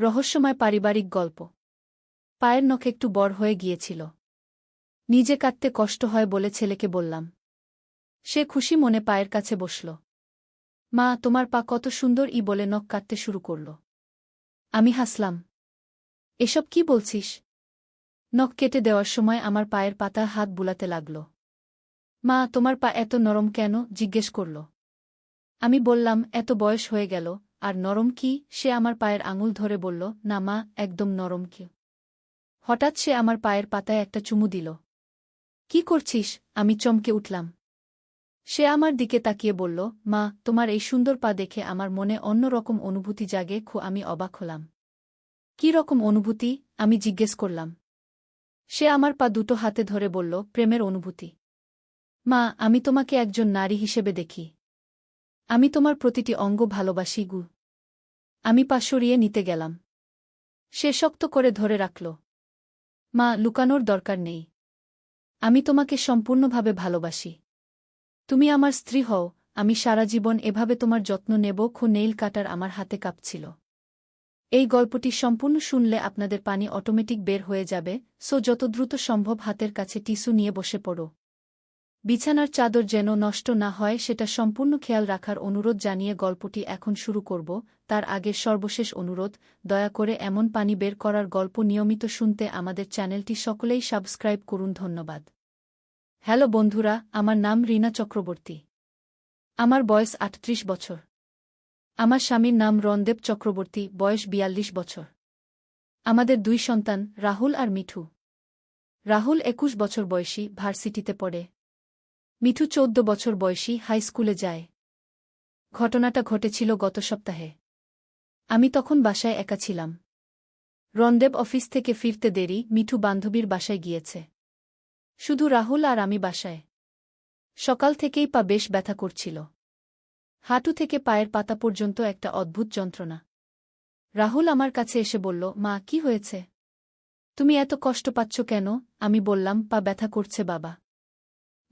রহস্যময় পারিবারিক গল্প। পায়ের নখ একটু বড় হয়ে গিয়েছিল। নিজে কাটতে কষ্ট হয় বলে ছেলেকে বললাম। সে খুশি মনে পায়ের কাছে বসল। মা, তোমার পা কত সুন্দর বলে নখ কাটতে শুরু করল। আমি হাসলাম। এসব কি বলছিস? নখ কেটে দেওয়ার সময় আমার পায়ের পাতা হাত বুলাতে লাগল। মা, তোমার পা এত নরম কেন? জিজ্ঞেস করল। আমি বললাম, এত বয়স হয়ে গেল, আর নরম কি? সে আমার পায়ের আঙুল ধরে বলল, না মা, একদম নরম কি। হঠাৎ সে আমার পায়ের পাতায় একটা চুমু দিল। কি করছিস? আমি চমকে উঠলাম। সে আমার দিকে তাকিয়ে বলল, মা, তোমার এই সুন্দর পা দেখে আমার মনে অন্য রকম অনুভূতি জাগে। আমি অবাক হলাম। কি রকম অনুভূতি? আমি জিজ্ঞেস করলাম। সে আমার পা দুটো হাতে ধরে বলল, প্রেমের অনুভূতি। মা, আমি তোমাকে একজন নারী হিসেবে দেখি। আমি তোমার প্রতিটি অঙ্গ ভালোবাসি গু। আমি পা সরিয়ে নিতে গেলাম। সে শক্ত করে ধরে রাখল। মা, লুকানোর দরকার নেই। আমি তোমাকে সম্পূর্ণভাবে ভালোবাসি। তুমি আমার স্ত্রী হও, আমি সারা জীবন এভাবে তোমার যত্ন নেব। নেইল কাটার আমার হাতে কাঁপছিল। এই গল্পটি সম্পূর্ণ শুনলে আপনাদের পানি অটোমেটিক বের হয়ে যাবে, যত দ্রুত সম্ভব হাতের কাছে টিস্যু নিয়ে বসে পড়ো। বিছানার চাদর যেন নষ্ট না হয় সেটা সম্পূর্ণ খেয়াল রাখার অনুরোধ জানিয়ে গল্পটি এখন শুরু করব। তার আগে সর্বশেষ অনুরোধ, দয়া করে এমন পানি বের করার গল্প নিয়মিত শুনতে আমাদের চ্যানেলটি সকলেই সাবস্ক্রাইব করুন। ধন্যবাদ। হ্যালো বন্ধুরা, আমার নাম রিনা চক্রবর্তী। আমার বয়স ৩৮ বছর। আমার স্বামীর নাম রণদেব চক্রবর্তী, বয়স ৪২ বছর। আমাদের ২ সন্তান, রাহুল আর মিঠু। রাহুল ২১ বছর বয়সী, ভার্সিটিতে পড়ে। মিঠু ১৪ বছর বয়সী, হাই স্কুলে যায়। ঘটনাটা ঘটেছিল গত সপ্তাহে। আমি তখন বাসায় একা ছিলাম। রণদেব অফিস থেকে ফিরতে দেরি, মিঠু বান্ধবীর বাসায় গিয়েছে। শুধু রাহুল আর আমি বাসায়। সকাল থেকেই পা বেশ ব্যথা করছিল। হাঁটু থেকে পায়ের পাতা পর্যন্ত একটা অদ্ভুত যন্ত্রণা। রাহুল আমার কাছে এসে বলল, মা, কি হয়েছে? তুমি এত কষ্ট পাচ্ছ কেন? আমি বললাম, পা ব্যথা করছে বাবা।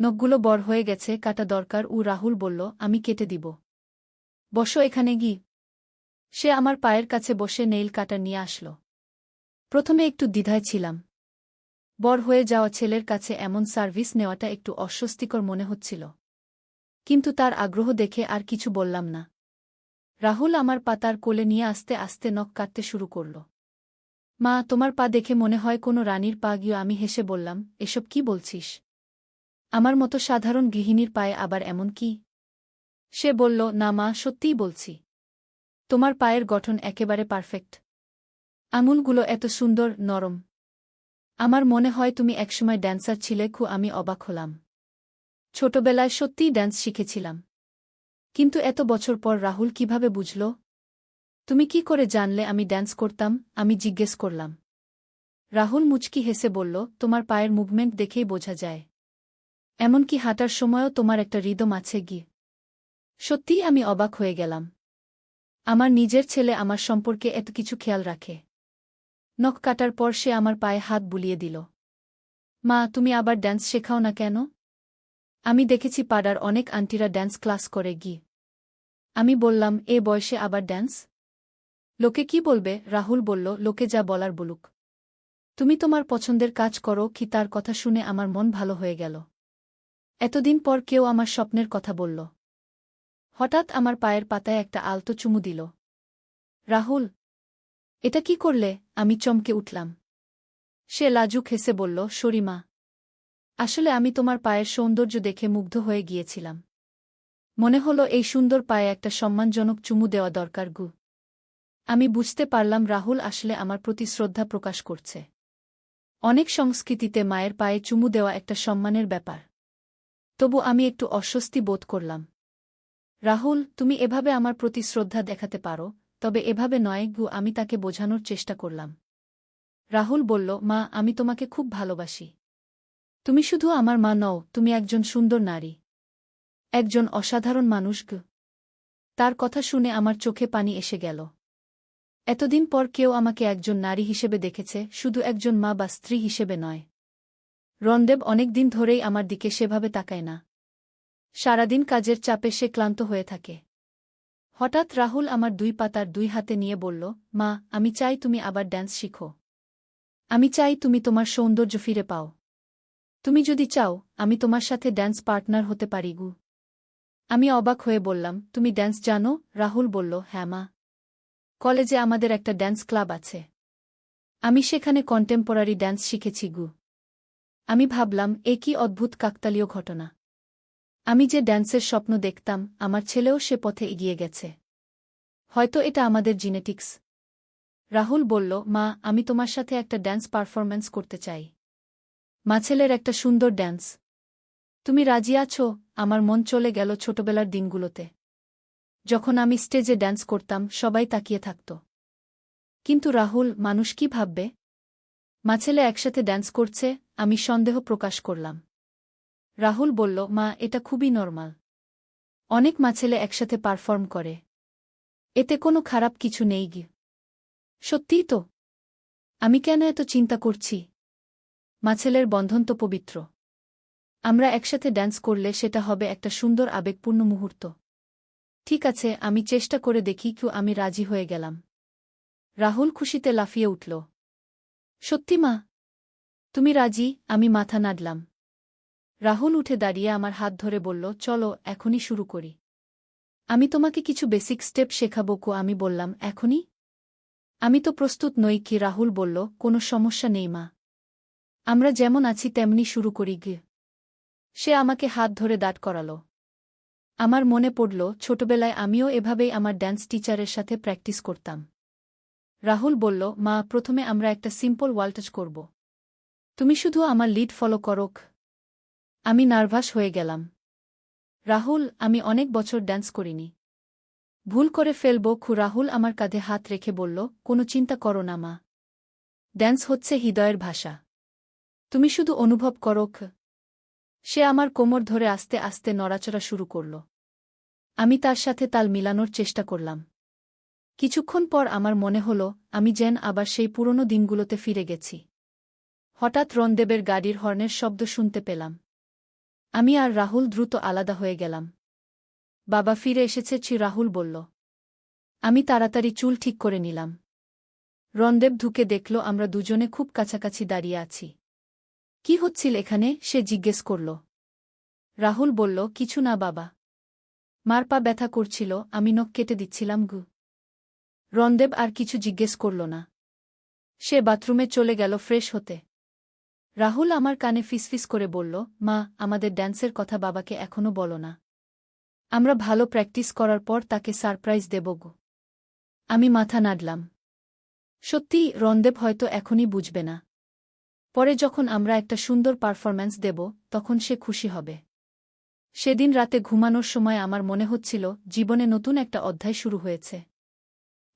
নখগুলো বড় হয়ে গেছে, কাটা দরকার। রাহুল বলল, আমি কেটে দিব। বসো এখানে গি। সে আমার পায়ের কাছে বসে নেইল কাটার নিয়ে আসল। প্রথমে একটু দ্বিধায় ছিলাম। বড় হয়ে যাওয়া ছেলের কাছে এমন সার্ভিস নেওয়াটা একটু অস্বস্তিকর মনে হচ্ছিল। কিন্তু তার আগ্রহ দেখে আর কিছু বললাম না। রাহুল আমার পা তার কোলে নিয়ে আস্তে আস্তে নখ কাটতে শুরু করল। মা, তোমার পা দেখে মনে হয় কোনো রানীর পা গিয়ে। আমি হেসে বললাম, এসব কি বলছিস? আমার মতো সাধারণ গৃহিণীর পায়ে আবার এমন কি? সে বলল, না মা, সত্যিই বলছি। তোমার পায়ের গঠন একেবারে পারফেক্ট। আঙুলগুলো এত সুন্দর, নরম। আমার মনে হয় তুমি একসময় ড্যান্সার ছিলে। আমি অবাক হলাম। ছোটবেলায় সত্যিই ড্যান্স শিখেছিলাম। কিন্তু এত বছর পর রাহুল কিভাবে বুঝল? তুমি কি করে জানলে আমি ড্যান্স করতাম? আমি জিজ্ঞেস করলাম। রাহুল মুচকি হেসে বলল, তোমার পায়ের মুভমেন্ট দেখেই বোঝা যায়। এমনকি হাঁটার সময়ও তোমার একটা রিদম আছে গি। সত্যিই আমি অবাক হয়ে গেলাম। আমার নিজের ছেলে আমার সম্পর্কে এত কিছু খেয়াল রাখে। নখ কাটার পর সে আমার পায়ে হাত বুলিয়ে দিল। মা, তুমি আবার ড্যান্স শেখাও না কেন? আমি দেখেছি পাড়ার অনেক আন্টিরা ড্যান্স ক্লাস করে গি। আমি বললাম, এ বয়সে আবার ড্যান্স? লোকে কি বলবে? রাহুল বলল, লোকে যা বলার বলুক। তুমি তোমার পছন্দের কাজ করো। তার কথা শুনে আমার মন ভালো হয়ে গেল। এতদিন পর কেউ আমার স্বপ্নের কথা বলল। হঠাৎ আমার পায়ের পাতায় একটা আলতো চুমু দিল। রাহুল, এটা কি করলে? আমি চমকে উঠলাম। সে লাজুক হেসে বলল, সরি মা। আসলে আমি তোমার পায়ের সৌন্দর্য দেখে মুগ্ধ হয়ে গিয়েছিলাম। মনে হলো এই সুন্দর পায়ে একটা সম্মানজনক চুমু দেওয়া দরকার গু। আমি বুঝতে পারলাম রাহুল আসলে আমার প্রতি শ্রদ্ধা প্রকাশ করছে। অনেক সংস্কৃতিতে মায়ের পায়ে চুমু দেওয়া একটা সম্মানের ব্যাপার। তবু আমি একটু অস্বস্তি বোধ করলাম। রাহুল, তুমি এভাবে আমার প্রতি শ্রদ্ধা দেখাতে পারো, তবে এভাবে নয় গু। আমি তাকে বোঝানোর চেষ্টা করলাম। রাহুল বলল, মা, আমি তোমাকে খুব ভালোবাসি। তুমি শুধু আমার মা নও, তুমি একজন সুন্দর নারী। একজন অসাধারণ মানুষ গু। তার কথা শুনে আমার চোখে পানি এসে গেল। এতদিন পর কেউ আমাকে একজন নারী হিসেবে দেখেছে, শুধু একজন মা বা স্ত্রী হিসেবে নয়। রণদেব অনেক দিন ধরেই আমার দিকে সেভাবে তাকায় না। সারাদিন কাজের চাপে সে ক্লান্ত হয়ে থাকে। হঠাৎ রাহুল আমার 2 পাতার 2 হাতে নিয়ে বলল, মা, আমি চাই তুমি আবার ড্যান্স শিখো। আমি চাই তুমি তোমার সৌন্দর্য ফিরে পাও। তুমি যদি চাও, আমি তোমার সাথে ড্যান্স পার্টনার হতে পারি গু। আমি অবাক হয়ে বললাম, তুমি ড্যান্স জানো? রাহুল বলল, হ্যাঁ মা। কলেজে আমাদের একটা ড্যান্স ক্লাব আছে। আমি সেখানে কন্টেম্পোরারি ড্যান্স শিখেছি গু। আমি ভাবলাম, এ কি অদ্ভুত কাকতালীয় ঘটনা। আমি যে ড্যান্সের স্বপ্ন দেখতাম, আমার ছেলেও সে পথে এগিয়ে গেছে। হয়তো এটা আমাদের জিনেটিক্স। রাহুল বলল, মা, আমি তোমার সাথে একটা ড্যান্স পারফরম্যান্স করতে চাই। মা, ছেলের একটা সুন্দর ড্যান্স। তুমি রাজি আছো? আমার মন চলে গেল ছোটবেলার দিনগুলোতে। যখন আমি স্টেজে ড্যান্স করতাম, সবাই তাকিয়ে থাকত। কিন্তু রাহুল, মানুষ কি ভাববে? মা, ছেলে একসাথে ড্যান্স করছে। আমি সন্দেহ প্রকাশ করলাম। রাহুল বলল, মা, এটা খুবই নরমাল। অনেক মা ছেলে একসাথে পারফর্ম করে। এতে কোনো খারাপ কিছু নেই গি। সত্যিই তো। আমি কেন এত চিন্তা করছি? মা ছেলের বন্ধন তো পবিত্র। আমরা একসাথে ড্যান্স করলে সেটা হবে একটা সুন্দর আবেগপূর্ণ মুহূর্ত। ঠিক আছে, আমি চেষ্টা করে দেখি। আমি রাজি হয়ে গেলাম। রাহুল খুশিতে লাফিয়ে উঠল। সত্যি মা? তুমি রাজি? আমি মাথা নাড়লাম। রাহুল উঠে দাঁড়িয়ে আমার হাত ধরে বলল, চলো এখনই শুরু করি। আমি তোমাকে কিছু বেসিক স্টেপ শেখাবো। আমি বললাম, এখনই? আমি তো প্রস্তুত নই। কি? রাহুল বলল, কোনো সমস্যা নেই মা। আমরা যেমন আছি তেমনি শুরু করি গিয়ে। সে আমাকে হাত ধরে দাঁড় করাল। আমার মনে পড়ল, ছোটবেলায় আমিও এভাবেই আমার ড্যান্স টিচারের সাথে প্র্যাকটিস করতাম। রাহুল বলল, মা, প্রথমে আমরা একটা সিম্পল ওয়ালটাচ করব। তুমি শুধু আমার লিড ফলো করো। আমি নার্ভাস হয়ে গেলাম। রাহুল, আমি অনেক বছর ড্যান্স করিনি। ভুল করে ফেলব। রাহুল আমার কাঁধে হাত রেখে বলল, কোনো চিন্তা করো না মা। ড্যান্স হচ্ছে হৃদয়ের ভাষা। তুমি শুধু অনুভব করো। সে আমার কোমর ধরে আস্তে আস্তে নড়াচড়া শুরু করল। আমি তার সাথে তাল মিলানোর চেষ্টা করলাম। কিছুক্ষণ পর আমার মনে হল, আমি যেন আবার সেই পুরনো দিনগুলোতে ফিরে গেছি। হঠাৎ রণদেবের গাড়ির হর্নের শব্দ শুনতে পেলাম। আমি আর রাহুল দ্রুত আলাদা হয়ে গেলাম। বাবা ফিরে এসেছে? রাহুল বলল। আমি তাড়াতাড়ি চুল ঠিক করে নিলাম। রণদেব ঢুকে দেখল আমরা দুজনে খুব কাছাকাছি দাঁড়িয়ে আছি। কি হচ্ছিল এখানে? সে জিজ্ঞেস করল। রাহুল বলল, কিছু না বাবা। মার পা ব্যথা করছিল, আমি নখ কেটে দিচ্ছিলাম গু। রণদেব আর কিছু জিজ্ঞেস করল না। সে বাথরুমে চলে গেল ফ্রেশ হতে। রাহুল আমার কানে ফিসফিস করে বলল, মা, আমাদের ড্যান্সের কথা বাবাকে এখনো বলো না। আমরা ভালো প্র্যাকটিস করার পর তাকে সারপ্রাইজ দেব গো। আমি মাথা নাড়লাম। সত্যিই, রণদেব হয়তো এখনই বুঝবে না। পরে যখন আমরা একটা সুন্দর পারফরম্যান্স দেব, তখন সে খুশি হবে। সেদিন রাতে ঘুমানোর সময় আমার মনে হচ্ছিল, জীবনে নতুন একটা অধ্যায় শুরু হয়েছে।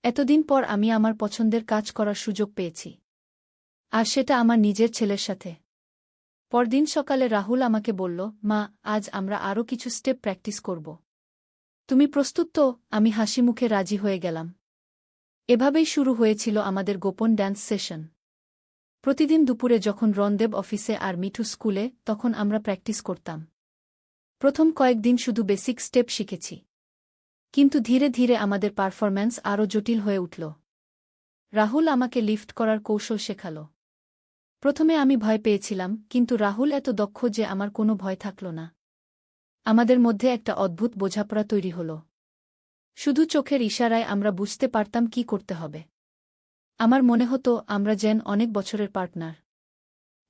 এতদিন পর আমি আমার পছন্দের কাজ করার সুযোগ পেয়েছি। আর সেটা আমার নিজের ছেলের সাথে। পরদিন সকালে রাহুল আমাকে বলল, মা, আজ আমরা আরও কিছু স্টেপ প্র্যাকটিস করব। তুমি প্রস্তুত তো? আমি হাসিমুখে রাজি হয়ে গেলাম। এভাবেই শুরু হয়েছিল আমাদের গোপন ড্যান্স সেশন। প্রতিদিন দুপুরে যখন রণদেব অফিসে আর মিঠু স্কুলে, তখন আমরা প্র্যাকটিস করতাম। প্রথম কয়েকদিন শুধু বেসিক স্টেপ শিখেছি। কিন্তু ধীরে ধীরে আমাদের পারফরম্যান্স আরও জটিল হয়ে উঠল। রাহুল আমাকে লিফট করার কৌশল শেখাল। প্রথমে আমি ভয় পেয়েছিলাম, কিন্তু রাহুল এত দক্ষ যে আমার কোনো ভয় থাকল না। আমাদের মধ্যে একটা অদ্ভুত বোঝাপড়া তৈরি হল। শুধু চোখের ইশারায় আমরা বুঝতে পারতাম কি করতে হবে। আমার মনে হতো আমরা যেন অনেক বছরের পার্টনার।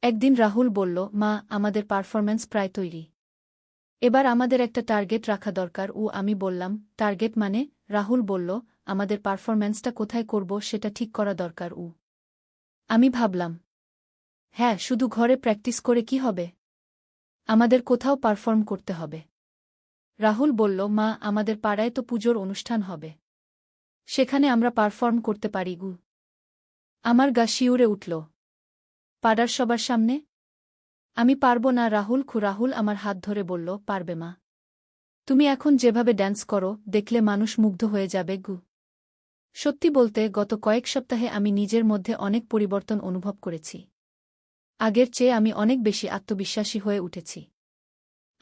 একদিন রাহুল বলল, মা, আমাদের পারফরম্যান্স প্রায় তৈরি। এবার আমাদের একটা টার্গেট রাখা দরকার। আমি বললাম, টার্গেট মানে? রাহুল বলল, আমাদের পারফরম্যান্সটা কোথায় করব সেটা ঠিক করা দরকার। আমি ভাবলাম, হ্যাঁ, শুধু ঘরে প্র্যাকটিস করে কি হবে? আমাদের কোথাও পারফর্ম করতে হবে। রাহুল বলল, মা, আমাদের পাড়ায় তো পুজোর অনুষ্ঠান হবে। সেখানে আমরা পারফর্ম করতে পারি গু। আমার গা শিউরে উঠল। পাড়ার সবার সামনে? আমি পারব না। রাহুল আমার হাত ধরে বলল, পারবে মা। তুমি এখন যেভাবে ড্যান্স করো, দেখলে মানুষ মুগ্ধ হয়ে যাবে গু। সত্যি বলতে, গত কয়েক সপ্তাহে আমি নিজের মধ্যে অনেক পরিবর্তন অনুভব করেছি। আগের চেয়ে আমি অনেক বেশি আত্মবিশ্বাসী হয়ে উঠেছি।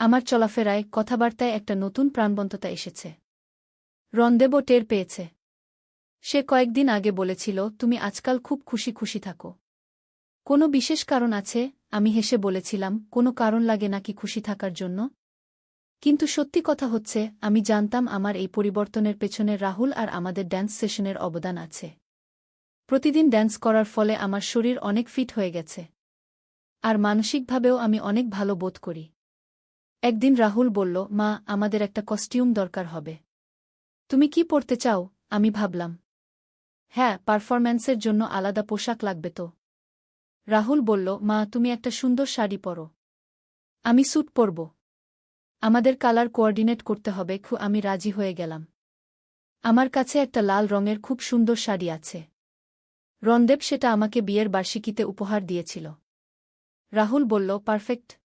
আমার চলাফেরায়, কথাবার্তায় একটা নতুন প্রাণবন্ততা এসেছে। রণদেবও টের পেয়েছে। সে কয়েকদিন আগে বলেছিল, তুমি আজকাল খুব খুশি খুশি থাকো। কোনো বিশেষ কারণ আছে? আমি হেসে বলেছিলাম, কোনো কারণ লাগে নাকি খুশি থাকার জন্য? কিন্তু সত্যি কথা হচ্ছে, আমি জানতাম আমার এই পরিবর্তনের পেছনে রাহুল আর আমাদের ড্যান্স সেশনের অবদান আছে। প্রতিদিন ড্যান্স করার ফলে আমার শরীর অনেক ফিট হয়ে গেছে। আর মানসিকভাবেও আমি অনেক ভালো বোধ করি। একদিন রাহুল বলল, মা, আমাদের একটা কস্টিউম দরকার হবে। তুমি কি পরতে চাও? আমি ভাবলাম, হ্যাঁ, পারফরম্যান্সের জন্য আলাদা পোশাক লাগবে তো। রাহুল বলল, মা, তুমি একটা সুন্দর শাড়ি পরো। আমি স্যুট পরব। আমাদের কালার কোঅর্ডিনেট করতে হবে। আমি রাজি হয়ে গেলাম। আমার কাছে একটা লাল রঙের খুব সুন্দর শাড়ি আছে। রণদেব সেটা আমাকে বিয়ের বার্ষিকীতে উপহার দিয়েছিল। রাহুল বলল, পারফেক্ট।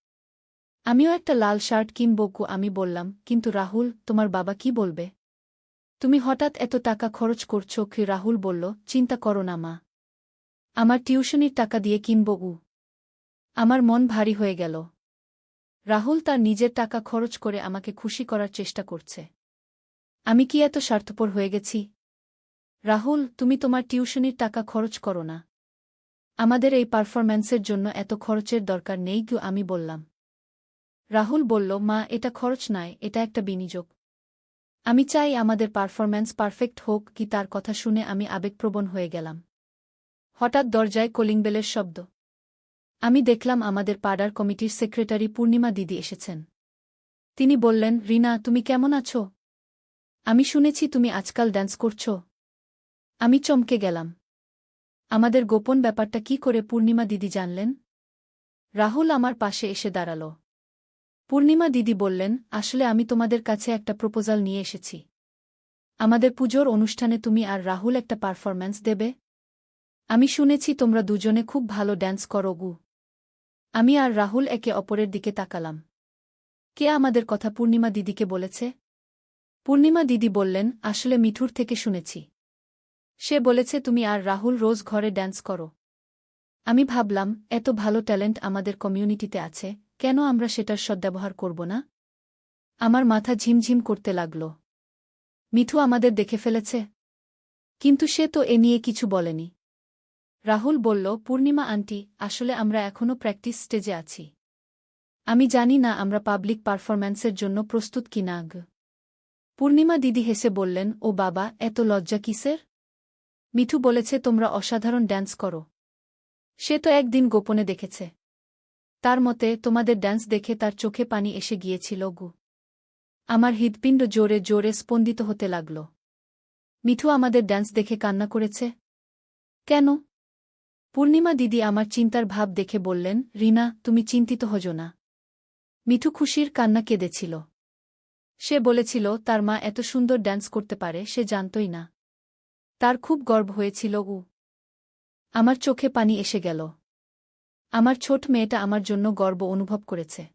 আমিও একটা লাল শার্ট কিনব। আমি বললাম, কিন্তু রাহুল, তোমার বাবা কি বলবে? তুমি হঠাৎ এত টাকা খরচ করছো। রাহুল বলল, চিন্তা করো না মা। আমার টিউশনির টাকা দিয়ে কিনব। আমার মন ভারী হয়ে গেল। রাহুল তার নিজের টাকা খরচ করে আমাকে খুশি করার চেষ্টা করছে। আমি কি এত স্বার্থপর হয়ে গেছি? রাহুল, তুমি তোমার টিউশনির টাকা খরচ করো না। আমাদের এই পারফরম্যান্সের জন্য এত খরচের দরকার নেই। আমি বললাম। রাহুল বলল, মা, এটা খরচ নয়, এটা একটা বিনিয়োগ। আমি চাই আমাদের পারফরম্যান্স পারফেক্ট হোক। তার কথা শুনে আমি আবেগপ্রবণ হয়ে গেলাম। হঠাৎ দরজায় কলিং বেলের শব্দ। আমি দেখলাম আমাদের পাড়ার কমিটির সেক্রেটারি পূর্ণিমা দিদি এসেছেন। তিনি বললেন, রিনা, তুমি কেমন আছো? আমি শুনেছি তুমি আজকাল ড্যান্স করছ। আমি চমকে গেলাম। আমাদের গোপন ব্যাপারটা কি করে পূর্ণিমা দিদি জানলেন? রাহুল আমার পাশে এসে দাঁড়াল। পূর্ণিমা দিদি বললেন, আসলে আমি তোমাদের কাছে একটা প্রপোজাল নিয়ে এসেছি। আমাদের পুজোর অনুষ্ঠানে তুমি আর রাহুল একটা পারফরম্যান্স দেবে। আমি শুনেছি তোমরা দুজনে খুব ভালো ড্যান্স করো। আমি আর রাহুল একে অপরের দিকে তাকালাম। কে আমাদের কথা পূর্ণিমা দিদিকে বলেছে? পূর্ণিমা দিদি বললেন, আসলে মিঠুর থেকে শুনেছি। সে বলেছে তুমি আর রাহুল রোজ ঘরে ড্যান্স করো। আমি ভাবলাম, এত ভালো ট্যালেন্ট আমাদের কমিউনিটিতে আছে, কেন আমরা সেটার সদ্ব্যবহার করব না? আমার মাথা ঝিমঝিম করতে লাগল। মিঠু আমাদের দেখে ফেলেছে? কিন্তু সে তো এ নিয়ে কিছু বলেনি। রাহুল বলল, পূর্ণিমা আন্টি, আসলে আমরা এখনও প্র্যাকটিস স্টেজে আছি। আমি জানি না আমরা পাবলিক পারফরম্যান্সের জন্য প্রস্তুত কিনা। পূর্ণিমা দিদি হেসে বললেন, ও বাবা, এত লজ্জা কিসের? মিঠু বলেছে তোমরা অসাধারণ ড্যান্স করো। সে তো একদিন গোপনে দেখেছে। তার মতে তোমাদের ড্যান্স দেখে তার চোখে পানি এসে গিয়েছিল। আমার হৃৎপিণ্ড জোরে জোরে স্পন্দিত হতে লাগল। মিঠু আমাদের ড্যান্স দেখে কান্না করেছে? কেন? পূর্ণিমা দিদি আমার চিন্তার ভাব দেখে বললেন, রিনা, তুমি চিন্তিত হজো না। মিঠু খুশির কান্না কেঁদেছিল। সে বলেছিল তার মা এত সুন্দর ড্যান্স করতে পারে, সে জানতই না। তার খুব গর্ব হয়েছিল। আমার চোখে পানি এসে গেল। আমার ছোট মেয়েটা আমার জন্য গর্ব অনুভব করেছে।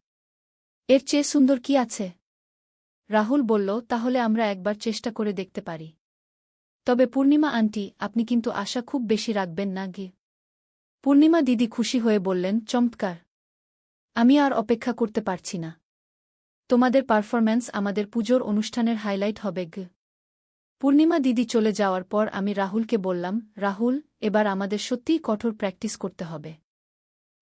এর চেয়ে সুন্দর কি আছে? রাহুল বলল, তাহলে আমরা একবার চেষ্টা করে দেখতে পারি। তবে পূর্ণিমা আন্টি, আপনি কিন্তু আশা খুব বেশি রাখবেন না। পূর্ণিমা দিদি খুশি হয়ে বললেন, চমৎকার। আমি আর অপেক্ষা করতে পারছি না। তোমাদের পারফরম্যান্স আমাদের পুজোর অনুষ্ঠানের হাইলাইট হবে। পূর্ণিমা দিদি চলে যাওয়ার পর আমি রাহুলকে বললাম, রাহুল, এবার আমাদের সত্যিই কঠোর প্র্যাকটিস করতে হবে।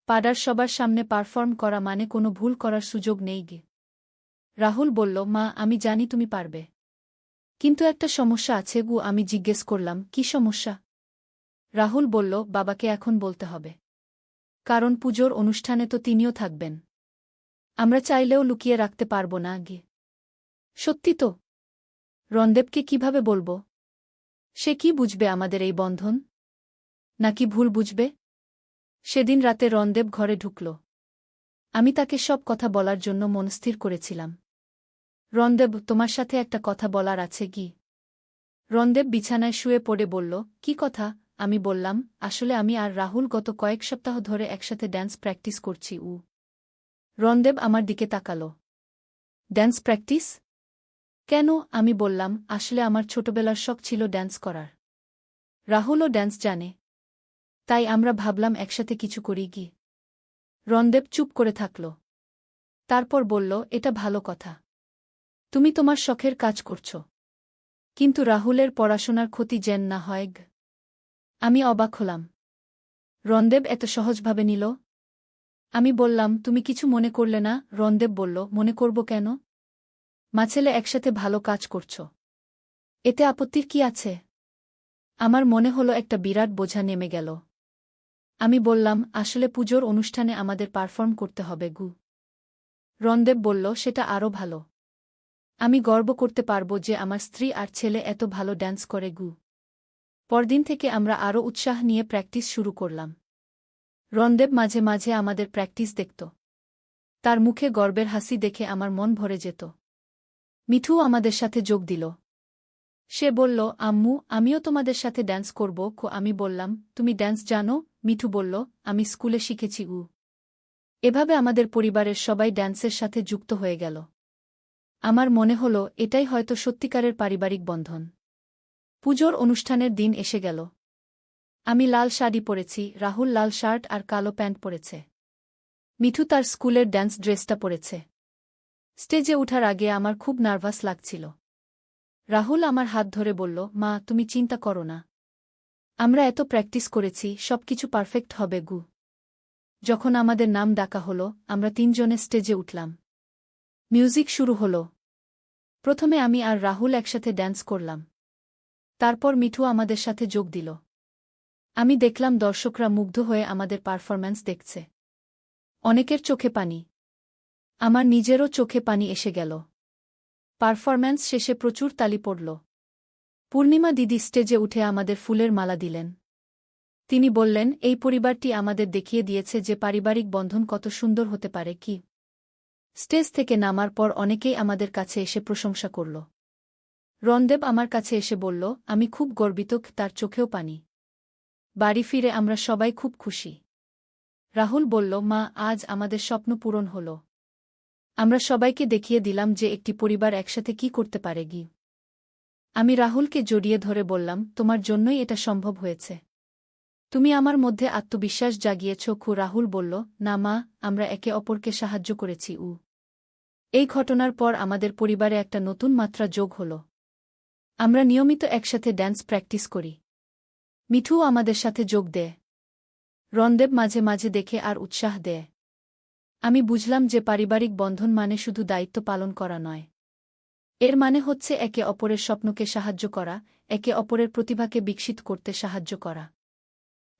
পাড়ার সবার সামনে পারফর্ম করা মানে কোনো ভুল করার সুযোগ নেই। রাহুল বলল, মা, আমি জানি তুমি পারবে। কিন্তু একটা সমস্যা আছে। আমি জিজ্ঞেস করলাম, কি সমস্যা? রাহুল বলল, বাবাকে এখন বলতে হবে। কারণ পুজোর অনুষ্ঠানে তো তিনিও থাকবেন। আমরা চাইলেও লুকিয়ে রাখতে পারব না। সত্যি তো? রণদেবকে কিভাবে বলব? সে কি বুঝবে আমাদের এই বন্ধন? নাকি ভুল বুঝবে? সেদিন রাতে রণদেব ঘরে ঢুকল। আমি তাকে সব কথা বলার জন্য মনস্থির করেছিলাম। রণদেব, তোমার সাথে একটা কথা বলার আছে। রণদেব বিছানায় শুয়ে পড়ে বলল, কি কথা? আমি বললাম, আসলে আমি আর রাহুল গত কয়েক সপ্তাহ ধরে একসাথে ড্যান্স প্র্যাকটিস করছি। রণদেব আমার দিকে তাকাল। Dance practice? কেন? আমি বললাম, আসলে আমার ছোটবেলার শখ ছিল ড্যান্স করার। রাহুলও ড্যান্স জানে। তাই আমরা ভাবলাম একসাথে কিছু করি। রণদেব চুপ করে থাকল। তারপর বলল, এটা ভালো কথা। তুমি তোমার শখের কাজ করছ। কিন্তু রাহুলের পড়াশোনার ক্ষতি যেন না হয়। আমি অবাক হলাম। রণদেব এত সহজভাবে নিল। আমি বললাম, তুমি কিছু মনে করলে না? রণদেব বলল, মনে করব কেন? মা ছেলে একসাথে ভালো কাজ করছ, এতে আপত্তির কি আছে? আমার মনে হলো একটা বিরাট বোঝা নেমে গেল। আমি বললাম, আসলে পুজোর অনুষ্ঠানে আমাদের পারফর্ম করতে হবে গু। রণদেব বলল, সেটা আরও ভালো। আমি গর্ব করতে পারব যে আমার স্ত্রী আর ছেলে এত ভালো ড্যান্স করে গু। পরদিন থেকে আমরা আরও উৎসাহ নিয়ে প্র্যাকটিস শুরু করলাম। রণদেব মাঝে মাঝে আমাদের প্র্যাকটিস দেখত। তার মুখে গর্বের হাসি দেখে আমার মন ভরে যেত। মিঠুও আমাদের সাথে যোগ দিল। সে বলল, আম্মু, আমিও তোমাদের সাথে ড্যান্স করব। আমি বললাম, তুমি ড্যান্স জানো? মিঠু বলল, আমি স্কুলে শিখেছি উ। এভাবে আমাদের পরিবারের সবাই ড্যান্সের সাথে যুক্ত হয়ে গেল। আমার মনে হল এটাই হয়তো সত্যিকারের পারিবারিক বন্ধন। পুজোর অনুষ্ঠানের দিন এসে গেল। আমি লাল শাড়ি পরেছি, রাহুল লাল শার্ট আর কালো প্যান্ট পরেছে। মিঠু তার স্কুলের ড্যান্স ড্রেসটা পরেছে। স্টেজে ওঠার আগে আমার খুব নার্ভাস লাগছিল। রাহুল আমার হাত ধরে বলল, মা, তুমি চিন্তা করো না। আমরা এত প্র্যাকটিস করেছি, সবকিছু পারফেক্ট হবে গু। যখন আমাদের নাম ডাকা হলো, আমরা তিনজনে স্টেজে উঠলাম। মিউজিক শুরু হলো। প্রথমে আমি আর রাহুল একসাথে ড্যান্স করলাম। তারপর মিঠু আমাদের সাথে যোগ দিল। আমি দেখলাম দর্শকরা মুগ্ধ হয়ে আমাদের পারফরম্যান্স দেখছে। অনেকের চোখে পানি। আমার নিজেরও চোখে পানি এসে গেল। পারফরম্যান্স শেষে প্রচুর তালি পড়ল। পূর্ণিমা দিদি স্টেজে উঠে আমাদের ফুলের মালা দিলেন। তিনি বললেন, এই পরিবারটি আমাদের দেখিয়ে দিয়েছে যে পারিবারিক বন্ধন কত সুন্দর হতে পারে কি। স্টেজ থেকে নামার পর অনেকেই আমাদের কাছে এসে প্রশংসা করল। রণদেব আমার কাছে এসে বলল, আমি খুব গর্বিত। তার চোখেও পানি। বাড়ি ফিরে আমরা সবাই খুব খুশি। রাহুল বলল, মা, আজ আমাদের স্বপ্ন পূরণ হল। আমরা সবাইকে দেখিয়ে দিলাম যে একটি পরিবার একসাথে কি করতে পারে গি। আমি রাহুলকে জড়িয়ে ধরে বললাম, তোমার জন্যই এটা সম্ভব হয়েছে। তুমি আমার মধ্যে আত্মবিশ্বাস জাগিয়েছ। রাহুল বলল, না মা, আমরা একে অপরকে সাহায্য করেছি উ। এই ঘটনার পর আমাদের পরিবারে একটা নতুন মাত্রা যোগ হল। আমরা নিয়মিত একসাথে ড্যান্স প্র্যাকটিস করি। মিঠুও আমাদের সাথে যোগ দেয়। রণদেব মাঝে মাঝে দেখে আর উৎসাহ দেয়। আমি বুঝলাম যে পারিবারিক বন্ধন মানে শুধু দায়িত্ব পালন করা নয়। এর মানে হচ্ছে একে অপরের স্বপ্নকে সাহায্য করা, একে অপরের প্রতিভাকে বিকশিত করতে সাহায্য করা।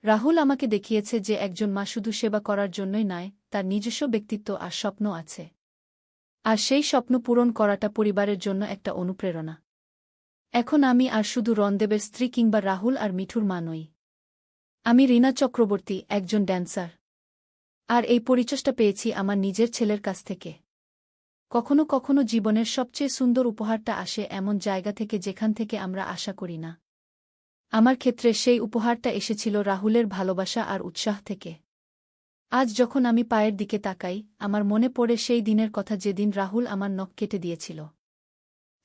রাহুল আমাকে দেখিয়েছে যে একজন মা শুধু সেবা করার জন্যই নয়, তার নিজস্ব ব্যক্তিত্ব আর স্বপ্ন আছে। আর সেই স্বপ্ন পূরণ করাটা পরিবারের জন্য একটা অনুপ্রেরণা। এখন আমি আর শুধু রণদেবের স্ত্রী কিংবা রাহুল আর মিঠুর মা নই। আমি রীনা চক্রবর্তী, একজন ড্যান্সার। আর এই পরিচয়টা পেয়েছি আমার নিজের ছেলের কাছ থেকে। কখনো কখনো জীবনের সবচেয়ে সুন্দর উপহারটা আসে এমন জায়গা থেকে যেখান থেকে আমরা আশা করি না। আমার ক্ষেত্রে সেই উপহারটা এসেছিল রাহুলের ভালোবাসা আর উৎসাহ থেকে। আজ যখন আমি পায়ের দিকে তাকাই, আমার মনে পড়ে সেই দিনের কথা যেদিন রাহুল আমার নখ কেটে দিয়েছিল।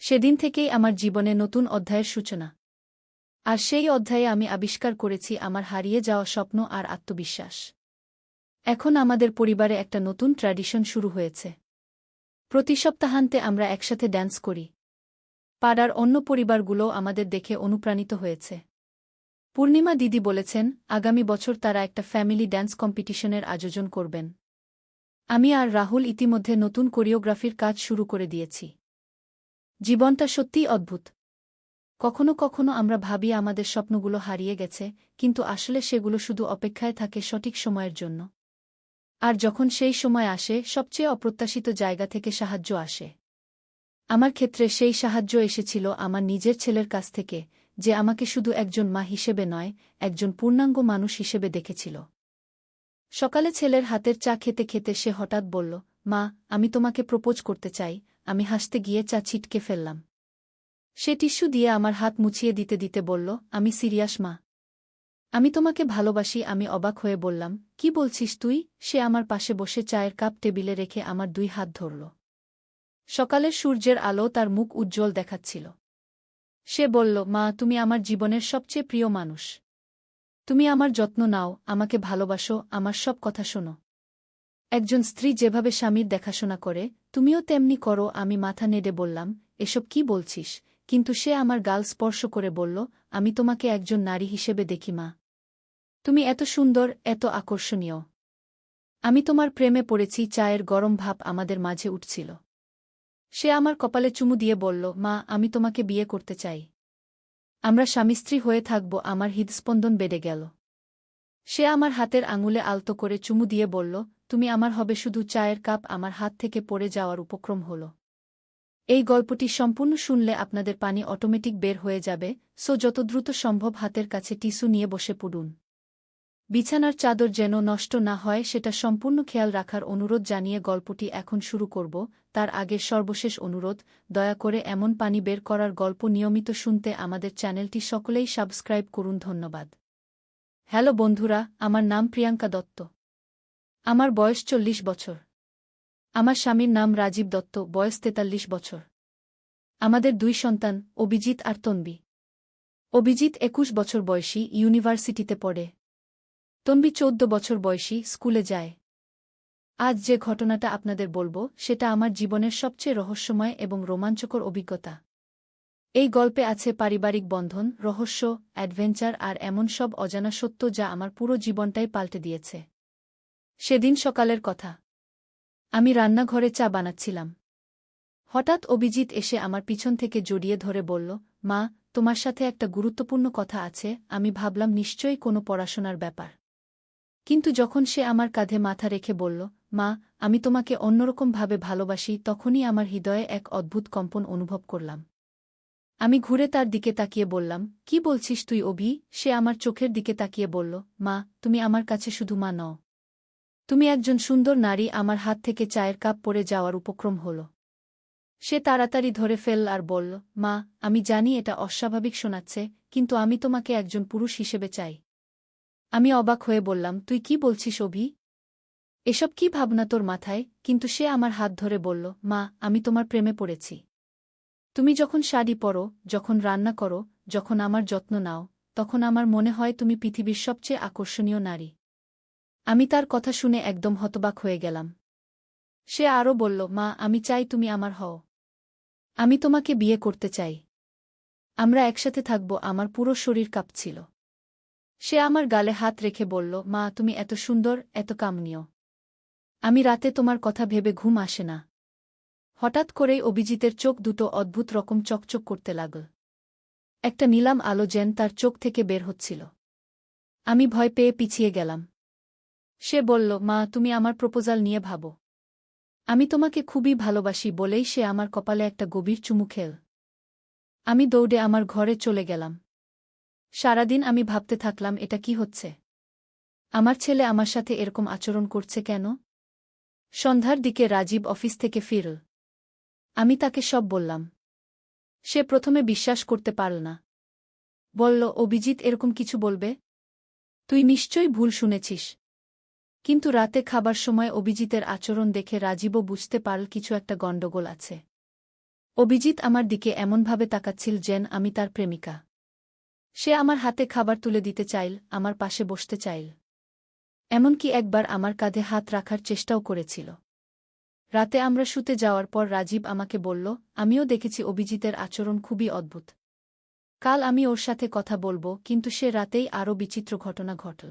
সেদিন থেকেই আমার জীবনে নতুন অধ্যায়ের সূচনা। আর সেই অধ্যায়ে আমি আবিষ্কার করেছি আমার হারিয়ে যাওয়া স্বপ্ন আর আত্মবিশ্বাস। এখন আমাদের পরিবারে একটা নতুন ট্র্যাডিশন শুরু হয়েছে। প্রতি সপ্তাহান্তে আমরা একসাথে ড্যান্স করি। পাড়ার অন্য পরিবারগুলোও আমাদের দেখে অনুপ্রাণিত হয়েছে। পূর্ণিমা দিদি বলেছেন, আগামী বছর তারা একটা ফ্যামিলি ড্যান্স কম্পিটিশনের আয়োজন করবেন। আমি আর রাহুল ইতিমধ্যে নতুন কোরিওগ্রাফির কাজ শুরু করে দিয়েছি। জীবনটা সত্যিই অদ্ভুত। কখনো কখনো আমরা ভাবি আমাদের স্বপ্নগুলো হারিয়ে গেছে, কিন্তু আসলে সেগুলো শুধু অপেক্ষায় থাকে সঠিক সময়ের জন্য। আর যখন সেই সময় আসে, সবচেয়ে অপ্রত্যাশিত জায়গা থেকে সাহায্য আসে। আমার ক্ষেত্রে সেই সাহায্য এসেছিল আমার নিজের ছেলের কাছ থেকে, যে আমাকে শুধু একজন মা হিসেবে নয়, একজন পূর্ণাঙ্গ মানুষ হিসেবে দেখেছিল। সকালে ছেলের হাতের চা খেতে খেতে সে হঠাৎ বলল, মা, আমি তোমাকে প্রপোজ করতে চাই। আমি হাসতে গিয়ে চা ছিটকে ফেললাম। সে টিস্যু দিয়ে আমার হাত মুছিয়ে দিতে দিতে বলল, আমি সিরিয়াস মা। আমি তোমাকে ভালোবাসি। আমি অবাক হয়ে বললাম, কি বলছিস তুই? সে আমার পাশে বসে চায়ের কাপ টেবিলে রেখে আমার 2 হাত ধরল। সকালের সূর্যের আলো তার মুখ উজ্জ্বল দেখাচ্ছিল। সে বলল, মা, তুমি আমার জীবনের সবচেয়ে প্রিয় মানুষ। তুমি আমার যত্ন নাও, আমাকে ভালোবাসো, আমার সব কথা শোনো। একজন স্ত্রী যেভাবে স্বামীর দেখাশোনা করে, তুমিও তেমনি করো। আমি মাথা নেড়ে বললাম, এসব কি বলছিস? কিন্তু সে আমার গাল স্পর্শ করে বলল, আমি তোমাকে একজন নারী হিসেবে দেখি মা। তুমি এত সুন্দর, এত আকর্ষণীয়। আমি তোমার প্রেমে পড়েছি। চায়ের গরম ভাপ আমাদের মাঝে উঠছিল। সে আমার কপালে চুমু দিয়ে বলল, মা, আমি তোমাকে বিয়ে করতে চাই। আমরা স্বামী-স্ত্রী হয়ে থাকব। আমার হৃদস্পন্দন বেড়ে গেল। সে আমার হাতের আঙুলে আলতো করে চুমু দিয়ে বলল, তুমি আমার হবে। শুধু চায়ের কাপ আমার হাত থেকে পড়ে যাওয়ার উপক্রম হল। এই গল্পটি সম্পূর্ণ শুনলে আপনাদের পানি অটোমেটিক বের হয়ে যাবে, সো যত দ্রুত সম্ভব হাতের কাছে টিস্যু নিয়ে বসে পড়ুন। বিছানার চাদর যেন নষ্ট না হয় সেটা সম্পূর্ণ খেয়াল রাখার অনুরোধ জানিয়ে গল্পটি এখন শুরু করব। তার আগের সর্বশেষ অনুরোধ, দয়া করে এমন পানি বের করার গল্প নিয়মিত শুনতে আমাদের চ্যানেলটি সকলেই সাবস্ক্রাইব করুন। ধন্যবাদ। হ্যালো বন্ধুরা, আমার নাম প্রিয়াঙ্কা দত্ত। আমার বয়স 40 বছর। আমার স্বামীর নাম রাজীব দত্ত, বয়স 43 বছর। আমাদের 2 সন্তান, অভিজিৎ আর তন্বী। অভিজিৎ 21 বছর বয়সী, ইউনিভার্সিটিতে পড়ে। তন্বী 14 বছর বয়সী, স্কুলে যায়। আজ যে ঘটনাটা আপনাদের বলবো সেটা আমার জীবনের সবচেয়ে রহস্যময় এবং রোমাঞ্চকর অভিজ্ঞতা। এই গল্পে আছে পারিবারিক বন্ধন, রহস্য, অ্যাডভেঞ্চার আর এমন সব অজানা সত্য যা আমার পুরো জীবনটাই পাল্টে দিয়েছে। সেদিন সকালের কথা। আমি রান্নাঘরে চা বানাচ্ছিলাম। হঠাৎ অভিজিৎ এসে আমার পিছন থেকে জড়িয়ে ধরে বলল, মা, তোমার সাথে একটা গুরুত্বপূর্ণ কথা আছে। আমি ভাবলাম নিশ্চয়ই কোনো পড়াশোনার ব্যাপার। কিন্তু যখন সে আমার কাঁধে মাথা রেখে বলল, মা, আমি তোমাকে অন্যরকমভাবে ভালোবাসি, তখনই আমার হৃদয়ে এক অদ্ভুত কম্পন অনুভব করলাম। আমি ঘুরে তার দিকে তাকিয়ে বললাম, কি বলছিস তুই অভি? সে আমার চোখের দিকে তাকিয়ে বলল, মা, তুমি আমার কাছে শুধু মা নও। তুমি একজন সুন্দর নারী। আমার হাত থেকে চায়ের কাপ পড়ে যাওয়ার উপক্রম হল। সে তাড়াতাড়ি ধরে ফেলল আর বলল, মা, আমি জানি এটা অস্বাভাবিক শোনাচ্ছে, কিন্তু আমি তোমাকে একজন পুরুষ হিসেবে চাই। আমি অবাক হয়ে বললাম, তুই কি বলছিস অভি? এসব কি ভাবনা তোর মাথায়? কিন্তু সে আমার হাত ধরে বলল, মা, আমি তোমার প্রেমে পড়েছি। তুমি যখন শাড়ি পরো, যখন রান্না করো, যখন আমার যত্ন নাও, তখন আমার মনে হয় তুমি পৃথিবীর সবচেয়ে আকর্ষণীয় নারী। আমি তার কথা শুনে একদম হতবাক হয়ে গেলাম। সে আরও বলল, মা, আমি চাই তুমি আমার হও। আমি তোমাকে বিয়ে করতে চাই। আমরা একসাথে থাকব। আমার পুরো শরীর কাঁপছিল। সে আমার গালে হাত রেখে বলল, মা, তুমি এত সুন্দর, এত কামনীয়। আমি রাতে তোমার কথা ভেবে ঘুম আসে না। হঠাৎ করেই অভিজিতের চোখ দুটো অদ্ভুত রকম চকচক করতে লাগল। একটা নীলাম আলো যেন তার চোখ থেকে বের হচ্ছিল। আমি ভয় পেয়ে পিছিয়ে গেলাম। সে বলল, মা, তুমি আমার প্রপোজাল নিয়ে ভাবো। আমি তোমাকে খুবই ভালোবাসি বলেই সে আমার কপালে একটা গভীর চুমু খেল। আমি দৌড়ে আমার ঘরে চলে গেলাম। সারাদিন আমি ভাবতে থাকলাম, এটা কি হচ্ছে? আমার ছেলে আমার সাথে এরকম আচরণ করছে কেন? সন্ধ্যার দিকে রাজীব অফিস থেকে ফিরল। আমি তাকে সব বললাম। সে প্রথমে বিশ্বাস করতে পারল না। বলল, অভিজিৎ এরকম কিছু বলবে? তুই নিশ্চয়ই ভুল শুনেছিস। কিন্তু রাতে খাবার সময় অভিজিতের আচরণ দেখে রাজীবও বুঝতে পারল কিছু একটা গণ্ডগোল আছে। অভিজিৎ আমার দিকে এমনভাবে তাকাচ্ছিল যেন আমি তার প্রেমিকা। সে আমার হাতে খাবার তুলে দিতে চাইল, আমার পাশে বসতে চাইল। এমনকি একবার আমার কাঁধে হাত রাখার চেষ্টাও করেছিল। রাতে আমরা শুতে যাওয়ার পর রাজীব আমাকে বলল, আমিও দেখেছি অভিজিতের আচরণ খুবই অদ্ভুত। কাল আমি ওর সাথে কথা বলবো। কিন্তু সে রাতেই আরও বিচিত্র ঘটনা ঘটল।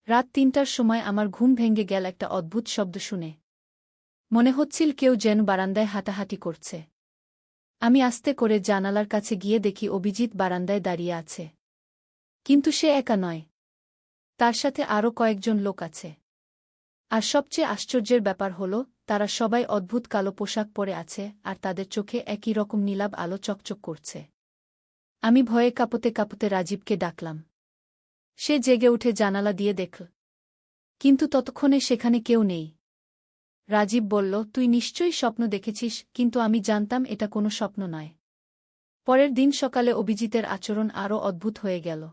রাত 3টার সময় আমার ঘুম ভেঙে গেল একটা অদ্ভুত শব্দ শুনে। মনে হচ্ছিল কেউ যেন বারান্দায় হাঁটাহাঁটি করছে। আমি আস্তে করে জানালার কাছে গিয়ে দেখি অভিজিৎ বারান্দায় দাঁড়িয়ে আছে। কিন্তু সে একা নয়। তার সাথে আরও কয়েকজন লোক আছে। আর সবচেয়ে আশ্চর্যের ব্যাপার হল, তারা সবাই অদ্ভুত কালো পোশাক পরে আছে আর তাদের চোখে একই রকম নীলাভ আলো চকচক করছে। আমি ভয়ে কাঁপতে কাঁপতে রাজীবকে ডাকলাম। সে জেগে উঠে জানালা দিয়ে দেখল। কিন্তু ততক্ষণে সেখানে কেউ নেই। রাজীব বলল, তুই নিশ্চয়ই স্বপ্ন দেখেছিস। কিন্তু আমি জানতাম এটা কোনো স্বপ্ন নয়। পরের দিন সকালে অভিজিতের আচরণ আরও অদ্ভুত হয়ে গেল।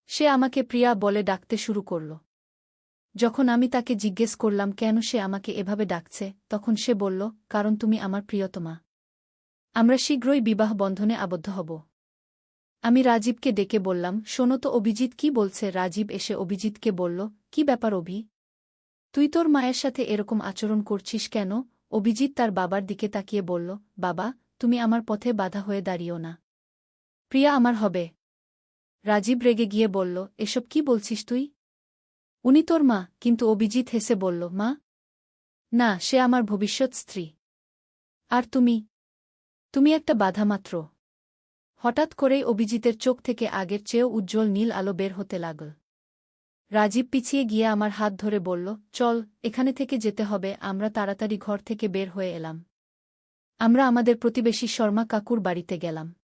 সে আমাকে প্রিয়া বলে ডাকতে শুরু করল। যখন আমি তাকে জিজ্ঞেস করলাম কেন সে আমাকে এভাবে ডাকছে, তখন সে বলল, কারণ তুমি আমার প্রিয়তমা। আমরা শীঘ্রই বিবাহ বন্ধনে আবদ্ধ হব। আমি রাজীবকে ডেকে বললাম, শোনো তো অভিজিৎ কি বলছে। রাজীব এসে অভিজিৎকে বলল, কি ব্যাপার অভি? তুই তোর মায়ের সাথে এরকম আচরণ করছিস কেন? অভিজিৎ তার বাবার দিকে তাকিয়ে বলল, বাবা, তুমি আমার পথে বাধা হয়ে দাঁড়িও না। প্রিয়া আমার হবে। রাজীব রেগে গিয়ে বলল, এসব কি বলছিস তুই? উনি তোর মা। কিন্তু অভিজিৎ হেসে বলল, মা? না, সে আমার ভবিষ্যৎ স্ত্রী। আর তুমি? তুমি একটা বাধা মাত্র। হঠাৎ করেই অভিজিতের চোখ থেকে আগের চেয়েও উজ্জ্বল নীল আলো বের হতে লাগল। রাজীব পিছিয়ে গিয়ে আমার হাত ধরে বলল, চল, এখানে থেকে যেতে হবে। আমরা তাড়াতাড়ি ঘর থেকে বের হয়ে এলাম। আমরা আমাদের প্রতিবেশী শর্মা কাকুর বাড়িতে গেলাম।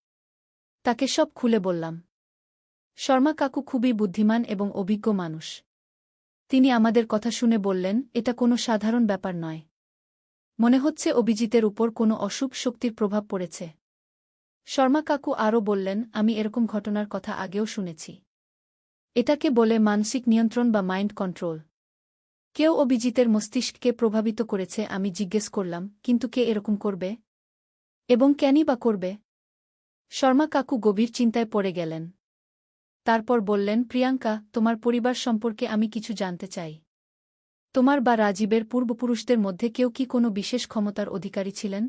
তাকে সব খুলে বললাম। শর্মা কাকু খুবই বুদ্ধিমান এবং অভিজ্ঞ মানুষ। তিনি আমাদের কথা শুনে বললেন, এটা কোনো সাধারণ ব্যাপার নয়। মনে হচ্ছে অভিজিতের উপর কোনো অশুভ শক্তির প্রভাব পড়েছে। শর্মা কাকু আরও বললেন, আমি এরকম ঘটনার কথা আগেও শুনেছি। এটাকে বলে মানসিক নিয়ন্ত্রণ বা মাইন্ড কন্ট্রোল। কেউ অভিজিতের মস্তিষ্ককে প্রভাবিত করেছে। আমি জিজ্ঞেস করলাম, কিন্তু কে এরকম করবে? এবং কেনই বা করবে? শর্মা কাকু গভীর চিন্তায় পড়ে গেলেন। তারপর বললেন, প্রিয়াঙ্কা, তোমার পরিবার সম্পর্কে আমি কিছু জানতে চাই। তোমার বা রাজীবের পূর্বপুরুষদের মধ্যে কেউ কি কোনো বিশেষ ক্ষমতার অধিকারী ছিলেন?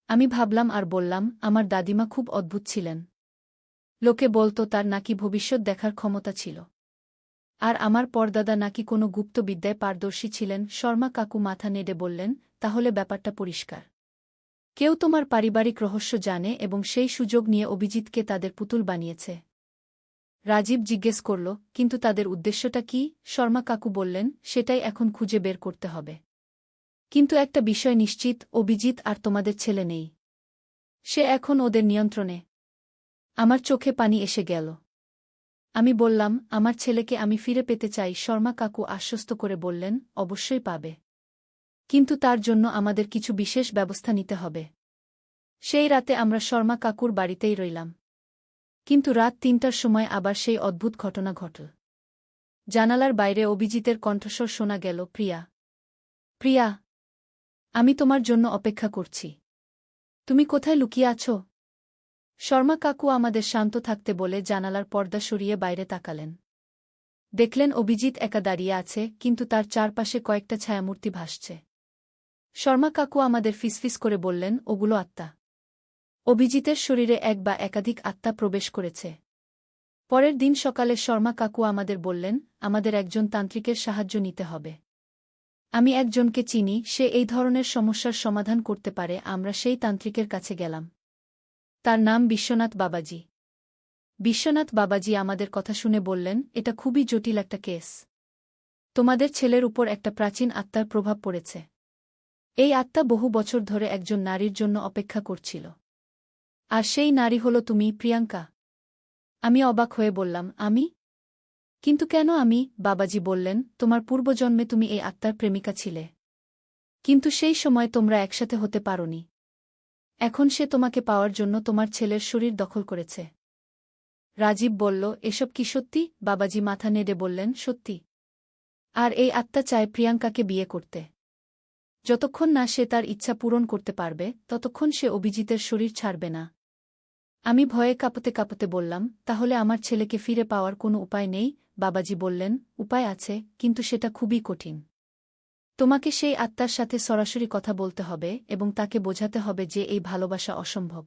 আমি ভাবলাম আর বললাম, আমার দাদিমা খুব অদ্ভুত ছিলেন। লোকে বলতো তার নাকি ভবিষ্যৎ দেখার ক্ষমতা ছিল। আর আমার পরদাদা নাকি কোনো গুপ্ত বিদ্যায় পারদর্শী ছিলেন। শর্মা কাকু মাথা নেড়ে বললেন, তাহলে ব্যাপারটা পরিষ্কার। কেউ তোমার পারিবারিক রহস্য জানে এবং সেই সুযোগ নিয়ে অভিজিৎকে তাদের পুতুল বানিয়েছে। রাজীব জিজ্ঞেস করল, কিন্তু তাদের উদ্দেশ্যটা কি? শর্মা কাকু বললেন, সেটাই এখন খুঁজে বের করতে হবে। কিন্তু একটা বিষয় নিশ্চিত, অভিজিৎ আর তোমাদের ছেলে নেই। সে এখন ওদের নিয়ন্ত্রণে। আমার চোখে পানি এসে গেল। আমি বললাম, আমার ছেলেকে আমি ফিরে পেতে চাই। শর্মা কাকু আশ্বস্ত করে বললেন, অবশ্যই পাবে। কিন্তু তার জন্য আমাদের কিছু বিশেষ ব্যবস্থা নিতে হবে। সেই রাতে আমরা শর্মা কাকুর বাড়িতেই রইলাম। কিন্তু রাত ৩টার সময় আবার সেই অদ্ভুত ঘটনা ঘটল। জানালার বাইরে অভিজিতের কণ্ঠস্বর শোনা গেল, প্রিয়া, প্রিয়া, আমি তোমার জন্য অপেক্ষা করছি। তুমি কোথায় লুকিয়ে আছো? শর্মা কাকু আমাদের শান্ত থাকতে বলে জানালার পর্দা সরিয়ে বাইরে তাকালেন। দেখলেন অভিজিৎ একা দাঁড়িয়ে আছে, কিন্তু তার চারপাশে কয়েকটা ছায়ামূর্তি ভাসছে। শর্মা কাকু আমাদের ফিসফিস করে বললেন, ওগুলো আত্মা। অভিজিতের শরীরে এক বা একাধিক আত্মা প্রবেশ করেছে। পরের দিন সকালে শর্মা কাকু আমাদের বললেন, আমাদের একজন তান্ত্রিকের সাহায্য নিতে হবে। আমি একজনকে চিনি, সে এই ধরনের সমস্যার সমাধান করতে পারে। আমরা সেই তান্ত্রিকের কাছে গেলাম। তার নাম বিশ্বনাথ বাবাজি। বিশ্বনাথ বাবাজি আমাদের কথা শুনে বললেন, এটা খুবই জটিল একটা কেস। তোমাদের ছেলের উপর একটা প্রাচীন আত্মার প্রভাব পড়েছে। এই আত্মা বহু বছর ধরে একজন নারীর জন্য অপেক্ষা করছিল। আর সেই নারী হল তুমি, প্রিয়াঙ্কা। আমি অবাক হয়ে বললাম, আমি? কিন্তু কেন আমি? বাবাজি বললেন, তোমার পূর্বজন্মে তুমি এই আত্মার প্রেমিকা ছিলে। কিন্তু সেই সময় তোমরা একসাথে হতে পারোনি। এখন সে তোমাকে পাওয়ার জন্য তোমার ছেলের শরীর দখল করেছে। রাজীব বলল, এসব কি সত্যি? বাবাজি মাথা নেড়ে বললেন, সত্যি। আর এই আত্মা চায় প্রিয়াঙ্কাকে বিয়ে করতে। যতক্ষণ না সে তার ইচ্ছা পূরণ করতে পারবে, ততক্ষণ সে অভিজিতের শরীর ছাড়বে না। আমি ভয়ে কাঁপতে কাঁপতে বললাম, তাহলে আমার ছেলেকে ফিরে পাওয়ার কোনো উপায় নেই? বাবাজি বললেন, উপায় আছে, কিন্তু সেটা খুবই কঠিন। তোমাকে সেই আত্মার সাথে সরাসরি কথা বলতে হবে এবং তাকে বোঝাতে হবে যে এই ভালোবাসা অসম্ভব।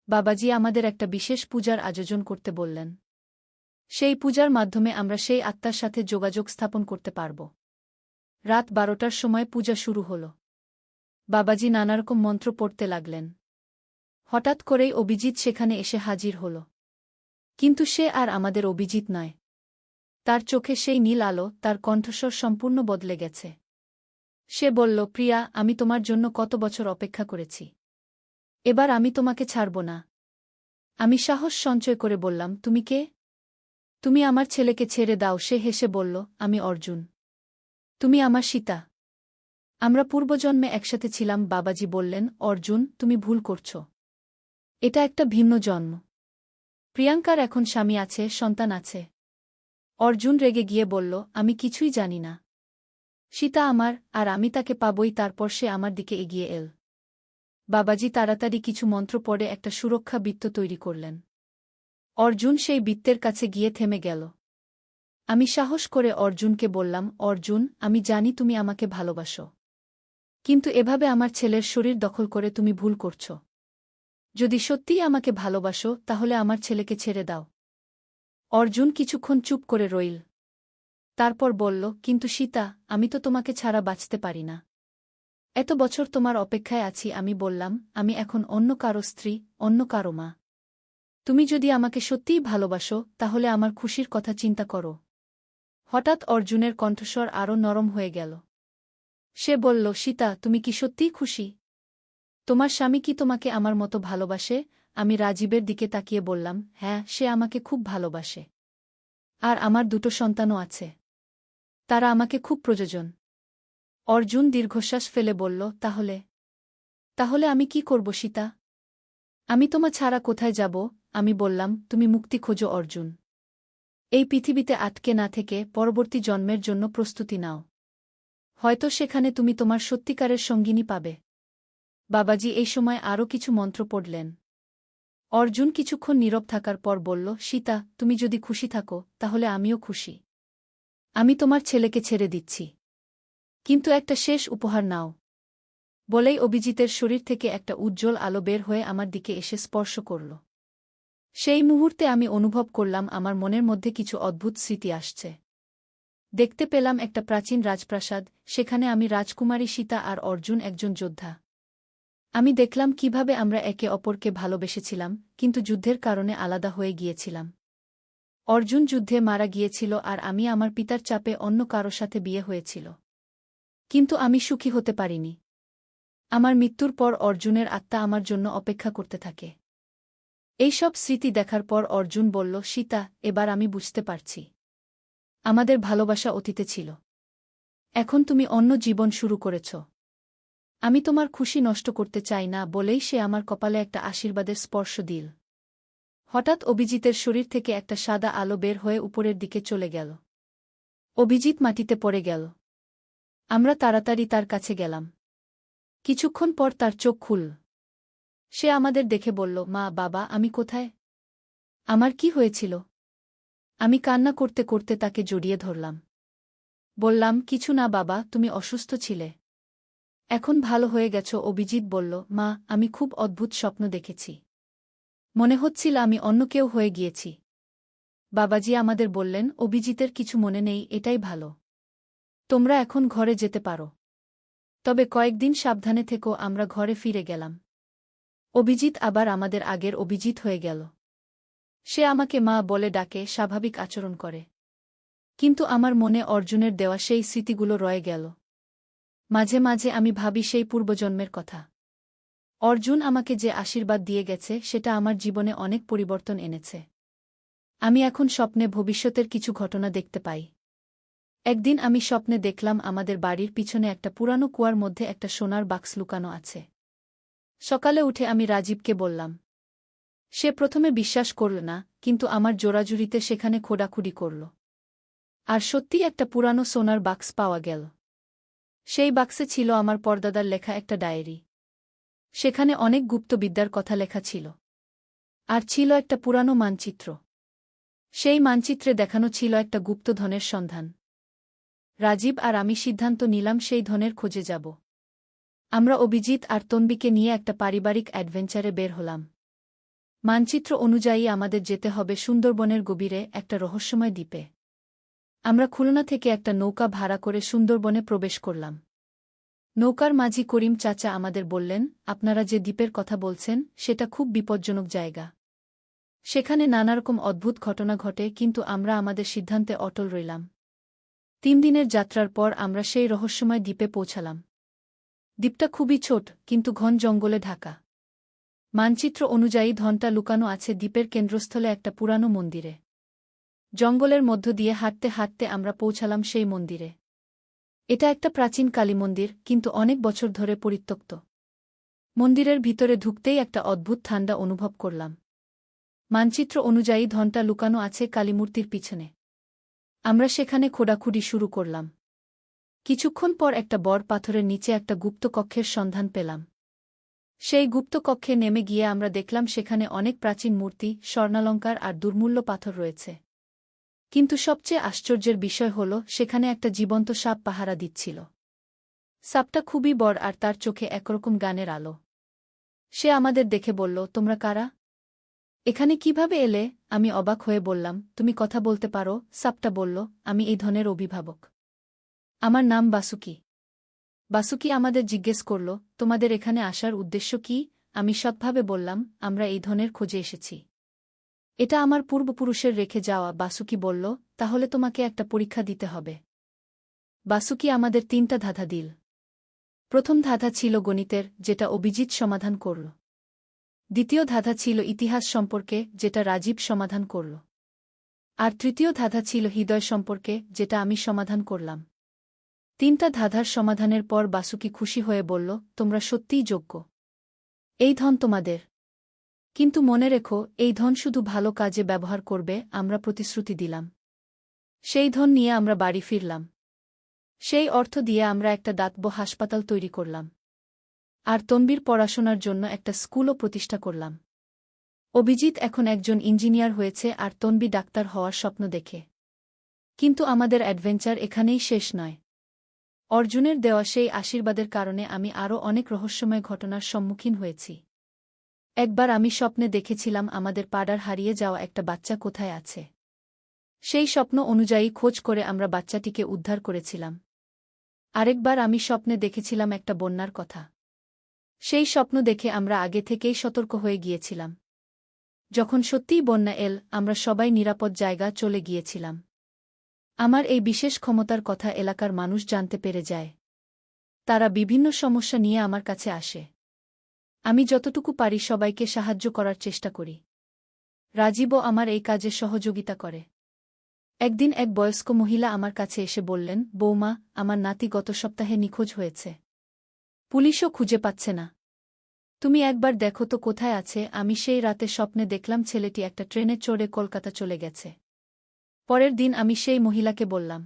বাবাজি আমাদের একটা বিশেষ পূজার আয়োজন করতে বললেন। সেই পূজার মাধ্যমে আমরা সেই আত্মার সাথে যোগাযোগ স্থাপন করতে পারব। রাত 12টার সময় পূজা শুরু হল। বাবাজি নানারকম মন্ত্র পড়তে লাগলেন। হঠাৎ করেই অভিজিৎ সেখানে এসে হাজির হল। কিন্তু সে আর আমাদের অভিজিৎ নয়। তার চোখে সেই নীল আলো, তার কণ্ঠস্বর সম্পূর্ণ বদলে গেছে। সে বলল, প্রিয়া, আমি তোমার জন্য কত বছর অপেক্ষা করেছি। এবার আমি তোমাকে ছাড়ব না। আমি সাহস সঞ্চয় করে বললাম, তুমি কে? তুমি আমার ছেলেকে ছেড়ে দাও। সে হেসে বলল, আমি অর্জুন। তুমি আমার সীতা। আমরা পূর্বজন্মে একসাথে ছিলাম। বাবাজি বললেন, অর্জুন, তুমি ভুল করছ। এটা একটা ভিন্ন জন্ম। প্রিয়াঙ্কার এখন স্বামী আছে, সন্তান আছে। অর্জুন রেগে গিয়ে বলল, আমি কিছুই জানি না। সীতা আমার, আর আমি তাকে পাবই। তারপর সে আমার দিকে এগিয়ে এল। বাবাজি তাড়াতাড়ি কিছু মন্ত্র পড়ে একটা সুরক্ষা বৃত্ত তৈরি করলেন। অর্জুন সেই বৃত্তের কাছে গিয়ে থেমে গেল। আমি সাহস করে অর্জুনকে বললাম, অর্জুন, আমি জানি তুমি আমাকে ভালোবাসো। কিন্তু এভাবে আমার ছেলের শরীর দখল করে তুমি ভুল করছ। যদি সত্যিই আমাকে ভালোবাসো তাহলে আমার ছেলেকে ছেড়ে দাও। অর্জুন কিছুক্ষণ চুপ করে রইল। তারপর বলল, কিন্তু সীতা, আমি তো তোমাকে ছাড়া বাঁচতে পারি না। এত বছর তোমার অপেক্ষায় আছি। আমি বললাম, আমি এখন অন্য কারো স্ত্রী, অন্য কারো মা। তুমি যদি আমাকে সত্যিই ভালোবাসো তাহলে আমার খুশির কথা চিন্তা করো। হঠাৎ অর্জুনের কণ্ঠস্বর আরও নরম হয়ে গেল। সে বলল, সীতা, তুমি কি সত্যিই খুশি? তোমার স্বামী কি তোমাকে আমার মতো ভালোবাসে? আমি রাজীবের দিকে তাকিয়ে বললাম, হ্যাঁ, সে আমাকে খুব ভালোবাসে। আর আমার দুটো সন্তানও আছে। তারা আমাকে খুব প্রয়োজন। অর্জুন দীর্ঘশ্বাস ফেলে বলল, তাহলে তাহলে আমি কি করব সীতা? আমি তোমা ছাড়া কোথায় যাব? আমি বললাম, তুমি মুক্তি খোঁজো অর্জুন। এই পৃথিবীতে আটকে না থেকে পরবর্তী জন্মের জন্য প্রস্তুতি নাও। হয়তো সেখানে তুমি তোমার সত্যিকারের সঙ্গিনী পাবে। বাবাজি এই সময় আরও কিছু মন্ত্র পড়লেন। অর্জুন কিছুক্ষণ নীরব থাকার পর বলল, সীতা, তুমি যদি খুশি থাকো তাহলে আমিও খুশি। আমি তোমার ছেলেকে ছেড়ে দিচ্ছি। কিন্তু একটা শেষ উপহার নাও। বলেই অভিজিতের শরীর থেকে একটা উজ্জ্বল আলো বের হয়ে আমার দিকে এসে স্পর্শ করল। সেই মুহূর্তে আমি অনুভব করলাম আমার মনের মধ্যে কিছু অদ্ভুত স্মৃতি আসছে। দেখতে পেলাম একটা প্রাচীন রাজপ্রাসাদ, সেখানে আমি রাজকুমারী সীতা আর অর্জুন একজন যোদ্ধা। আমি দেখলাম কিভাবে আমরা একে অপরকে ভালোবেসেছিলাম, কিন্তু যুদ্ধের কারণে আলাদা হয়ে গিয়েছিলাম। অর্জুন যুদ্ধে মারা গিয়েছিল আর আমি আমার পিতার চাপে অন্য কারো সাথে বিয়ে হয়েছিল। কিন্তু আমি সুখী হতে পারিনি। আমার মৃত্যুর পর অর্জুনের আত্মা আমার জন্য অপেক্ষা করতে থাকে। এইসব স্মৃতি দেখার পর অর্জুন বলল, সীতা, এবার আমি বুঝতে পারছি। আমাদের ভালোবাসা অতীতে ছিল। এখন তুমি অন্য জীবন শুরু করেছ। আমি তোমার খুশি নষ্ট করতে চাই না। বলেই সে আমার কপালে একটা আশীর্বাদের স্পর্শ দিল। হঠাৎ অভিজিতের শরীর থেকে একটা সাদা আলো বের হয়ে উপরের দিকে চলে গেল। অভিজিৎ মাটিতে পড়ে গেল। আমরা তাড়াতাড়ি তার কাছে গেলাম। কিছুক্ষণ পর তার চোখ খুলল। সে আমাদের দেখে বলল, মা, বাবা, আমি কোথায়? আমার কি হয়েছিল? আমি কান্না করতে করতে তাকে জড়িয়ে ধরলাম। বললাম, কিছু না বাবা, তুমি অসুস্থ ছিলে। এখন ভালো হয়ে গেছ। অভিজিৎ বলল, মা, আমি খুব অদ্ভুত স্বপ্ন দেখেছি। মনে হচ্ছিল আমি অন্য কেউ হয়ে গিয়েছি। বাবাজি আমাদের বললেন, অভিজিতের কিছু মনে নেই, এটাই ভালো। তোমরা এখন ঘরে যেতে পারো। তবে কয়েকদিন সাবধানে থেকো। আমরা ঘরে ফিরে গেলাম। অভিজিৎ আবার আমাদের আগের অভিজিৎ হয়ে গেল। সে আমাকে মা বলে ডাকে, স্বাভাবিক আচরণ করে। কিন্তু আমার মনে অর্জুনের দেওয়া সেই স্মৃতিগুলো রয়ে গেল। মাঝে মাঝে আমি ভাবি সেই পূর্বজন্মের কথা। অর্জুন আমাকে যে আশীর্বাদ দিয়ে গেছে সেটা আমার জীবনে অনেক পরিবর্তন এনেছে। আমি এখন স্বপ্নে ভবিষ্যতের কিছু ঘটনা দেখতে পাই। একদিন আমি স্বপ্নে দেখলাম আমাদের বাড়ির পিছনে একটা পুরানো কুয়ার মধ্যে একটা সোনার বাক্স লুকানো আছে। সকালে উঠে আমি রাজীবকে বললাম। সে প্রথমে বিশ্বাস করল না, কিন্তু আমার জোরাজুরিতে সেখানে খোঁড়াখুড়ি করল। আর সত্যিই একটা পুরানো সোনার বাক্স পাওয়া গেল। সেই বাক্সে ছিল আমার পরদাদার লেখা একটা ডায়েরি। সেখানে অনেক গুপ্তবিদ্যার কথা লেখা ছিল। আর ছিল একটা পুরানো মানচিত্র। সেই মানচিত্রে দেখানো ছিল একটা গুপ্ত ধনের সন্ধান। রাজীব আর আমি সিদ্ধান্ত নিলাম সেই ধনের খোঁজে যাব। আমরা অভিজিৎ আর তন্বীকে নিয়ে একটা পারিবারিক অ্যাডভেঞ্চারে বের হলাম। মানচিত্র অনুযায়ী আমাদের যেতে হবে সুন্দরবনের গভীরে একটা রহস্যময় দ্বীপে। আমরা খুলনা থেকে একটা নৌকা ভাড়া করে সুন্দরবনে প্রবেশ করলাম। নৌকার মাঝি করিম চাচা আমাদের বললেন, আপনারা যে দ্বীপের কথা বলছেন সেটা খুব বিপজ্জনক জায়গা। সেখানে নানারকম অদ্ভুত ঘটনা ঘটে। কিন্তু আমরা আমাদের সিদ্ধান্তে অটল রইলাম। 3 দিনের যাত্রার পর আমরা সেই রহস্যময় দ্বীপে পৌঁছালাম। দ্বীপটা খুবই ছোট, কিন্তু ঘন জঙ্গলে ঢাকা। মানচিত্র অনুযায়ী ধনটা লুকানো আছে দ্বীপের কেন্দ্রস্থলে একটা পুরানো মন্দিরে। জঙ্গলের মধ্য দিয়ে হাঁটতে হাঁটতে আমরা পৌঁছালাম সেই মন্দিরে। এটা একটা প্রাচীন কালী মন্দির, কিন্তু অনেক বছর ধরে পরিত্যক্ত। মন্দিরের ভিতরে ঢুকতেই একটা অদ্ভুত ঠান্ডা অনুভব করলাম। মানচিত্র অনুযায়ী ধনটা লুকানো আছে কালীমূর্তির পিছনে। আমরা সেখানে খোঁড়াখুড়ি শুরু করলাম। কিছুক্ষণ পর একটা বড় পাথরের নিচে একটা গুপ্ত কক্ষের সন্ধান পেলাম। সেই গুপ্ত কক্ষে নেমে গিয়ে আমরা দেখলাম সেখানে অনেক প্রাচীন মূর্তি, স্বর্ণালঙ্কার আর দুর্মূল্য পাথর রয়েছে। কিন্তু সবচেয়ে আশ্চর্যের বিষয় হল সেখানে একটা জীবন্ত সাপ পাহারা দিচ্ছিল। সাপটা খুবই বড় আর তার চোখে একরকম গানের আলো। সে আমাদের দেখে বলল, তোমরা কারা? এখানে কিভাবে এলে? আমি অবাক হয়ে বললাম, তুমি কথা বলতে পারো? সাপটা বলল, আমি এই ধনের অভিভাবক। আমার নাম বাসুকি। বাসুকি আমাদের জিজ্ঞেস করল, তোমাদের এখানে আসার উদ্দেশ্য কি? আমি সৎভাবে বললাম, আমরা এই ধনের খোঁজে এসেছি। এটা আমার পূর্বপুরুষের রেখে যাওয়া। বাসুকি বলল, তাহলে তোমাকে একটা পরীক্ষা দিতে হবে। বাসুকি আমাদের 3টা ধাঁধা দিল। প্রথম ধাঁধা ছিল গণিতের, যেটা অভিজিৎ সমাধান করল। দ্বিতীয় ধাঁধা ছিল ইতিহাস সম্পর্কে, যেটা রাজীব সমাধান করল। আর তৃতীয় ধাঁধা ছিল হৃদয় সম্পর্কে, যেটা আমি সমাধান করলাম। 3টা ধাঁধার সমাধানের পর বাসুকি খুশি হয়ে বলল, তোমরা সত্যিই যোগ্য। এই ধন তোমাদের। কিন্তু মনে রেখো, এই ধন শুধু ভালো কাজে ব্যবহার করবে। আমরা প্রতিশ্রুতি দিলাম। সেই ধন নিয়ে আমরা বাড়ি ফিরলাম। সেই অর্থ দিয়ে আমরা একটা দাতব্য হাসপাতাল তৈরি করলাম। আর তনবীর পড়াশোনার জন্য একটা স্কুলও প্রতিষ্ঠা করলাম। অভিজিৎ এখন একজন ইঞ্জিনিয়ার হয়েছে আর তনবী ডাক্তার হওয়ার স্বপ্ন দেখে। কিন্তু আমাদের অ্যাডভেঞ্চার এখানেই শেষ নয়। অর্জুনের দেওয়া সেই আশীর্বাদের কারণে আমি আরও অনেক রহস্যময় ঘটনার সম্মুখীন হয়েছি। একবার আমি স্বপ্নে দেখেছিলাম আমাদের পাড়ার হারিয়ে যাওয়া একটা বাচ্চা কোথায় আছে। সেই স্বপ্ন অনুযায়ী খোঁজ করে আমরা বাচ্চাটিকে উদ্ধার করেছিলাম। আরেকবার আমি স্বপ্নে দেখেছিলাম একটা বন্যার কথা। সেই স্বপ্ন দেখে আমরা আগে থেকেই সতর্ক হয়ে গিয়েছিলাম। যখন সত্যিই বন্যা এল, আমরা সবাই নিরাপদ জায়গা চলে গিয়েছিলাম। আমার এই বিশেষ ক্ষমতার কথা এলাকার মানুষ জানতে পেরে যায়। তারা বিভিন্ন সমস্যা নিয়ে আমার কাছে আসে। আমি যতটুকু পারি সবাইকে সাহায্য করার চেষ্টা করি। রাজীবও আমার এই কাজে সহযোগিতা করে। একদিন এক বয়স্ক মহিলা আমার কাছে এসে বললেন, বৌমা, আমার নাতি গত সপ্তাহে নিখোঁজ হয়েছে। পুলিশও খুঁজে পাচ্ছে না। তুমি একবার দেখো তো কোথায় আছে। আমি সেই রাতে স্বপ্নে দেখলাম ছেলেটি একটা ট্রেনে চড়ে কলকাতা চলে গেছে। পরের দিন আমি সেই মহিলাকে বললাম।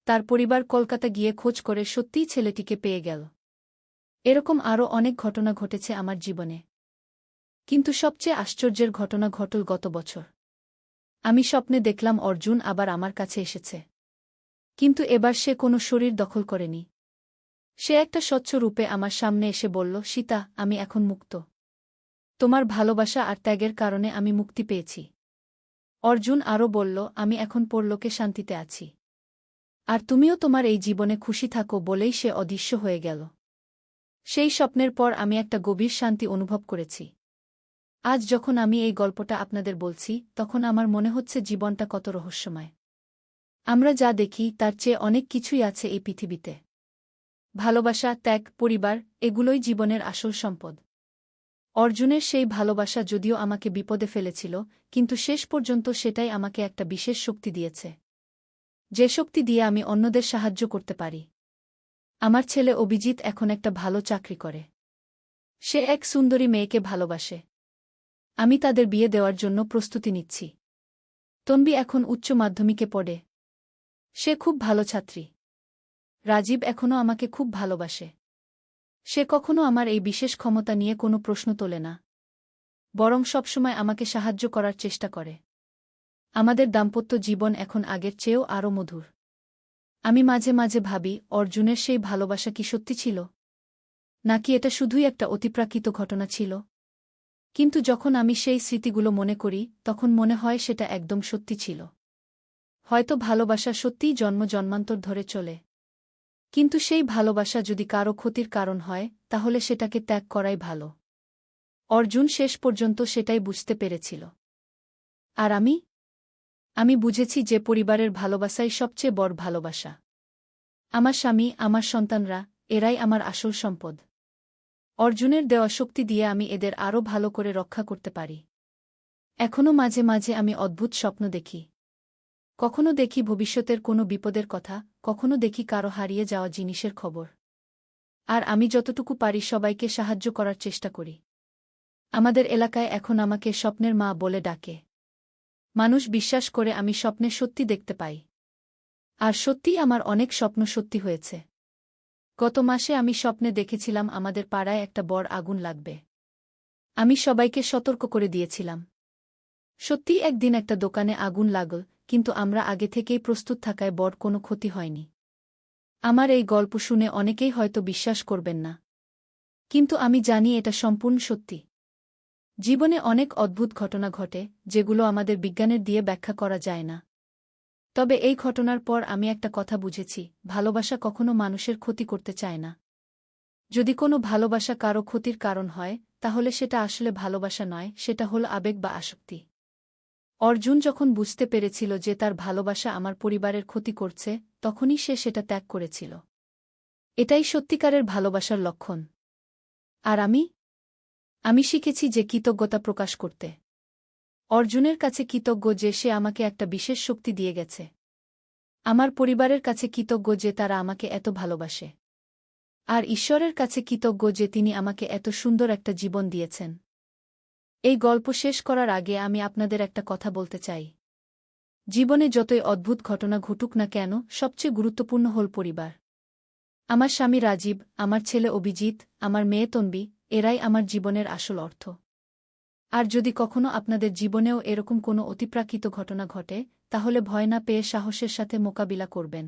তার পরিবার কলকাতা গিয়ে খোঁজ করে সত্যিই ছেলেটিকে পেয়ে গেল। এরকম আরও অনেক ঘটনা ঘটেছে আমার জীবনে। কিন্তু সবচেয়ে আশ্চর্যের ঘটনা ঘটল গত বছর। আমি স্বপ্নে দেখলাম অর্জুন আবার আমার কাছে এসেছে। কিন্তু এবার সে কোনো শরীর দখল করেনি। সে একটা স্বচ্ছ রূপে আমার সামনে এসে বলল, সীতা, আমি এখন মুক্ত। তোমার ভালোবাসা আর ত্যাগের কারণে আমি মুক্তি পেয়েছি। অর্জুন আরও বলল, আমি এখন পরলোকে শান্তিতে আছি। আর তুমিও তোমার এই জীবনে খুশি থাকো। বলেই সে অদৃশ্য হয়ে গেল। সেই স্বপ্নের পর আমি একটা গভীর শান্তি অনুভব করেছি। আজ যখন আমি এই গল্পটা আপনাদের বলছি, তখন আমার মনে হচ্ছে জীবনটা কত রহস্যময়। আমরা যা দেখি তার চেয়ে অনেক কিছুই আছে এই পৃথিবীতে। ভালোবাসা, ত্যাগ, পরিবার, এগুলোই জীবনের আসল সম্পদ। অর্জুনের সেই ভালোবাসা যদিও আমাকে বিপদে ফেলেছিল, কিন্তু শেষ পর্যন্ত সেটাই আমাকে একটা বিশেষ শক্তি দিয়েছে। যে শক্তি দিয়ে আমি অন্যদের সাহায্য করতে পারি। আমার ছেলে অভিজিৎ এখন একটা ভালো চাকরি করে। সে এক সুন্দরী মেয়েকে ভালোবাসে। আমি তাদের বিয়ে দেওয়ার জন্য প্রস্তুতি নিচ্ছি। তনবী এখন উচ্চ মাধ্যমিকে পড়ে। সে খুব ভালো ছাত্রী। রাজীব এখনও আমাকে খুব ভালোবাসে। সে কখনো আমার এই বিশেষ ক্ষমতা নিয়ে কোনো প্রশ্ন তোলে না, বরং সবসময় আমাকে সাহায্য করার চেষ্টা করে। আমাদের দাম্পত্য জীবন এখন আগের চেয়েও আরও মধুর। আমি মাঝে মাঝে ভাবি, অর্জুনের সেই ভালোবাসা কি সত্যি ছিল, নাকি এটা শুধুই একটা অতিপ্রাকৃত ঘটনা ছিল। কিন্তু যখন আমি সেই স্মৃতিগুলো মনে করি, তখন মনে হয় সেটা একদম সত্যি ছিল। হয়তো ভালোবাসা সত্যিই জন্ম জন্মান্তর ধরে চলে। কিন্তু সেই ভালোবাসা যদি কারো ক্ষতির কারণ হয়, তাহলে সেটাকে ত্যাগ করাই ভালো। অর্জুন শেষ পর্যন্ত সেটাই বুঝতে পেরেছিল। আর আমি বুঝেছি যে পরিবারের ভালোবাসাই সবচেয়ে বড় ভালোবাসা। আমার স্বামী, আমার সন্তানরা, এরাই আমার আসল সম্পদ। অর্জুনের দেওয়া শক্তি দিয়ে আমি এদের আরও ভালো করে রক্ষা করতে পারি। এখনও মাঝে মাঝে আমি অদ্ভুত স্বপ্ন দেখি। কখনো দেখি ভবিষ্যতের কোনো বিপদের কথা, কখনো দেখি কারো হারিয়ে যাওয়া জিনিসের খবর। আর আমি যতটুকু পারি সবাইকে সাহায্য করার চেষ্টা করি। আমাদের এলাকায় এখন আমাকে স্বপ্নের মা বলে ডাকে। মানুষ বিশ্বাস করে আমি স্বপ্নে সত্যি দেখতে পাই। আর সত্যিই আমার অনেক স্বপ্ন সত্যি হয়েছে। গত মাসে আমি স্বপ্নে দেখেছিলাম আমাদের পাড়ায় একটা বড় আগুন লাগবে। আমি সবাইকে সতর্ক করে দিয়েছিলাম। সত্যিই একদিন একটা দোকানে আগুন লাগল, কিন্তু আমরা আগে থেকেই প্রস্তুত থাকায় বড় কোনো ক্ষতি হয়নি। আমার এই গল্প শুনে অনেকেই হয়তো বিশ্বাস করবেন না। কিন্তু আমি জানি এটা সম্পূর্ণ সত্যি। জীবনে অনেক অদ্ভুত ঘটনা ঘটে, যেগুলো আমাদের বিজ্ঞানের দিয়ে ব্যাখ্যা করা যায় না। তবে এই ঘটনার পর আমি একটা কথা বুঝেছি, ভালোবাসা কখনো মানুষের ক্ষতি করতে চায় না। যদি কোনো ভালোবাসা কারো ক্ষতির কারণ হয়, তাহলে সেটা আসলে ভালোবাসা নয়, সেটা হল আবেগ বা আসক্তি। অর্জুন যখন বুঝতে পেরেছিল যে তার ভালোবাসা আমার পরিবারের ক্ষতি করছে, তখনই সে সেটা ত্যাগ করেছিল। এটাই সত্যিকারের ভালোবাসার লক্ষণ। আর আমি শিখেছি যে কৃতজ্ঞতা প্রকাশ করতে। অর্জুনের কাছে কৃতজ্ঞ যে সে আমাকে একটা বিশেষ শক্তি দিয়ে গেছে। আমার পরিবারের কাছে কৃতজ্ঞ যে তারা আমাকে এত ভালোবাসে। আর ঈশ্বরের কাছে কৃতজ্ঞ যে তিনি আমাকে এত সুন্দর একটা জীবন দিয়েছেন। এই গল্প শেষ করার আগে আমি আপনাদের একটা কথা বলতে চাই। জীবনে যতই অদ্ভুত ঘটনা ঘটুক না কেন, সবচেয়ে গুরুত্বপূর্ণ হল পরিবার। আমার স্বামী রাজীব, আমার ছেলে অভিজিৎ, আমার মেয়ে তন্বী, এরাই আমার জীবনের আসল অর্থ। আর যদি কখনো আপনাদের জীবনেও এরকম কোনো অতিপ্রাকৃত ঘটনা ঘটে, তাহলে ভয় না পেয়ে সাহসের সাথে মোকাবিলা করবেন।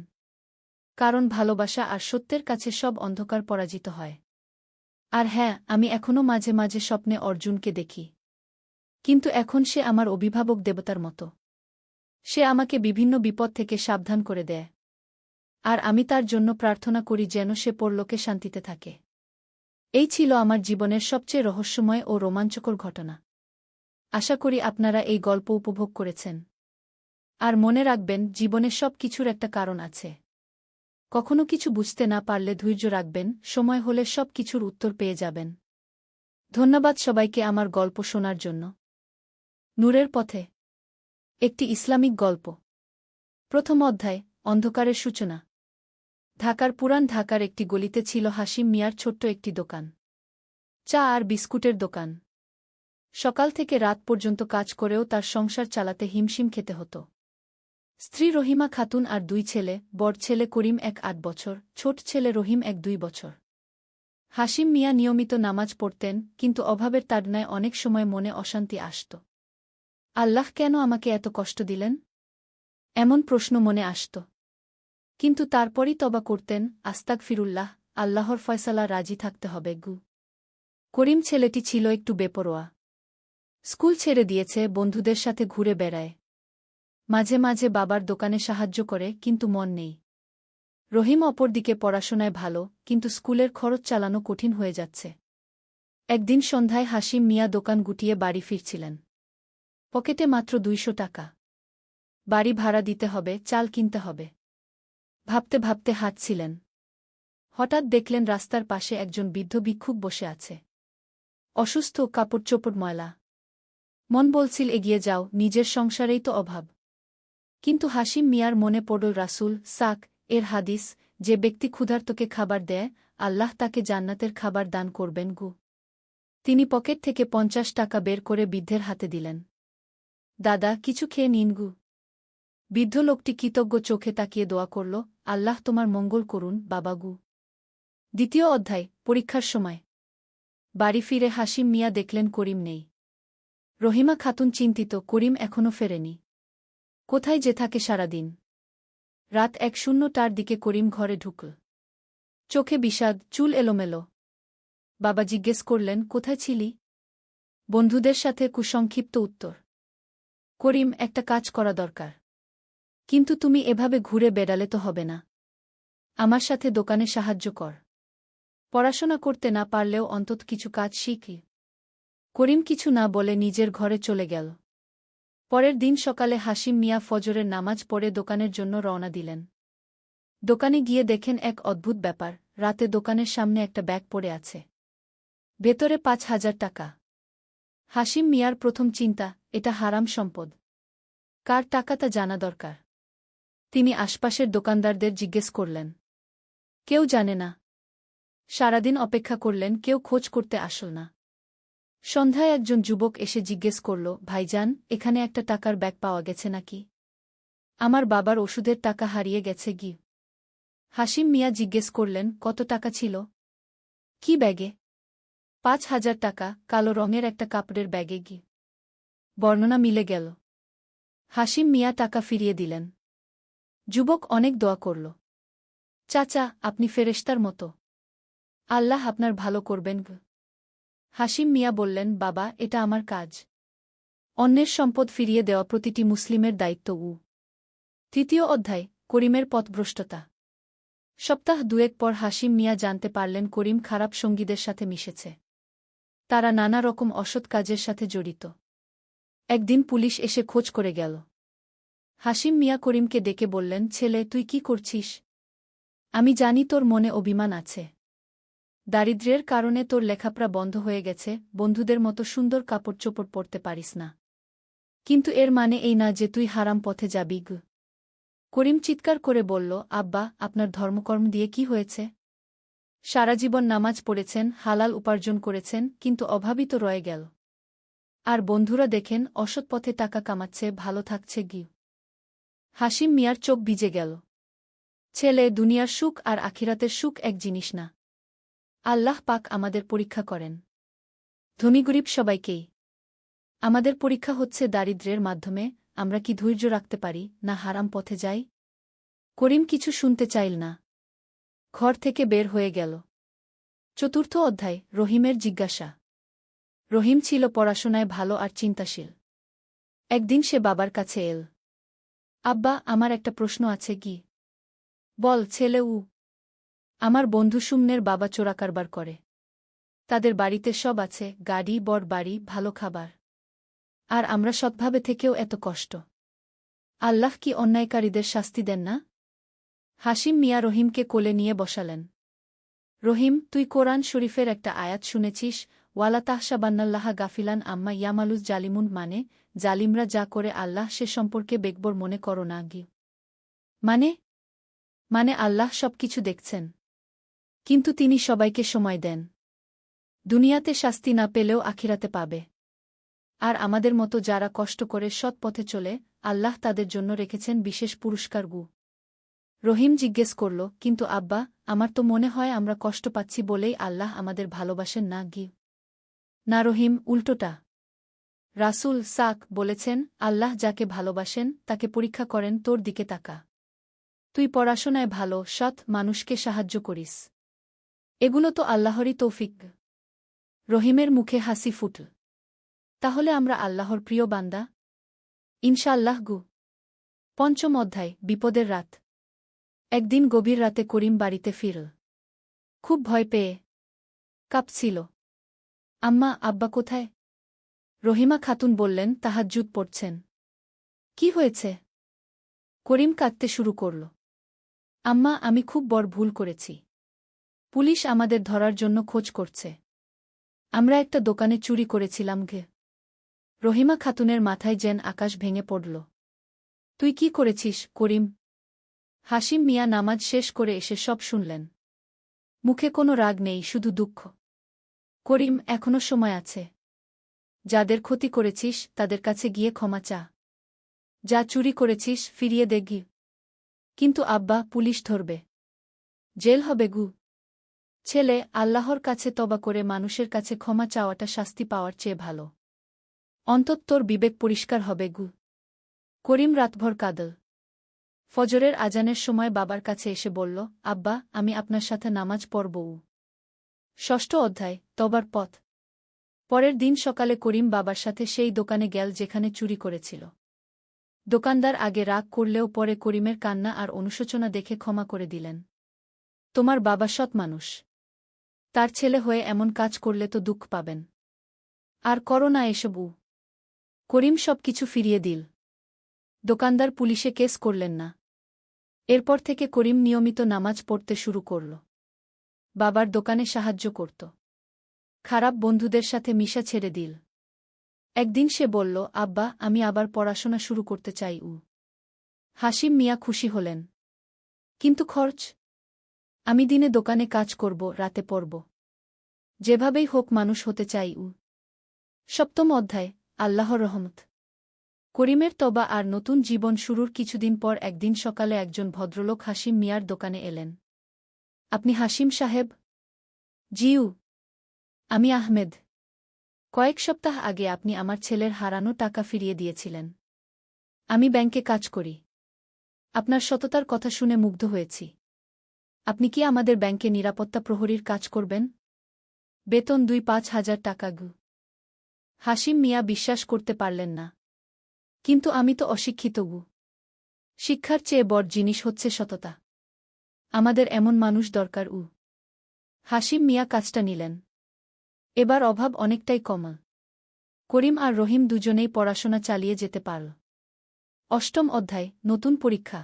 কারণ ভালোবাসা আর সত্যের কাছে সব অন্ধকার পরাজিত হয়। আর হ্যাঁ, আমি এখনও মাঝে মাঝে স্বপ্নে অর্জুনকে দেখি। কিন্তু এখন সে আমার অভিভাবক দেবতার মতো। সে আমাকে বিভিন্ন বিপদ থেকে সাবধান করে দেয়। আর আমি তার জন্য প্রার্থনা করি যেন সে পরলোকে শান্তিতে থাকে। এই ছিল আমার জীবনের সবচেয়ে রহস্যময় ও রোমাঞ্চকর ঘটনা। আশা করি আপনারা এই গল্প উপভোগ করেছেন। আর মনে রাখবেন, জীবনে সব কিছুর একটা কারণ আছে। কখনো কিছু বুঝতে না পারলে ধৈর্য রাখবেন, সময় হলে সব কিছুর উত্তর পেয়ে যাবেন। ধন্যবাদ সবাইকে আমার গল্প শোনার জন্য। নূরের পথে একটি ইসলামিক গল্প। প্রথম অধ্যায়, অন্ধকারের সূচনা। পুরান ঢাকার একটি গলিতে ছিল হাসিম মিয়ার ছোট্ট একটি দোকান। চা আর বিস্কুটের দোকান। সকাল থেকে রাত পর্যন্ত কাজ করেও তার সংসার চালাতে হিমশিম খেতে হতো। স্ত্রী রহিমা খাতুন আর দুই ছেলে, বড় ছেলে করিম 8 বছর, ছোট ছেলে রহিম 2 বছর। হাসিম মিয়া নিয়মিত নামাজ পড়তেন, কিন্তু অভাবের তাড়নায় অনেক সময় মনে অশান্তি আসত। আল্লাহ কেন আমাকে এত কষ্ট দিলেন? এমন প্রশ্ন মনে আসত। কিন্তু তারপরই তওবা করতেন, আস্তাগফিরুল্লাহ, আল্লাহর ফয়সালা রাজি থাকতে হবে গু। করিম ছেলেটি ছিল একটু বেপরোয়া। স্কুল ছেড়ে দিয়েছে, বন্ধুদের সাথে ঘুরে বেড়ায়। মাঝে মাঝে বাবার দোকানে সাহায্য করে, কিন্তু মন নেই। রহিম অপরদিকে পড়াশোনায় ভালো, কিন্তু স্কুলের খরচ চালানো কঠিন হয়ে যাচ্ছে। একদিন সন্ধ্যায় হাসিম মিয়া দোকান গুটিয়ে বাড়ি ফিরছিলেন। পকেটে মাত্র 200 টাকা। বাড়ি ভাড়া দিতে হবে, চাল কিনতে হবে। ভাবতে ভাবতে হাঁটছিলেন। হঠাৎ দেখলেন রাস্তার পাশে একজন বৃদ্ধ ভিক্ষুক বসে আছে। অসুস্থ, কাপড় চোপড় ময়লা। মন বলছিল এগিয়ে যাও, নিজের সংসারেই তো অভাব। কিন্তু হাসিম মিয়ার মনে পড়ল রাসূল এর হাদিস, যে ব্যক্তি ক্ষুধার্তকে খাবার দেয়, আল্লাহ তাকে জান্নাতের খাবার দান করবেন গু। তিনি পকেট থেকে 50 টাকা বের করে বৃদ্ধের হাতে দিলেন। দাদা, কিছু খেয়ে নিন গু। বৃদ্ধ লোকটি কৃতজ্ঞ চোখে তাকিয়ে দোয়া করল, আল্লাহ তোমার মঙ্গল করুন বাবা গু। দ্বিতীয় অধ্যায়, পরীক্ষার সময়। বাড়ি ফিরে হাসিম মিয়া দেখলেন করিম নেই। রহিমা খাতুন চিন্তিত, করিম এখনও ফেরেনি। কোথায় যে থাকে সারাদিন? রাত 1:00টার দিকে করিম ঘরে ঢুকল। চোখে বিষাদ, চুল এলোমেলো। বাবা জিজ্ঞেস করলেন, কোথায় ছিলি? বন্ধুদের সাথে কুসংক্ষিপ্ত উত্তর। করিম, একটা কাজ করা দরকার। কিন্তু তুমি এভাবে ঘুরে বেড়ালে তো হবে না। আমার সাথে দোকানে সাহায্য কর। পড়াশোনা করতে না পারলেও অন্তত কিছু কাজ শিখি। করিম কিছু না বলে নিজের ঘরে চলে গেল। পরের দিন সকালে হাসিম মিয়া ফজরের নামাজ পড়ে দোকানের জন্য রওনা দিলেন। দোকানে গিয়ে দেখেন এক অদ্ভুত ব্যাপার, রাতে দোকানের সামনে একটা ব্যাগ পড়ে আছে। ভেতরে 5,000 টাকা। হাসিম মিয়ার প্রথম চিন্তা, এটা হারাম সম্পদ। কার টাকা তা জানা দরকার। তিনি আশপাশের দোকানদারদের জিজ্ঞেস করলেন। কেউ জানে না। সারাদিন অপেক্ষা করলেন, কেউ খোঁজ করতে আসল না। সন্ধ্যায় একজন যুবক এসে জিজ্ঞেস করল, ভাইজান, এখানে একটা টাকার ব্যাগ পাওয়া গেছে নাকি? আমার বাবার ওষুধের টাকা হারিয়ে গেছে গি। হাসিম মিয়া জিজ্ঞেস করলেন, কত টাকা ছিল? কি ব্যাগে? 5,000 টাকা, কালো রঙের একটা কাপড়ের ব্যাগে গি। বর্ণনা মিলে গেল। হাসিম মিয়া টাকা ফিরিয়ে দিলেন। যুবক অনেক দোয়া করল। চাচা, আপনি ফেরেশতার মতো। আল্লাহ আপনার ভালো করবেন। হাসিম মিয়া বললেন, বাবা, এটা আমার কাজ। অন্যের সম্পদ ফিরিয়ে দেওয়া প্রতিটি মুসলিমের দায়িত্ব। তৃতীয় অধ্যায়, করিমের পথভ্রষ্টতা। সপ্তাহ দুয়েক পর হাসিম মিয়া জানতে পারলেন করিম খারাপ সঙ্গীদের সাথে মিশেছে। তারা নানা রকম অসৎ কাজের সাথে জড়িত। একদিন পুলিশ এসে খোঁজ করে গেল। হাসিম মিয়া করিমকে ডেকে বললেন, ছেলে, তুই কি করছিস? আমি জানি তোর মনে অভিমান আছে। দারিদ্র্যের কারণে তোর লেখাপড়া বন্ধ হয়ে গেছে, বন্ধুদের মতো সুন্দর কাপড়চোপড় পরতে পারিস না। কিন্তু এর মানে এই না যে তুই হারাম পথে যাবি। করিম চিৎকার করে বলল, আব্বা, আপনার ধর্মকর্ম দিয়ে কি হয়েছে? সারা জীবন নামাজ পড়েছেন, হালাল উপার্জন করেছেন, কিন্তু অভাবই তো রয়ে গেল। আর বন্ধুরা দেখেন অসৎ পথে টাকা কামাচ্ছে, ভালো থাকছে। হাসিম মিয়ার চোখ ভিজে গেল। ছেলে, দুনিয়ার সুখ আর আখিরাতের সুখ এক জিনিস না। আল্লাহ পাক আমাদের পরীক্ষা করেন, ধনী গরিব সবাইকেই। আমাদের পরীক্ষা হচ্ছে দারিদ্র্যের মাধ্যমে আমরা কি ধৈর্য রাখতে পারি না হারাম পথে যাই। করিম কিছু শুনতে চাইল না, ঘর থেকে বের হয়ে গেল। চতুর্থ অধ্যায়, রহিমের জিজ্ঞাসা। রহিম ছিল পড়াশোনায় ভালো আর চিন্তাশীল। একদিন সে বাবার কাছে এল। আব্বা, আমার একটা প্রশ্ন আছে। কি? বল ছেলে। আমার বন্ধু সুমনের বাবা চোরাকারবার করে। তাদের বাড়িতে সব আছে, গাড়ি, বড় বাড়ি, ভালো খাবার। আর আমরা সৎভাবে থেকেও এত কষ্ট। আল্লাহ কি অন্যায়কারীদের শাস্তি দেন না? হাসিম মিয়া রহিমকে কোলে নিয়ে বসালেন। রহিম, তুই কোরআন শরীফের একটা আয়াত শুনেছিস, ওয়ালা তাহসাবান্নাল্লাহা গাফিলান আম্মা ইয়ামালুজ জালিমুন, মানে জালিমরা যা করে আল্লাহ সে সম্পর্কে বেকবর মনে করো না। মানে আল্লাহ সবকিছু দেখছেন, কিন্তু তিনি সবাইকে সময় দেন। দুনিয়াতে শাস্তি না পেলেও আখিরাতে পাবে। আর আমাদের মতো যারা কষ্ট করে সৎ পথে চলে, আল্লাহ তাদের জন্য রেখেছেন বিশেষ পুরস্কার। রহিম জিজ্ঞেস করল, কিন্তু আব্বা, আমার তো মনে হয় আমরা কষ্ট পাচ্ছি বলেই আল্লাহ আমাদের ভালোবাসেন না। না রহিম, উল্টোটা। রাসূল সাক বলেছেন, আল্লাহ যাকে ভালোবাসেন তাকে পরীক্ষা করেন। তোর দিকে তাকা। তুই পড়াশোনায় ভালো, সৎ, মানুষকে সাহায্য করিস। এগুলো তো আল্লাহরই তৌফিক। রহিমের মুখে হাসি ফুটল। তাহলে আমরা আল্লাহর প্রিয় বান্দা, ইনশাআল্লাহ। পঞ্চম অধ্যায়, বিপদের রাত। একদিন গভীর রাতে করিম বাড়িতে ফিরল। খুব ভয় পেয়ে কাঁপছিল। আম্মা, আব্বা কোথায়? রহিমা খাতুন বললেন, তাহাজ্জুদ পড়ছেন। কি হয়েছে? করিম কাঁদতে শুরু করল। আম্মা, আমি খুব বড় ভুল করেছি। পুলিশ আমাদের ধরার জন্য খোঁজ করছে। আমরা একটা দোকানে চুরি করেছিলাম। রহিমা খাতুনের মাথায় যেন আকাশ ভেঙে পড়ল। তুই কি করেছিস করিম? হাসিম মিয়া নামাজ শেষ করে এসে সব শুনলেন। মুখে কোনো রাগ নেই, শুধু দুঃখ। করিম, এখনো সময় আছে। যাদের ক্ষতি করেছিস তাদের কাছে গিয়ে ক্ষমা চা। যা চুরি করেছিস ফিরিয়ে দে। কিন্তু আব্বা, পুলিশ ধরবে, জেল হবে। ছেলে, আল্লাহর কাছে তওবা করে মানুষের কাছে ক্ষমা চাওয়াটা শাস্তি পাওয়ার চেয়ে ভালো। অন্তত তোর বিবেক পরিষ্কার হবে। করিম রাতভর কাঁদল। ফজরের আজানের সময় বাবার কাছে এসে বলল, আব্বা, আমি আপনার সাথে নামাজ পড়ব। ষষ্ঠ অধ্যায়, তওবার পথ। পরের দিন সকালে করিম বাবার সাথে সেই দোকানে গেল যেখানে চুরি করেছিল। দোকানদার আগে রাগ করলেও পরে করিমের কান্না আর অনুশোচনা দেখে ক্ষমা করে দিলেন। তোমার বাবা সৎ মানুষ। তার ছেলে হয়ে এমন কাজ করলে তো দুঃখ পাবেন। আর করো না এসব। করিম সব কিছু ফিরিয়ে দিল। দোকানদার পুলিশে কেস করলেন না। এরপর থেকে করিম নিয়মিত নামাজ পড়তে শুরু করল। বাবার দোকানে সাহায্য করত। খারাপ বন্ধুদের সাথে মিশা ছেড়ে দিল। একদিন সে বলল, আব্বা, আমি আবার পড়াশোনা শুরু করতে চাই। হাসিম মিয়া খুশি হলেন। কিন্তু খরচ? আমি দিনে দোকানে কাজ করব, রাতে পড়ব। যেভাবেই হোক মানুষ হতে চাই। সপ্তম অধ্যায়, আল্লাহর রহমত। করিমের তওবা আর নতুন জীবন শুরুর কিছুদিন পর একদিন সকালে একজন ভদ্রলোক হাসিম মিয়ার দোকানে এলেন। আপনি হাসিম সাহেব? জিউ, আমি আহমেদ। কয়েক সপ্তাহ আগে আপনি আমার ছেলের হারানো টাকা ফিরিয়ে দিয়েছিলেন। আমি ব্যাংকে কাজ করি। আপনার সততার কথা শুনে মুগ্ধ হয়েছি। আপনি কি আমাদের ব্যাংকে নিরাপত্তা প্রহরীর কাজ করবেন? বেতন 2-5 হাজার টাকা গু। হাসিম মিয়া বিশ্বাস করতে পারলেন না। কিন্তু আমি তো অশিক্ষিত গু। শিক্ষার চেয়ে বড় জিনিস হচ্ছে সততা। আমাদের এমন মানুষ দরকার। হাসিম মিয়া কাজটা নিলেন। এবার অভাব অনেকটাই কমল। করিম আর রহিম দুজনেই পড়াশোনা চালিয়ে যেতে পারল। অষ্টম অধ্যায়, নতুন পরীক্ষা।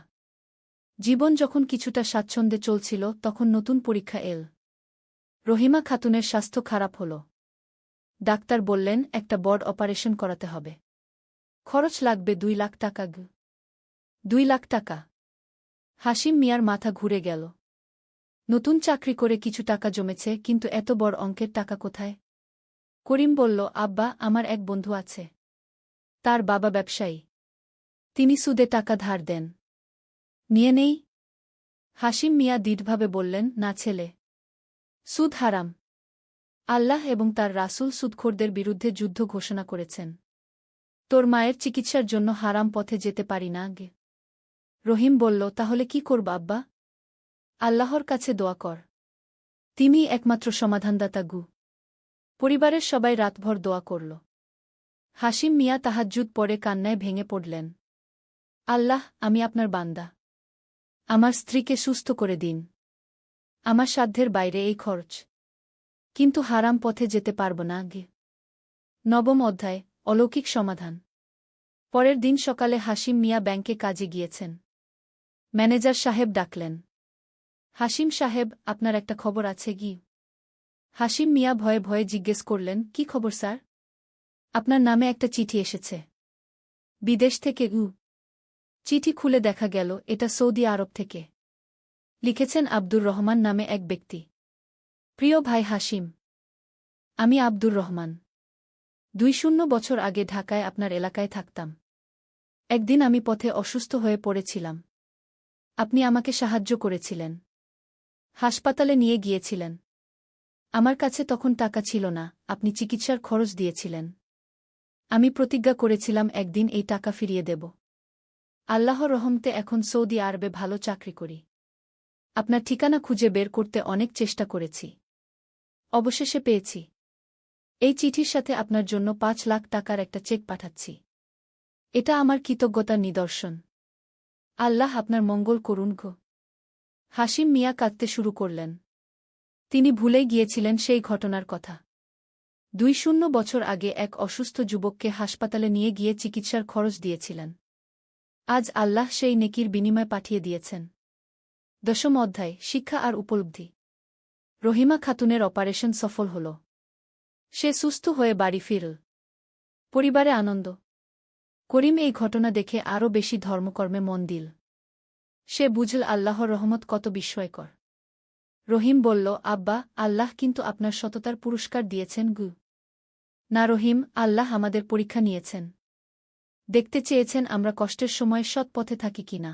জীবন যখন কিছুটা স্বাচ্ছন্দ্যে চলছিল তখন নতুন পরীক্ষা এল। রহিমা খাতুনের স্বাস্থ্য খারাপ হল। ডাক্তার বললেন একটা বড় অপারেশন করাতে হবে। খরচ লাগবে 2 লাখ টাকা গু। 2 লাখ টাকা! হাসিম মিয়ার মাথা ঘুরে গেল। নতুন চাকরি করে কিছু টাকা জমেছে, কিন্তু এত বড় অঙ্কের টাকা কোথায়? করিম বলল, আব্বা, আমার এক বন্ধু আছে। তার বাবা ব্যবসায়ী। তিনি সুদে টাকা ধার দেন। নিয়ে নেই? হাসিম মিয়া দৃঢ়ভাবে বললেন, না ছেলে। সুদ হারাম। আল্লাহ এবং তার রাসূল সুদখোরদের বিরুদ্ধে যুদ্ধ ঘোষণা করেছেন। তোর মায়ের চিকিৎসার জন্য হারাম পথে যেতে পারি না গে। রহিম বলল, তাহলে কি করব আব্বা? আল্লাহর কাছে দোয়া কর। তিনিই একমাত্র সমাধানদাতা গু। পরিবারের সবাই রাতভর দোয়া করল। হাসিম মিয়া তাহাজ্জুদ পড়ে কান্নায় ভেঙে পড়লেন। আল্লাহ, আমি আপনার বান্দা। আমার স্ত্রীকে সুস্থ করে দিন। আমার সাধ্যের বাইরে এই খরচ। কিন্তু হারাম পথে যেতে পারব না গে। নবম অধ্যায়, অলৌকিক সমাধান। পরের দিন সকালে হাসিম মিয়া ব্যাংকে কাজে গিয়েছেন। ম্যানেজার সাহেব ডাকলেন। হাসিম সাহেব, আপনার একটা খবর আছে কি? হাসিম মিয়া ভয়ে ভয়ে জিজ্ঞেস করলেন, কি খবর স্যার? আপনার নামে একটা চিঠি এসেছে। বিদেশ থেকে। চিঠি খুলে দেখা গেল এটা সৌদি আরব থেকে। লিখেছেন আব্দুর রহমান নামে এক ব্যক্তি। প্রিয় ভাই হাসিম, আমি আব্দুর রহমান। 20 বছর আগে ঢাকায় আপনার এলাকায় থাকতাম। একদিন আমি পথে অসুস্থ হয়ে পড়েছিলাম। আপনি আমাকে সাহায্য করেছিলেন। হাসপাতালে নিয়ে গিয়েছিলেন। আমার কাছে তখন টাকা ছিল না, আপনি চিকিৎসার খরচ দিয়েছিলেন। আমি প্রতিজ্ঞা করেছিলাম একদিন এই টাকা ফিরিয়ে দেব। আল্লাহর রহমতে এখন সৌদি আরবে ভালো চাকরি করি। আপনার ঠিকানা খুঁজে বের করতে অনেক চেষ্টা করেছি। অবশেষে পেয়েছি। এই চিঠির সাথে আপনার জন্য 5 লাখ টাকার একটা চেক পাঠাচ্ছি। এটা আমার কৃতজ্ঞতার নিদর্শন। আল্লাহ আপনার মঙ্গল করুন গো। হাসিম মিয়া কাঁদতে শুরু করলেন। তিনি ভুলেই গিয়েছিলেন সেই ঘটনার কথা। 20 বছর আগে এক অসুস্থ যুবককে হাসপাতালে নিয়ে গিয়ে চিকিৎসার খরচ দিয়েছিলেন। আজ আল্লাহ সেই নেকির বিনিময় পাঠিয়ে দিয়েছেন। দশম অধ্যায়, শিক্ষা আর উপলব্ধি। রহিমা খাতুনের অপারেশন সফল হল। সে সুস্থ হয়ে বাড়ি ফিরল। পরিবারে আনন্দ। করিম এই ঘটনা দেখে আরও বেশি ধর্মকর্মে মন দিল। সে বুঝল আল্লাহর রহমত কত বিস্ময়কর। রহিম বলল, আব্বা, আল্লাহ কিন্তু আপনার সততার পুরস্কার দিয়েছেন গু। না রহিম, আল্লাহ আমাদের পরীক্ষা নিয়েছেন। দেখতে চেয়েছেন আমরা কষ্টের সময় সৎ পথে থাকি কিনা।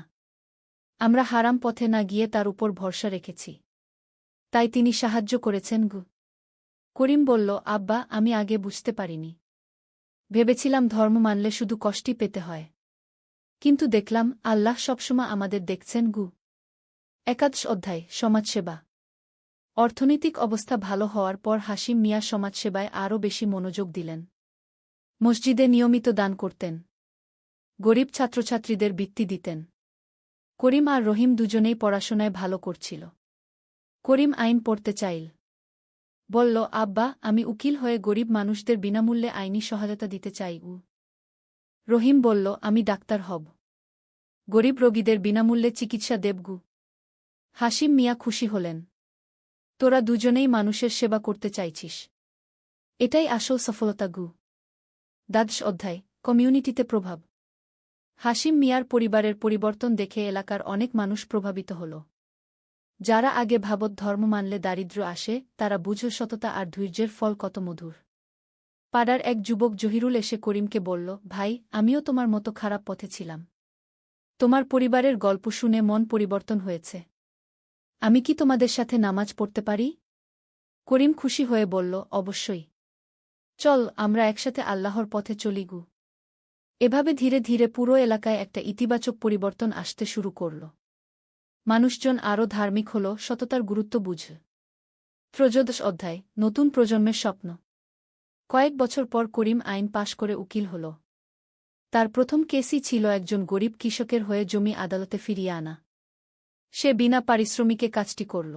আমরা হারাম পথে না গিয়ে তার উপর ভরসা রেখেছি। তাই তিনি সাহায্য করেছেন গু। করিম বলল, আব্বা, আমি আগে বুঝতে পারিনি। ভেবেছিলাম ধর্ম মানলে শুধু কষ্টই পেতে হয়। কিন্তু দেখলাম আল্লাহ সবসময় আমাদের দেখছেন গু। একাদশ অধ্যায়, সমাজসেবা। অর্থনৈতিক অবস্থা ভালো হওয়ার পর হাসিম মিয়া সমাজসেবায় আরও বেশি মনোযোগ দিলেন। মসজিদে নিয়মিত দান করতেন। গরিব ছাত্রছাত্রীদের বৃত্তি দিতেন। করিম আর রহিম দুজনেই পড়াশোনায় ভালো করছিল। করিম আইন পড়তে চাইল। বলল, আব্বা, আমি উকিল হয়ে গরিব মানুষদের বিনামূল্যে আইনি সহায়তা দিতে চাই। রহিম বলল, আমি ডাক্তার হব। গরিব রোগীদের বিনামূল্যে চিকিৎসা দেবগু। হাসিম মিয়া খুশি হলেন। তোরা দুজনেই মানুষের সেবা করতে চাইছিস। এটাই আসল সফলতা গু। দ্বাদশ অধ্যায়, কমিউনিটিতে প্রভাব। হাসিম মিয়ার পরিবারের পরিবর্তন দেখে এলাকার অনেক মানুষ প্রভাবিত হল। যারা আগে ভাবত ধর্ম মানলে দারিদ্র্য আসে, তারা বুঝল সততা আর ধৈর্যের ফল কত মধুর। পাড়ার এক যুবক জহিরুল এসে করিমকে বলল, ভাই, আমিও তোমার মতো খারাপ পথে ছিলাম। তোমার পরিবারের গল্প শুনে মন পরিবর্তন হয়েছে। আমি কি তোমাদের সাথে নামাজ পড়তে পারি? করিম খুশি হয়ে বলল, অবশ্যই। চল, আমরা একসাথে আল্লাহর পথে চলি গু। এভাবে ধীরে ধীরে পুরো এলাকায় একটা ইতিবাচক পরিবর্তন আসতে শুরু করল। মানুষজন আরও ধার্মিক হল, সততার গুরুত্ব বুঝ। ত্রয়োদশ অধ্যায়, নতুন প্রজন্মের স্বপ্ন। কয়েক বছর পর করিম আইন পাশ করে উকিল হল। তার প্রথম কেসই ছিল একজন গরিব কৃষকের হয়ে জমি আদালতে ফিরিয়ে আনা। সে বিনা পারিশ্রমিকে কাজটি করল।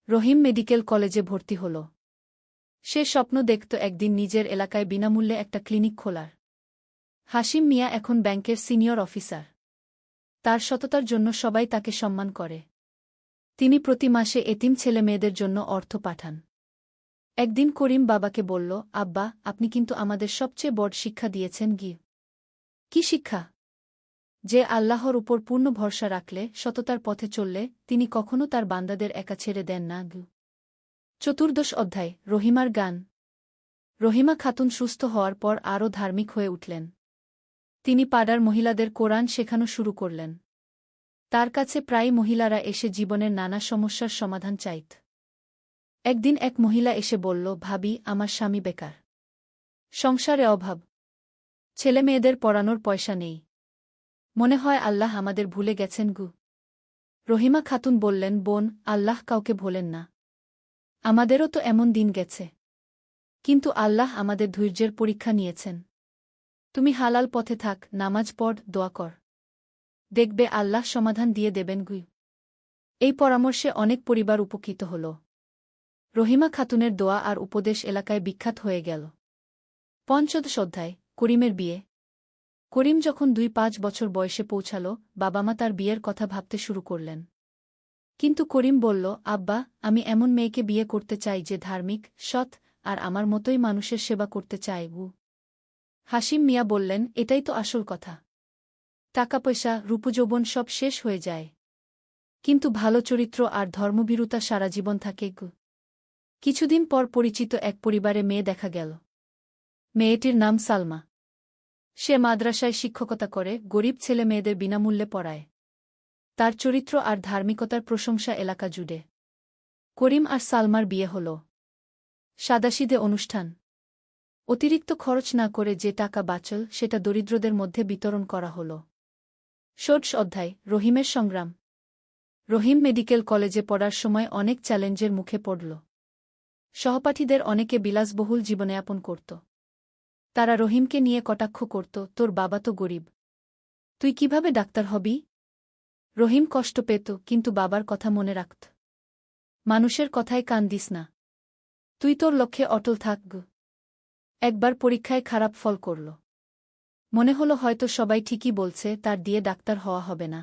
রহিম মেডিকেল কলেজে ভর্তি হল। সে স্বপ্ন দেখত একদিন নিজের এলাকায় বিনামূল্যে একটা ক্লিনিক খোলার। হাশিম মিয়া এখন ব্যাংকের সিনিয়র অফিসার। তার সততার জন্য সবাই তাকে সম্মান করে। তিনি প্রতি মাসে এতিম ছেলেমেয়েদের জন্য অর্থ পাঠান। একদিন করিম বাবাকে বলল, আব্বা, আপনি কিন্তু আমাদের সবচেয়ে বড় শিক্ষা দিয়েছেন। কি শিক্ষা? যে আল্লাহর উপর পূর্ণ ভরসা রাখলে, সততার পথে চললে, তিনি কখনো তার বান্দাদের একা ছেড়ে দেন না। চতুর্দশ অধ্যায়, রহিমার গান। রহিমা খাতুন সুস্থ হওয়ার পর আরও ধার্মিক হয়ে উঠলেন। তিনি পাড়ার মহিলাদের কোরআন শেখানো শুরু করলেন। তার কাছে প্রায় মহিলারা এসে জীবনের নানা সমস্যার সমাধান চাইত। একদিন এক মহিলা এসে বলল, ভাবি, আমার স্বামী বেকার। সংসারে অভাব। ছেলেমেয়েদের পড়ানোর পয়সা নেই। মনে হয় আল্লাহ আমাদের ভুলে গেছেন। রহিমা খাতুন বললেন, বোন, আল্লাহ কাউকে ভোলেন না। আমাদেরও তো এমন দিন গেছে। কিন্তু আল্লাহ আমাদের ধৈর্যের পরীক্ষা নিয়েছেন। তুমি হালাল পথে থাক, নামাজ পড়, দোয়া কর। দেখবে আল্লাহ সমাধান দিয়ে দেবেন। এই পরামর্শে অনেক পরিবার উপকৃত হল। রহিমা খাতুনের দোয়া আর উপদেশ এলাকায় বিখ্যাত হয়ে গেল। পঞ্চদশ অধ্যায়, করিমের বিয়ে। করিম যখন 2-5 বছর বয়সে পৌঁছাল, বাবা মা তার বিয়ের কথা ভাবতে শুরু করলেন। কিন্তু করিম বলল, আব্বা, আমি এমন মেয়েকে বিয়ে করতে চাই যে ধার্মিক, সৎ, আর আমার মতোই মানুষের সেবা করতে চায়। হাশিম মিয়া বললেন, এটাই তো আসল কথা। টাকা পয়সা, রূপযৌবন সব শেষ হয়ে যায়, কিন্তু ভালো চরিত্র আর ধর্মভীরুতা সারা জীবন থাকে। কিছুদিন পর পরিচিত এক পরিবারে মেয়ে দেখা গেল। মেয়েটির নাম সালমা। সে মাদ্রাসায় শিক্ষকতা করে, গরিব ছেলে মেয়েদের বিনামূল্যে পড়ায়। তার চরিত্র আর ধার্মিকতার প্রশংসা এলাকা জুড়ে। করিম আর সালমার বিয়ে হল। সাদাসিধে অনুষ্ঠান। অতিরিক্ত খরচ না করে যে টাকা বাঁচল, সেটা দরিদ্রদের মধ্যে বিতরণ করা হল। ষোড়শ অধ্যায়, রহিমের সংগ্রাম। রহিম মেডিকেল কলেজে পড়ার সময় অনেক চ্যালেঞ্জের মুখে পড়ল। সহপাঠীদের অনেকে বিলাসবহুল জীবনযাপন করত। তারা রহিমকে নিয়ে কটাক্ষ করত, তোর বাবা তো গরিব, তুই কিভাবে ডাক্তার হবি? রহিম কষ্ট পেত, কিন্তু বাবার কথা মনে রাখত। মানুষের কথায় কান দিস না, তুই তোর লক্ষ্যে অটল থাক। একবার পরীক্ষায় খারাপ ফল করল। মনে হলো হয়তো সবাই ঠিকই বলছে, তার দিয়ে ডাক্তার হওয়া হবে না।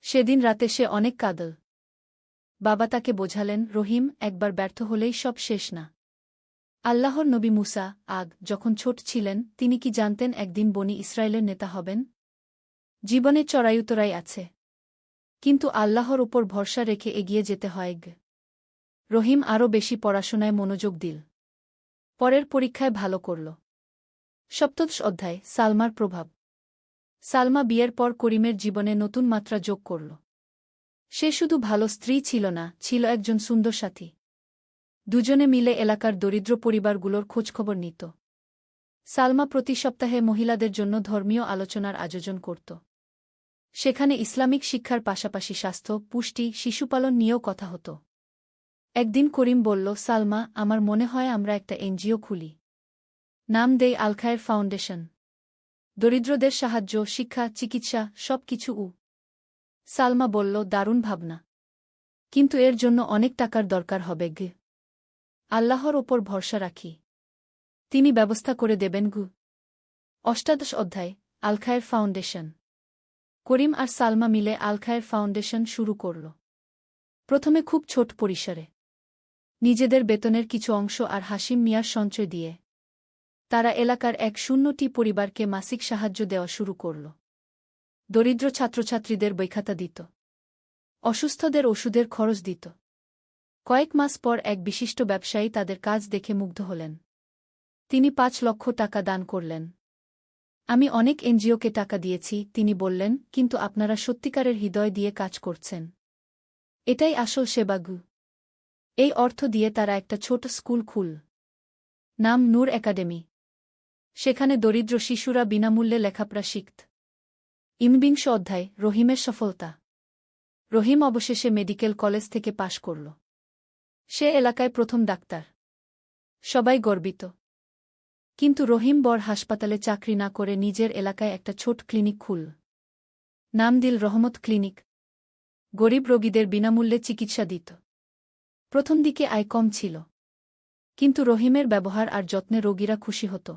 সেদিন রাতে সে অনেক কাঁদল। বাবা তাকে বোঝালেন, রহিম, একবার ব্যর্থ হলেই সব শেষ না। আল্লাহর নবী মুসা যখন ছোট ছিলেন, তিনি কি জানতেন একদিন বনি ইসরায়েলের নেতা হবেন? জীবনে চড়াই-উতরাই আছে, কিন্তু আল্লাহর উপর ভরসা রেখে এগিয়ে যেতে হয়। রহিম আরও বেশি পড়াশোনায় মনোযোগ দিল। পরের পরীক্ষায় ভালো করল। সপ্তদশ অধ্যায়, সালমার প্রভাব। সালমা বিয়ের পর করিমের জীবনে নতুন মাত্রা যোগ করল। সে শুধু ভালো স্ত্রী ছিল না, ছিল একজন সুন্দর সাথী। দুজনে মিলে এলাকার দরিদ্র পরিবারগুলোর খোঁজখবর নিত। সালমা প্রতি সপ্তাহে মহিলাদের জন্য ধর্মীয় আলোচনার আয়োজন করত। সেখানে ইসলামিক শিক্ষার পাশাপাশি স্বাস্থ্য, পুষ্টি, শিশুপালন নিয়েও কথা হতো। একদিন করিম বলল, সালমা, আমার মনে হয় আমরা একটা এনজিও খুলি। নাম দেই আল-খায়ের ফাউন্ডেশন। দরিদ্রদের সাহায্য, শিক্ষা, চিকিৎসা, সব কিছু। সালমা বলল, দারুণ ভাবনা, কিন্তু এর জন্য অনেক টাকার দরকার হবে। আল্লাহর ওপর ভরসা রাখি, তিনি ব্যবস্থা করে দেবেন। অষ্টাদশ অধ্যায়, আল-খায়ের ফাউন্ডেশন। করিম আর সালমা মিলে আল-খায়ের ফাউন্ডেশন শুরু করল। প্রথমে খুব ছোট পরিসরে, নিজেদের বেতনের কিছু অংশ আর হাশিম মিয়ার সঞ্চয় দিয়ে। তারা এলাকার 100টি পরিবারকে মাসিক সাহায্য দেওয়া শুরু করল। দরিদ্র ছাত্রছাত্রীদের বইখাতা দিত, অসুস্থদের ওষুধের খরচ দিত। কয়েক মাস পর এক বিশিষ্ট ব্যবসায়ী তাদের কাজ দেখে মুগ্ধ হলেন। তিনি 5 লক্ষ টাকা দান করলেন। আমি অনেক এনজিওকে টাকা দিয়েছি, তিনি বললেন, কিন্তু আপনারা সত্যিকারের হৃদয় দিয়ে কাজ করছেন। এটাই আসল সেবা। এই অর্থ দিয়ে তারা একটা ছোট স্কুল খুল, নাম নূর একাডেমি। সেখানে দরিদ্র শিশুরা বিনামূল্যে লেখাপড়া শিখত। 21 অধ্যায়, রহিমের সফলতা। রহিম অবশেষে মেডিকেল কলেজ থেকে পাশ করল। সে এলাকায় প্রথম ডাক্তার। সবাই গর্বিত। কিন্তু রহিম বড় হাসপাতালে চাকরি না করে নিজের এলাকায় একটা ছোট ক্লিনিক খুলল। নাম দিল রহমত ক্লিনিক। গরিব রোগীদের বিনামূল্যে চিকিৎসা দিত। প্রথম দিকে আয় কম ছিল, কিন্তু রহিমের ব্যবহার আর যত্নে রোগীরা খুশি হতো।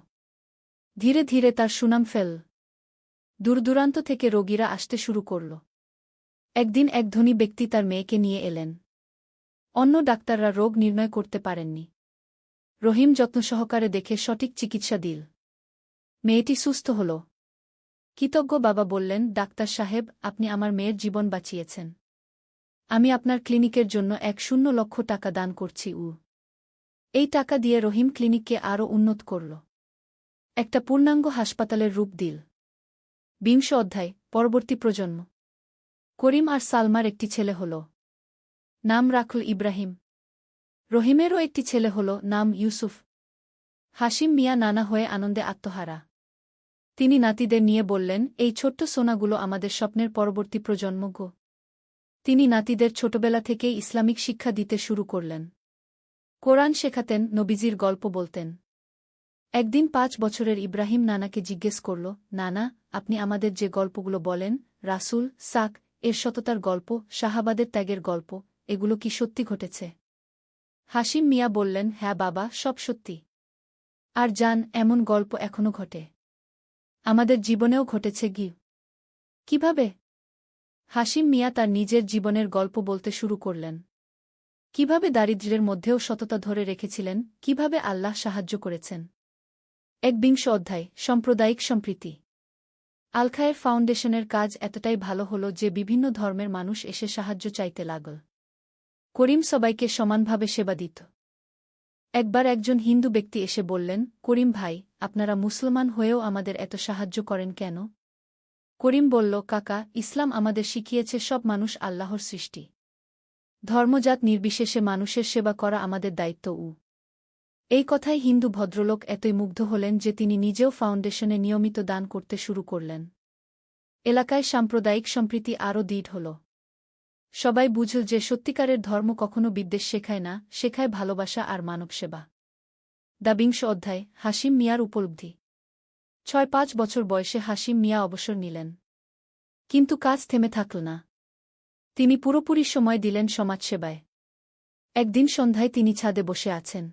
ধীরে ধীরে তার সুনাম ফেল। দূরদূরান্ত থেকে রোগীরা আসতে শুরু করল। একদিন এক ধনী ব্যক্তি তার মেয়েকে নিয়ে এলেন। অন্য ডাক্তাররা রোগ নির্ণয় করতে পারেননি। রহিম যত্ন সহকারে দেখে সঠিক চিকিৎসা দিল। মেয়েটি সুস্থ হল। কৃতজ্ঞ বাবা বললেন, ডাক্তার সাহেব, আপনি আমার মেয়ের জীবন বাঁচিয়েছেন। আমি আপনার ক্লিনিকের জন্য 1,00,000 টাকা দান করছি। এই টাকা দিয়ে রহিম ক্লিনিককে আরও উন্নত করল। একটা পূর্ণাঙ্গ হাসপাতালের রূপ দিল। 20 অধ্যায়, পরবর্তী প্রজন্ম। করিম আর সালমার একটি ছেলে হল। নাম রাখল ইব্রাহিম। রহিমেরও একটি ছেলে হল, নাম ইউসুফ। হাশিম মিয়া নানা হয়ে আনন্দে আত্মহারা। তিনি নাতিদের নিয়ে বললেন, এই ছোট্ট সোনাগুলো আমাদের স্বপ্নের পরবর্তী প্রজন্ম গো। তিনি নাতিদের ছোটবেলা থেকেই ইসলামিক শিক্ষা দিতে শুরু করলেন। কোরআন শেখাতেন, নবীজির গল্প বলতেন। একদিন 5 বছরের ইব্রাহিম নানাকে জিজ্ঞেস করল, নানা, আপনি আমাদের যে গল্পগুলো বলেন, রাসূল সাক এর সততার গল্প, সাহাবাদের ত্যাগের গল্প, এগুলো কি সত্যি ঘটেছে? হাশিম মিয়া বললেন, হ্যাঁ বাবা, সব সত্যি। আর জান, এমন গল্প এখনো ঘটে। আমাদের জীবনেও ঘটেছে। কিভাবে? হাশিম মিয়া তার নিজের জীবনের গল্প বলতে শুরু করলেন। কিভাবে দারিদ্র্যের মধ্যেও সততা ধরে রেখেছিলেন, কিভাবে আল্লাহ সাহায্য করেছেন। 21 অধ্যায়, সাম্প্রদায়িক সম্প্রীতি। আল-খায়ের ফাউন্ডেশনের কাজ এতটাই ভালো হল যে বিভিন্ন ধর্মের মানুষ এসে সাহায্য চাইতে লাগল। করিম সবাইকে সমানভাবে সেবা দিত। একবার একজন হিন্দু ব্যক্তি এসে বললেন, করিম ভাই, আপনারা মুসলমান হয়েও আমাদের এত সাহায্য করেন কেন? করিম বলল, কাকা, ইসলাম আমাদের শিখিয়েছে সব মানুষ আল্লাহর সৃষ্টি। ধর্মজাত নির্বিশেষে মানুষের সেবা করা আমাদের দায়িত্ব। এই কথায় হিন্দু ভদ্রলোক এতই মুগ্ধ হলেন যে তিনি নিজেও ফাউন্ডেশনে নিয়মিত দান করতে শুরু করলেন। এলাকায় সাম্প্রদায়িক সম্প্রীতি আরও দৃঢ় হল। সবাই বুঝল যে সত্যিকারের ধর্ম কখনো বিদ্বেষ শেখায় না, শেখায় ভালোবাসা আর মানব সেবা। 22 অধ্যায়, হাশিম মিয়ার উপলব্ধি। 6-5 বছর বয়সে হাশিম মিয়া অবসর নিলেন। কিন্তু কাজ থেমে থাকল না। তিনি পুরোপুরি সময় দিলেন সমাজসেবায়। একদিন সন্ধ্যায় তিনি ছাদে বসে আছেন।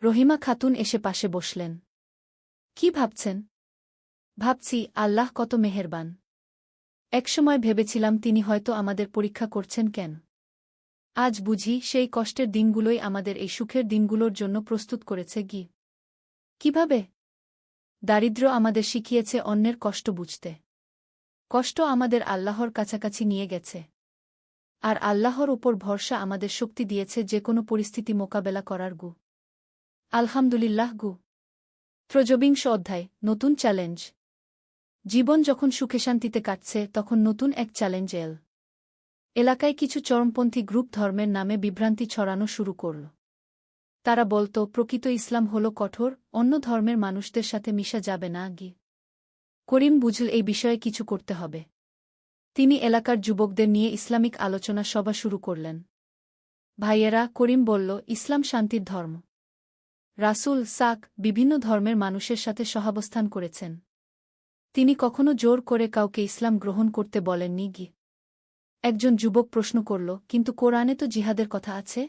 রহিমা খাতুন এসে পাশে বসলেন। কি ভাবছেন? ভাবছি, আল্লাহ কত মেহেরবান। একসময় ভেবেছিলাম তিনি হয়তো আমাদের পরীক্ষা করছেন কেন। আজ বুঝি সেই কষ্টের দিনগুলোই আমাদের এই সুখের দিনগুলোর জন্য প্রস্তুত করেছে। কিভাবে? দারিদ্র্য আমাদের শিখিয়েছে অন্যের কষ্ট বুঝতে। কষ্ট আমাদের আল্লাহর কাছাকাছি নিয়ে গেছে। আর আল্লাহর উপর ভরসা আমাদের শক্তি দিয়েছে যে কোনো পরিস্থিতি মোকাবেলা করার। আলহামদুলিল্লাহ। 23 অধ্যায়, নতুন চ্যালেঞ্জ। জীবন যখন সুখে শান্তিতে কাটছে তখন নতুন এক চ্যালেঞ্জ এল। এলাকায় কিছু চরমপন্থী গ্রুপ ধর্মের নামে বিভ্রান্তি ছড়ানো শুরু করল। তারা বলত, প্রকৃত ইসলাম হল কঠোর, অন্য ধর্মের মানুষদের সাথে মিশা যাবে না। করিম বুঝল এই বিষয়ে কিছু করতে হবে। তিনি এলাকার যুবকদের নিয়ে ইসলামিক আলোচনা সভা শুরু করলেন। ভাইয়েরা, করিম বলল, ইসলাম শান্তির ধর্ম। রাসূল সাক বিভিন্ন ধর্মের মানুষের সাথে সহাবস্থান করেছেন। তিনি কখনো জোর করে কাউকে ইসলাম গ্রহণ করতে বলেননি। একজন যুবক প্রশ্ন করল, কিন্তু কোরআনে তো জিহাদের কথা আছে।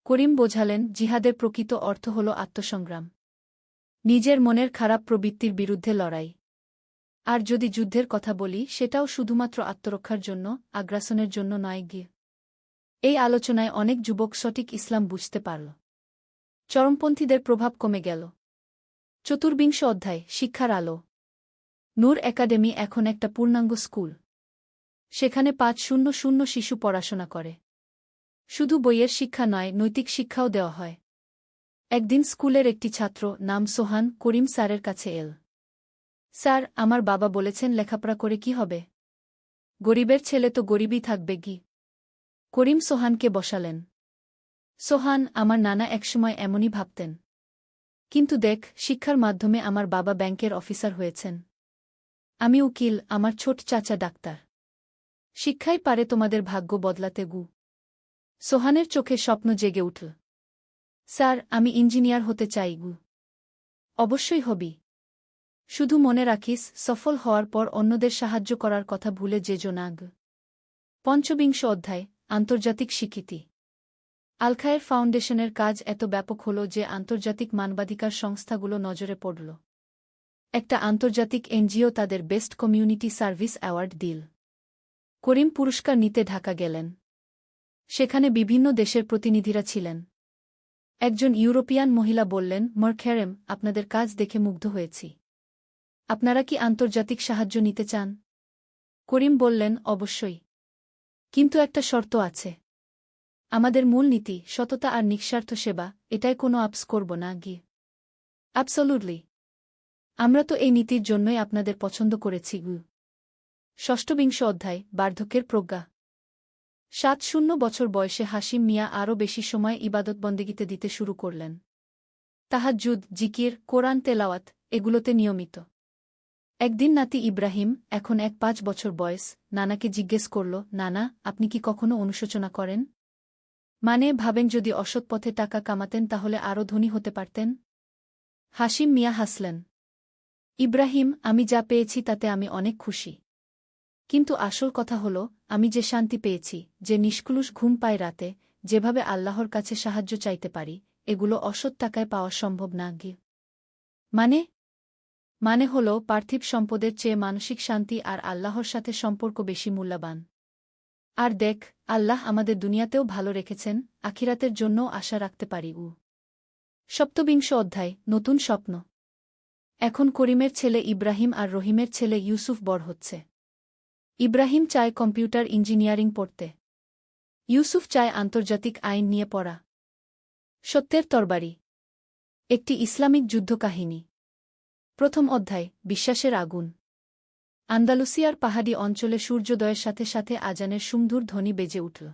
করিম বোঝালেন, জিহাদের প্রকৃত অর্থ হল আত্মসংগ্রাম। নিজের মনের খারাপ প্রবৃত্তির বিরুদ্ধে লড়াই। আর যদি যুদ্ধের কথা বলি, সেটাও শুধুমাত্র আত্মরক্ষার জন্য, আগ্রাসনের জন্য নয়। এই আলোচনায় অনেক যুবক সঠিক ইসলাম বুঝতে পারল। চরমপন্থীদের প্রভাব কমে গেল। 24 অধ্যায়, শিক্ষার আলো। নূর একাডেমি এখন একটা পূর্ণাঙ্গ স্কুল। সেখানে 500 শিশু পড়াশোনা করে। শুধু বইয়ের শিক্ষা নয়, নৈতিক শিক্ষাও দেওয়া হয়। একদিন স্কুলের একটি ছাত্র, নাম সোহান, করিম স্যারের কাছে এল। স্যার, আমার বাবা বলেছেন লেখাপড়া করে কি হবে? গরিবের ছেলে তো গরিবই থাকবে। করিম সোহানকে বসালেন। সোহান, আমার নানা একসময় এমনই ভাবতেন। কিন্তু দেখ, শিক্ষার মাধ্যমে আমার বাবা ব্যাংকের অফিসার হয়েছেন। আমি উকিল, আমার ছোট চাচা ডাক্তার। শিক্ষাই পারে তোমাদের ভাগ্য বদলাতে গু। সোহানের চোখে স্বপ্ন জেগে উঠল। স্যার, আমি ইঞ্জিনিয়ার হতে চাই গু। অবশ্যই হবি। শুধু মনে রাখিস, সফল হওয়ার পর অন্যদের সাহায্য করার কথা ভুলে যেজো না গু। পঞ্চবিংশ অধ্যায়, আন্তর্জাতিক স্বীকৃতি। আল-খায়ের ফাউন্ডেশনের কাজ এত ব্যাপক হল যে আন্তর্জাতিক মানবাধিকার সংস্থাগুলো নজরে পড়ল। একটা আন্তর্জাতিক এনজিও তাদের বেস্ট কমিউনিটি সার্ভিস অ্যাওয়ার্ড দিল। করিম পুরস্কার নিতে ঢাকা গেলেন। সেখানে বিভিন্ন দেশের প্রতিনিধিরা ছিলেন। একজন ইউরোপিয়ান মহিলা বললেন, মরখেরেম, আপনাদের কাজ দেখে মুগ্ধ হয়েছি। আপনারা কি আন্তর্জাতিক সাহায্য নিতে চান? করিম বললেন, অবশ্যই। কিন্তু একটা শর্ত আছে। আমাদের মূল নীতি সততা আর নিঃস্বার্থ সেবা, এটাই কোনো আপস করব না গিয়ে। অ্যাবসোলুটলি। আমরা তো এই নীতির জন্যই আপনাদের পছন্দ করেছি গু। ষষ্ঠবিংশ অধ্যায়, বার্ধক্যের প্রজ্ঞা। ৭-০ বছর বয়সে হাশিম মিয়া আরও বেশি সময় ইবাদতবন্দেগিতে দিতে শুরু করলেন। তাহাজ্জুদ, জিকির, কোরআন তেলাওয়াত, এগুলোতে নিয়মিত। একদিন নাতি ইব্রাহিম, এখন ৫ বছর বয়স, নানাকে জিজ্ঞেস করল, নানা, আপনি কি কখনো অনুশোচনা করেন? মানে ভাবেন যদি অসৎ পথে টাকা কামাতেন তাহলে আরও ধনী হতে পারতেন? হাশিম মিয়া হাসলেন। ইব্রাহিম, আমি যা পেয়েছি তাতে আমি অনেক খুশি। কিন্তু আসল কথা হল, আমি যে শান্তি পেয়েছি, যে নিষ্কলুষ ঘুম পাই রাতে, যেভাবে আল্লাহর কাছে সাহায্য চাইতে পারি, এগুলো অসৎ টাকায় পাওয়া সম্ভব না গিয়ে। মানে হল, পার্থিব সম্পদের চেয়ে মানসিক শান্তি আর আল্লাহর সাথে সম্পর্ক বেশি মূল্যবান। আর দেখ, আল্লাহ আমাদের দুনিয়াতেও ভালো রেখেছেন, আখিরাতের জন্যও আশা রাখতে পারি। সপ্তবিংশ অধ্যায়, নতুন স্বপ্ন। এখন করিমের ছেলে ইব্রাহিম আর রহিমের ছেলে ইউসুফ বড় হচ্ছে। ইব্রাহিম চায় কম্পিউটার ইঞ্জিনিয়ারিং পড়তে। ইউসুফ চায় আন্তর্জাতিক আইন নিয়ে পড়া। সত্যের তরবারি। একটি ইসলামিক যুদ্ধকাহিনী। প্রথম অধ্যায়, বিশ্বাসের আগুন। আন্দালুসিয়ার পাহাড়ি অঞ্চলে সূর্যোদয়ের সাথে সাথে আজানের সুমধুর ধ্বনি বেজে উঠল।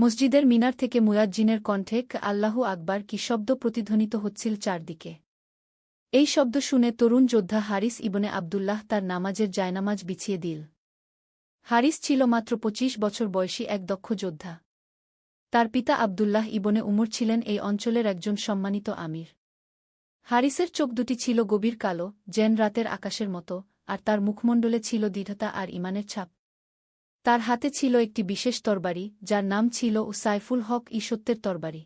মসজিদের মিনার থেকে মুয়াজ্জিনের কণ্ঠে আল্লাহু আকবার কি শব্দ প্রতিধ্বনিত হচ্ছিল চারদিকে। এই শব্দ শুনে তরুণ যোদ্ধা হারিস ইবনে আবদুল্লাহ তার নামাজের জায়নামাজ বিছিয়ে দিল। হারিস ছিল মাত্র ২৫ বছর বয়সী এক দক্ষ যোদ্ধা। তার পিতা আবদুল্লাহ ইবনে উমর ছিলেন এই অঞ্চলের একজন সম্মানিত আমির। হারিসের চোখ দুটি ছিল গভীর কালো, যেন রাতের আকাশের মতো, আর তার মুখমণ্ডলে ছিল দৃঢ়তা আর ঈমানের ছাপ। তার হাতে ছিল একটি বিশেষ তরবারি, যার নাম ছিল সাইফুল হক সত্যের তরবারি।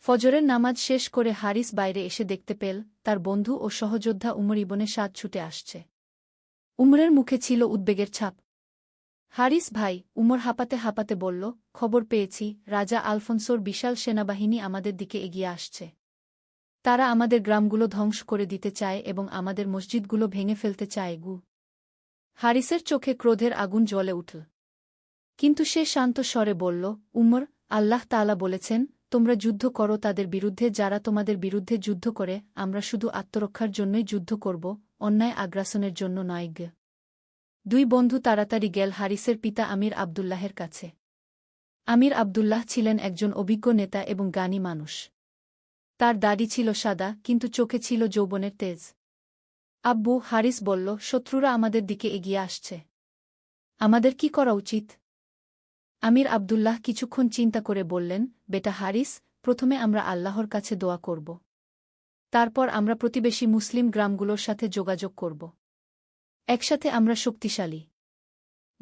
ফজরের নামাজ শেষ করে হারিস বাইরে এসে দেখতে পেল, তার বন্ধু ও সহযোদ্ধা উমর ইবনে সাদ ছুটে আসছে। উমরের মুখে ছিল উদ্বেগের ছাপ। হারিস ভাই, উমর হাঁপাতে হাঁপাতে বলল, খবর পেয়েছি, রাজা আলফোনসোর বিশাল সেনাবাহিনী আমাদের দিকে এগিয়ে আসছে। তারা আমাদের গ্রামগুলো ধ্বংস করে দিতে চায় এবং আমাদের মসজিদগুলো ভেঙে ফেলতে চায় গু। হারিসের চোখে ক্রোধের আগুন জ্বলে উঠল। কিন্তু সে শান্ত স্বরে বলল, উমর, আল্লাহ তাআলা বলেছেন, তোমরা যুদ্ধ করো তাদের বিরুদ্ধে যারা তোমাদের বিরুদ্ধে যুদ্ধ করে, আমরা শুধু আত্মরক্ষার জন্যই যুদ্ধ করব, অন্যায় আগ্রাসনের জন্য নয় গে। দুই বন্ধু তাড়াতাড়ি গেল হারিসের পিতা আমির আবদুল্লাহের কাছে। আমির আবদুল্লাহ ছিলেন একজন অভিজ্ঞ নেতা এবং জ্ঞানী মানুষ। তার দাড়ি ছিল সাদা, কিন্তু চোখে ছিল যৌবনের তেজ। আব্বু, হারিস বলল, শত্রুরা আমাদের দিকে এগিয়ে আসছে। আমাদের কি করা উচিত? আমির আবদুল্লাহ কিছুক্ষণ চিন্তা করে বললেন, বেটা হারিস, প্রথমে আমরা আল্লাহর কাছে দোয়া করব। তারপর আমরা প্রতিবেশী মুসলিম গ্রামগুলোর সাথে যোগাযোগ করব। একসাথে আমরা শক্তিশালী।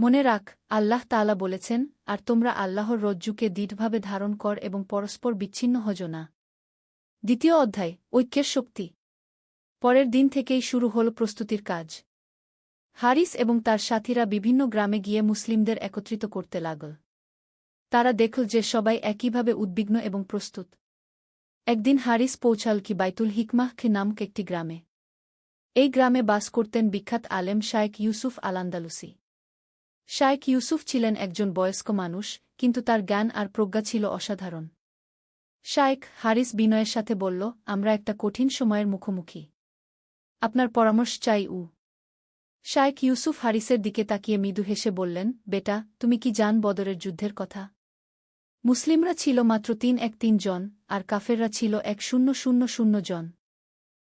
মনে রাখ, আল্লাহ তাআলা বলেছেন, আর তোমরা আল্লাহর রজ্জুকে দৃঢ়ভাবে ধারণ কর এবং পরস্পর বিচ্ছিন্ন হজ না। দ্বিতীয় অধ্যায়, ঐক্যের শক্তি। পরের দিন থেকেই শুরু হল প্রস্তুতির কাজ। হারিস এবং তার সাথীরা বিভিন্ন গ্রামে গিয়ে মুসলিমদের একত্রিত করতে লাগল। তারা দেখল যে সবাই একইভাবে উদ্বিগ্ন এবং প্রস্তুত। একদিন হারিস পৌঁছাল কি বাইতুল হিকমাহ নামক একটি গ্রামে। এই গ্রামে বাস করতেন বিখ্যাত আলেম শায়েখ ইউসুফ আল-আন্দালুসি। শায়েখ ইউসুফ ছিলেন একজন বয়স্ক মানুষ, কিন্তু তার জ্ঞান আর প্রজ্ঞা ছিল অসাধারণ। শায়েখ, হারিস বিনয়ের সাথে বলল, আমরা একটা কঠিন সময়ের মুখোমুখি। আপনার পরামর্শ চাই। শায়েখ ইউসুফ হারিসের দিকে তাকিয়ে মৃদু হেসে বললেন, বেটা, তুমি কি জান বদরের যুদ্ধের কথা? মুসলিমরা ছিল মাত্র ৩১৩ জন, আর কাফেররা ছিল ১০০০ জন।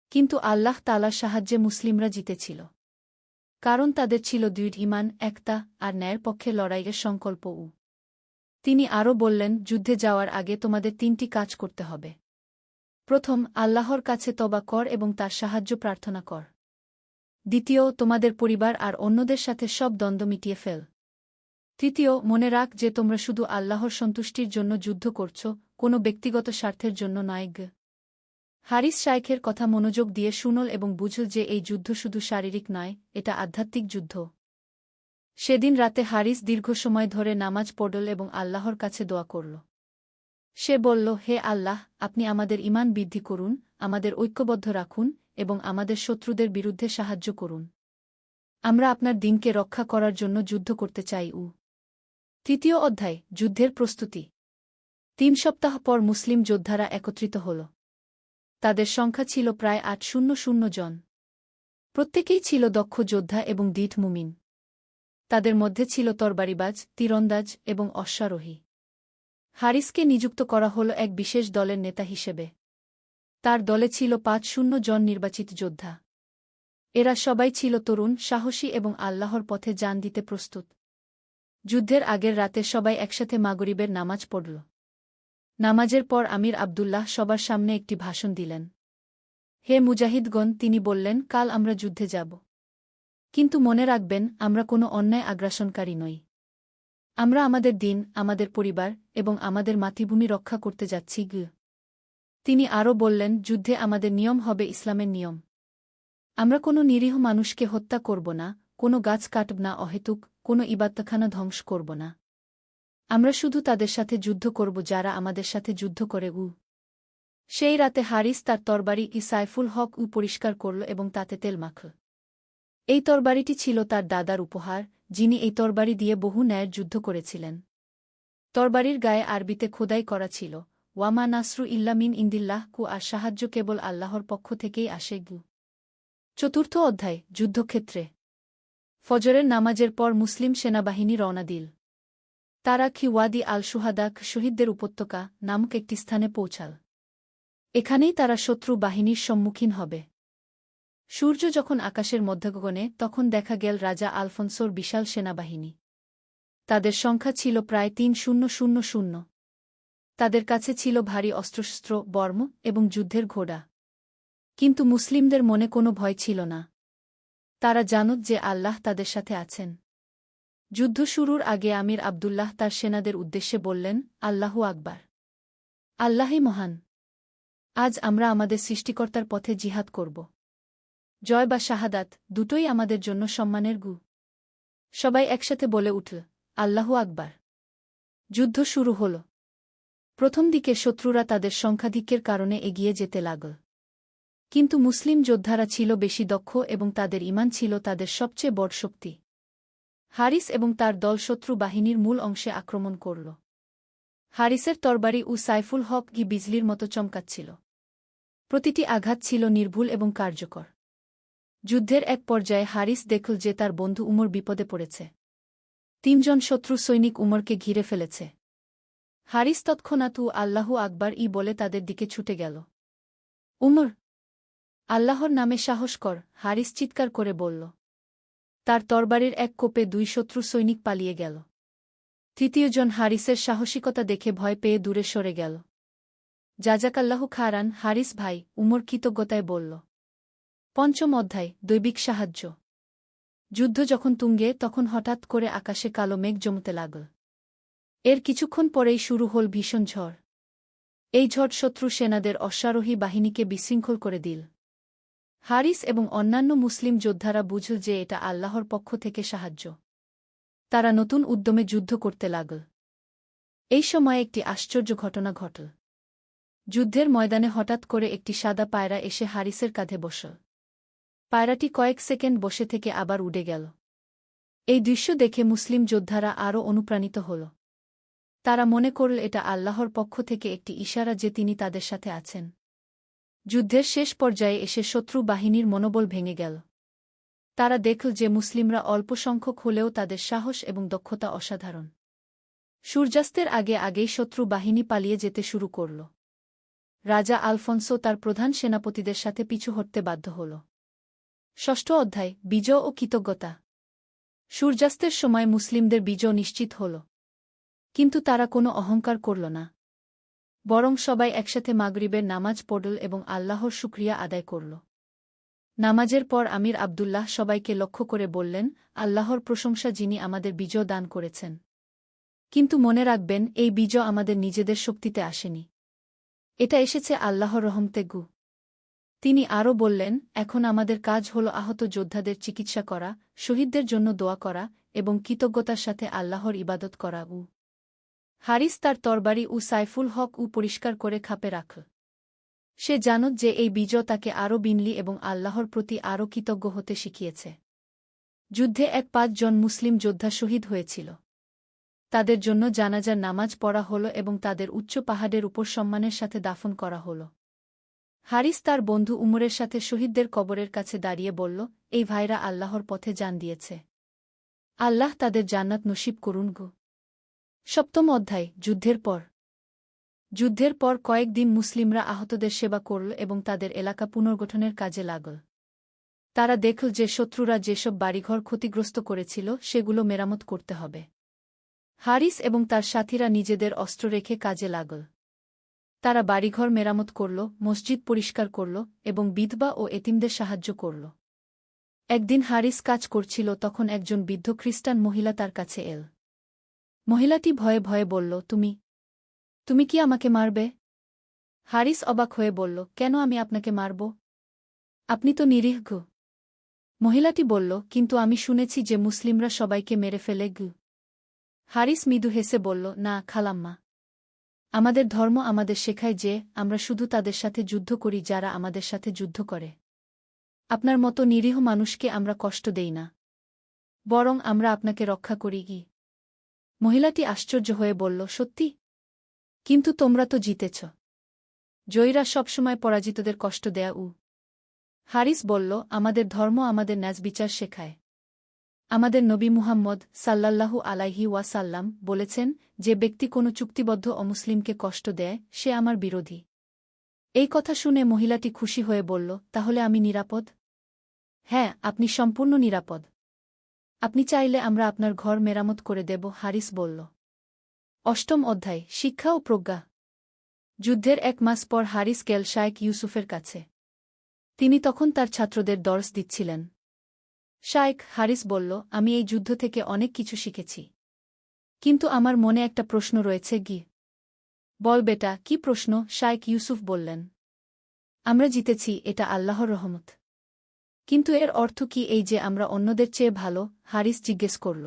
কিন্তু আল্লাহ তাআলার সাহায্যে মুসলিমরা জিতেছিল। কারণ তাদের ছিল দৃঢ় ঈমান, একতা আর ন্যায়ের পক্ষে লড়াইয়ের সংকল্পও। তিনি আরও বললেন, যুদ্ধে যাওয়ার আগে তোমাদের 3টি কাজ করতে হবে। প্রথম, আল্লাহর কাছে তওবা কর এবং তার সাহায্য প্রার্থনা কর। দ্বিতীয়, তোমাদের পরিবার আর অন্যদের সাথে সব দ্বন্দ্ব মিটিয়ে ফেল। তৃতীয়, মনে রাখ যে তোমরা শুধু আল্লাহর সন্তুষ্টির জন্য যুদ্ধ করছ, কোনো ব্যক্তিগত স্বার্থের জন্য নয়। হারিস শাইখের কথা মনোযোগ দিয়ে শুনল এবং বুঝল যে এই যুদ্ধ শুধু শারীরিক নয়, এটা আধ্যাত্মিক যুদ্ধ। সেদিন রাতে হারিস দীর্ঘ সময় ধরে নামাজ পড়ল এবং আল্লাহর কাছে দোয়া করল। সে বলল, হে আল্লাহ, আপনি আমাদের ঈমান বৃদ্ধি করুন, আমাদের ঐক্যবদ্ধ রাখুন এবং আমাদের শত্রুদের বিরুদ্ধে সাহায্য করুন। আমরা আপনার দ্বীনকে রক্ষা করার জন্য যুদ্ধ করতে চাই। তৃতীয় অধ্যায়, যুদ্ধের প্রস্তুতি। 3 সপ্তাহ পর মুসলিম যোদ্ধারা একত্রিত হল। তাদের সংখ্যা ছিল প্রায় 800 জন। প্রত্যেকেই ছিল দক্ষ যোদ্ধা এবং দৃঢ় মুমিন। তাদের মধ্যে ছিল তরবারিবাজ, তীরন্দাজ এবং অশ্বারোহী। হারিসকে নিযুক্ত করা হল এক বিশেষ দলের নেতা হিসেবে। তার দলে ছিল 500 জন নির্বাচিত যোদ্ধা। এরা সবাই ছিল তরুণ, সাহসী এবং আল্লাহর পথে জান দিতে প্রস্তুত। যুদ্ধের আগের রাতে সবাই একসাথে মাগরিবের নামাজ পড়ল। নামাজের পর আমির আবদুল্লাহ সবার সামনে একটি ভাষণ দিলেন। হে মুজাহিদগণ, তিনি বললেন, কাল আমরা যুদ্ধে যাব। কিন্তু মনে রাখবেন, আমরা কোনো অন্যায় আগ্রাসনকারী নই। আমরা আমাদের দিন, আমাদের পরিবার এবং আমাদের মাতৃভূমি রক্ষা করতে যাচ্ছি। তিনি আরও বললেন, যুদ্ধে আমাদের নিয়ম হবে ইসলামের নিয়ম। আমরা কোনো নিরীহ মানুষকে হত্যা করব না, কোনো গাছ কাটব না অহেতুক, কোনো ইবাদতখানা ধ্বংস করব না। আমরা শুধু তাদের সাথে যুদ্ধ করব যারা আমাদের সাথে যুদ্ধ করে। সেই রাতে হারিস তার তরবারি সাইফুল হক পরিষ্কার করল এবং তাতে তেল মাখল। এই তরবারিটি ছিল তার দাদার উপহার, যিনি এই তরবারি দিয়ে বহু ন্যায়ের যুদ্ধ করেছিলেন। তরবারির গায়ে আরবিতে খোদাই করা ছিল, ওয়ামা নাসরু ইল্লা মিন ইন্দিল্লাহ, আর সাহায্য কেবল আল্লাহর পক্ষ থেকেই আসে। চতুর্থ অধ্যায়, যুদ্ধক্ষেত্রে। ফজরের নামাজের পর মুসলিম সেনাবাহিনী রওনা দিল। তারা ওয়াদি আল সুহাদাক, শহীদদের উপত্যকা নামক একটি স্থানে পৌঁছাল। এখানেই তারা শত্রু বাহিনীর সম্মুখীন হবে। সূর্য যখন আকাশের মধ্যগগনে, তখন দেখা গেল রাজা আলফোনসোর বিশাল সেনাবাহিনী। তাদের সংখ্যা ছিল প্রায় 3000। তাদের কাছে ছিল ভারী অস্ত্রশস্ত্র, বর্ম এবং যুদ্ধের ঘোড়া। কিন্তু মুসলিমদের মনে কোনো ভয় ছিল না। তারা জানত যে আল্লাহ তাদের সাথে আছেন। যুদ্ধ শুরুর আগে আমির আবদুল্লাহ তার সেনাদের উদ্দেশ্যে বললেন, আল্লাহু আকবার, আল্লাহই মহান। আজ আমরা আমাদের সৃষ্টিকর্তার পথে জিহাদ করব। জয় বা শাহাদাত, দুটোই আমাদের জন্য সম্মানের। সবাই একসাথে বলে উঠল, আল্লাহু আকবার। যুদ্ধ শুরু হল। প্রথম দিকে শত্রুরা তাদের সংখ্যাধিক্যের কারণে এগিয়ে যেতে লাগল। কিন্তু মুসলিম যোদ্ধারা ছিল বেশি দক্ষ এবং তাদের ঈমান ছিল তাদের সবচেয়ে বড় শক্তি। হারিস এবং তার দল শত্রু বাহিনীর মূল অংশে আক্রমণ করল। হারিসের তরবারি সাইফুল হক বিজলির মতো চমকাচ্ছিল। প্রতিটি আঘাত ছিল নির্ভুল এবং কার্যকর। যুদ্ধের এক পর্যায়ে হারিস দেখল যে তার বন্ধু উমর বিপদে পড়েছে। 3 জন শত্রু সৈনিক উমরকে ঘিরে ফেলেছে। হারিস তৎক্ষণাৎ আল্লাহু আকবার বলে তাদের দিকে ছুটে গেল। উমর, আল্লাহর নামে সাহস কর, হারিস চিৎকার করে বলল। তার তরবারির এক কোপে 2 শত্রু সৈনিক পালিয়ে গেল। তৃতীয় জন হারিসের সাহসিকতা দেখে ভয় পেয়ে দূরে সরে গেল। জাজাকাল্লাহু খারান, হারিস ভাই, উমর কৃতজ্ঞতায় বলল। পঞ্চম অধ্যায়, দৈবিক সাহায্য। যুদ্ধ যখন তুঙ্গে, তখন হঠাৎ করে আকাশে কালো মেঘ জমতে লাগল। এর কিছুক্ষণ পরেই শুরু হল ভীষণ ঝড়। এই ঝড় শত্রু সেনাদের অশ্বারোহী বাহিনীকে বিশৃঙ্খল করে দিল। হারিস এবং অন্যান্য মুসলিম যোদ্ধারা বুঝল যে এটা আল্লাহর পক্ষ থেকে সাহায্য। তারা নতুন উদ্যমে যুদ্ধ করতে লাগল। এই সময় একটি আশ্চর্য ঘটনা ঘটল। যুদ্ধের ময়দানে হঠাৎ করে একটি সাদা পায়রা এসে হারিসের কাঁধে বসল। পায়রাটি কয়েক সেকেন্ড বসে থেকে আবার উড়ে গেল। এই দৃশ্য দেখে মুসলিম যোদ্ধারা আরও অনুপ্রাণিত হল। তারা মনে করল এটা আল্লাহর পক্ষ থেকে একটি ইশারা যে তিনি তাদের সাথে আছেন। যুদ্ধের শেষ পর্যায়ে এসে শত্রু বাহিনীর মনোবল ভেঙে গেল। তারা দেখল যে মুসলিমরা অল্প সংখ্যক হলেও তাদের সাহস এবং দক্ষতা অসাধারণ। সূর্যাস্তের আগেই শত্রু বাহিনী পালিয়ে যেতে শুরু করল। রাজা আলফোনসো তার প্রধান সেনাপতিদের সাথে পিছু হটতে বাধ্য হল। ষষ্ঠ অধ্যায় বিজয় ও কৃতজ্ঞতা। সূর্যাস্তের সময় মুসলিমদের বিজয় নিশ্চিত হল। কিন্তু তারা কোনো অহংকার করল না। বরং সবাই একসাথে মাগরিবের নামাজ পড়ল এবং আল্লাহর শুকরিয়া আদায় করল। নামাজের পর আমির আবদুল্লাহ সবাইকে লক্ষ্য করে বললেন, আল্লাহর প্রশংসা যিনি আমাদের বিজয় দান করেছেন। কিন্তু মনে রাখবেন, এই বিজয় আমাদের নিজেদের শক্তিতে আসেনি। এটা এসেছে আল্লাহর রহমতে। তিনি আরও বললেন, এখন আমাদের কাজ হল আহত যোদ্ধাদের চিকিৎসা করা, শহীদদের জন্য দোয়া করা এবং কৃতজ্ঞতার সাথে আল্লাহর ইবাদত করা। হারিস তার তরবারি সাইফুল হক পরিষ্কার করে খাপে রাখল। সে জানত যে এই বিজয় তাকে আরও বিনলি এবং আল্লাহর প্রতি আরও কৃতজ্ঞ হতে শিখিয়েছে। যুদ্ধে ৫ জন মুসলিম যোদ্ধা শহীদ হয়েছিল। তাদের জন্য জানাজার নামাজ পড়া হল এবং তাদের উচ্চ পাহাড়ের উপর সম্মানের সাথে দাফন করা হল। হারিস তার বন্ধু উমরের সাথে শহীদদের কবরের কাছে দাঁড়িয়ে বলল, এই ভাইরা আল্লাহর পথে জান দিয়েছে। আল্লাহ তাদের জান্নাত নসিব করুন। সপ্তম অধ্যায় যুদ্ধের পর কয়েকদিন মুসলিমরা আহতদের সেবা করল এবং তাদের এলাকা পুনর্গঠনের কাজে লাগল। তারা দেখল যে শত্রুরা যেসব বাড়িঘর ক্ষতিগ্রস্ত করেছিল সেগুলো মেরামত করতে হবে। হারিস এবং তার সাথীরা নিজেদের অস্ত্র রেখে কাজে লাগল। তারা বাড়িঘর মেরামত করল, মসজিদ পরিষ্কার করল এবং বিধবা ও এতিমদের সাহায্য করল। একদিন হারিস কাজ করছিল, তখন একজন বৃদ্ধ খ্রিস্টান মহিলা তার কাছে এল। মহিলাটি ভয়ে ভয়ে বলল, তুমি কি আমাকে মারবে? হারিস অবাক হয়ে বলল, কেন আমি আপনাকে মারব? আপনি তো নিরীহ। মহিলাটি বলল, কিন্তু আমি শুনেছি যে মুসলিমরা সবাইকে মেরে ফেলে। হারিস মৃদু হেসে বলল, না খালাম্মা, আমাদের ধর্ম আমাদের শেখায় যে আমরা শুধু তাদের সাথে যুদ্ধ করি যারা আমাদের সাথে যুদ্ধ করে। আপনার মতো নিরীহ মানুষকে আমরা কষ্ট দেই না, বরং আমরা আপনাকে রক্ষা করি। মহিলাটি আশ্চর্য হয়ে বলল, সত্যি? কিন্তু তোমরা তো জিতেছ। জয়ীরা সবসময় পরাজিতদের কষ্ট দেয়া। হারিস বলল, আমাদের ধর্ম আমাদের ন্যায়বিচার শেখায়। আমাদের নবী মুহাম্মদ সাল্লাল্লাহু আলাইহি ওয়াসাল্লাম বলেছেন, যে ব্যক্তি কোনো চুক্তিবদ্ধ অমুসলিমকে কষ্ট দেয় সে আমার বিরোধী। এই কথা শুনে মহিলাটি খুশি হয়ে বলল, তাহলে আমি নিরাপদ? হ্যাঁ, আপনি সম্পূর্ণ নিরাপদ। আপনি চাইলে আমরা আপনার ঘর মেরামত করে দেব, হারিস বলল। অষ্টম অধ্যায় শিক্ষা ও প্রজ্ঞা। যুদ্ধের ১ মাস পর হারিস গেল শায়েখ ইউসুফের কাছে। তিনি তখন তার ছাত্রদের দর্স দিচ্ছিলেন। শায়েখ হারিস বলল, আমি এই যুদ্ধ থেকে অনেক কিছু শিখেছি। কিন্তু আমার মনে একটা প্রশ্ন রয়েছে। বল বেটা, কি প্রশ্ন? শায়েখ ইউসুফ বললেন। আমরা জিতেছি, এটা আল্লাহর রহমত। কিন্তু এর অর্থ কি এই যে আমরা অন্যদের চেয়ে ভালো? হারিস জিজ্ঞেস করল।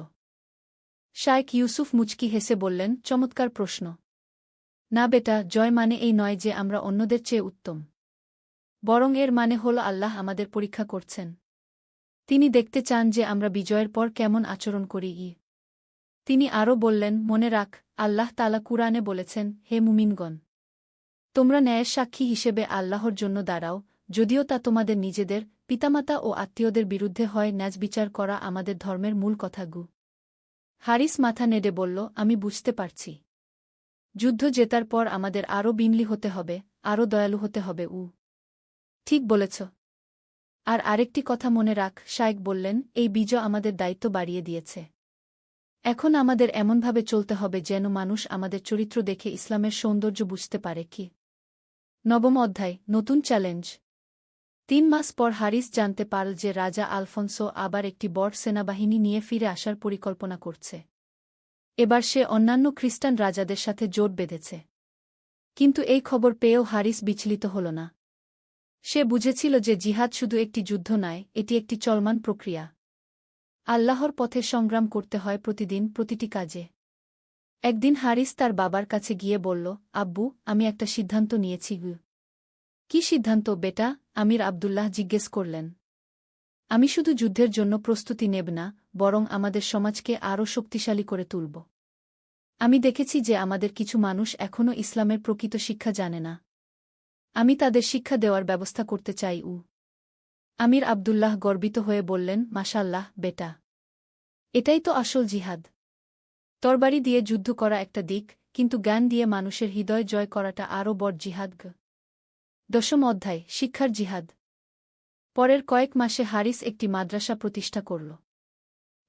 শায়েখ ইউসুফ মুচকি হেসে বললেন, চমৎকার প্রশ্ন। না বেটা, জয় মানে এই নয় যে আমরা অন্যদের চেয়ে উত্তম, বরং এর মানে হল আল্লাহ আমাদের পরীক্ষা করছেন। তিনি দেখতে চান যে আমরা বিজয়ের পর কেমন আচরণ করি। তিনি আরও বললেন, মনে রাখ, আল্লাহ তাআলা কুরআনে বলেছেন, হে মুমিনগণ, তোমরা ন্যায়ের সাক্ষী হিসেবে আল্লাহর জন্য দাঁড়াও, যদিও তা তোমাদের নিজেদের পিতামাতা ও আত্মীয়দের বিরুদ্ধে হয়। ন্যায় বিচার করা আমাদের ধর্মের মূল কথা। হারিস মাথা নেড়ে বলল, আমি বুঝতে পারছি। যুদ্ধ জেতার পর আমাদের আরও বিনয়ী হতে হবে, আরও দয়ালু হতে হবে। ঠিক বলেছ। আর আরেকটি কথা মনে রাখ, শায়েখ বললেন, এই বিজয় আমাদের দায়িত্ব বাড়িয়ে দিয়েছে। এখন আমাদের এমনভাবে চলতে হবে যেন মানুষ আমাদের চরিত্র দেখে ইসলামের সৌন্দর্য বুঝতে পারে। নবম অধ্যায় নতুন চ্যালেঞ্জ। ৩ মাস পর হারিস জানতে পারল যে রাজা আলফোন্সো আবার একটি বড় সেনাবাহিনী নিয়ে ফিরে আসার পরিকল্পনা করছে। এবার সে অন্যান্য খ্রিস্টান রাজাদের সাথে জোট বেঁধেছে। কিন্তু এই খবর পেয়েও হারিস বিচলিত হল না। সে বুঝেছিল যে জিহাদ শুধু একটি যুদ্ধ নয়, এটি একটি চলমান প্রক্রিয়া। আল্লাহর পথে সংগ্রাম করতে হয় প্রতিদিন, প্রতিটি কাজে। একদিন হারিস তার বাবার কাছে গিয়ে বলল, আব্বু, আমি একটা সিদ্ধান্ত নিয়েছি। কি সিদ্ধান্ত বেটা? আমির আবদুল্লাহ জিজ্ঞেস করলেন। আমি শুধু যুদ্ধের জন্য প্রস্তুতি নেব না, বরং আমাদের সমাজকে আরও শক্তিশালী করে তুলব। আমি দেখেছি যে আমাদের কিছু মানুষ এখনও ইসলামের প্রকৃত শিক্ষা জানে না। আমি তাদের শিক্ষা দেওয়ার ব্যবস্থা করতে চাই। আমির আবদুল্লাহ গর্বিত হয়ে বললেন, মাশাআল্লাহ বেটা, এটাই তো আসল জিহাদ। তরবারি দিয়ে যুদ্ধ করা একটা দিক, কিন্তু জ্ঞান দিয়ে মানুষের হৃদয় জয় করাটা আরও বড় জিহাদ। দশম অধ্যায় শিক্ষার জিহাদ। পরের কয়েক মাসে হারিস একটি মাদ্রাসা প্রতিষ্ঠা করল।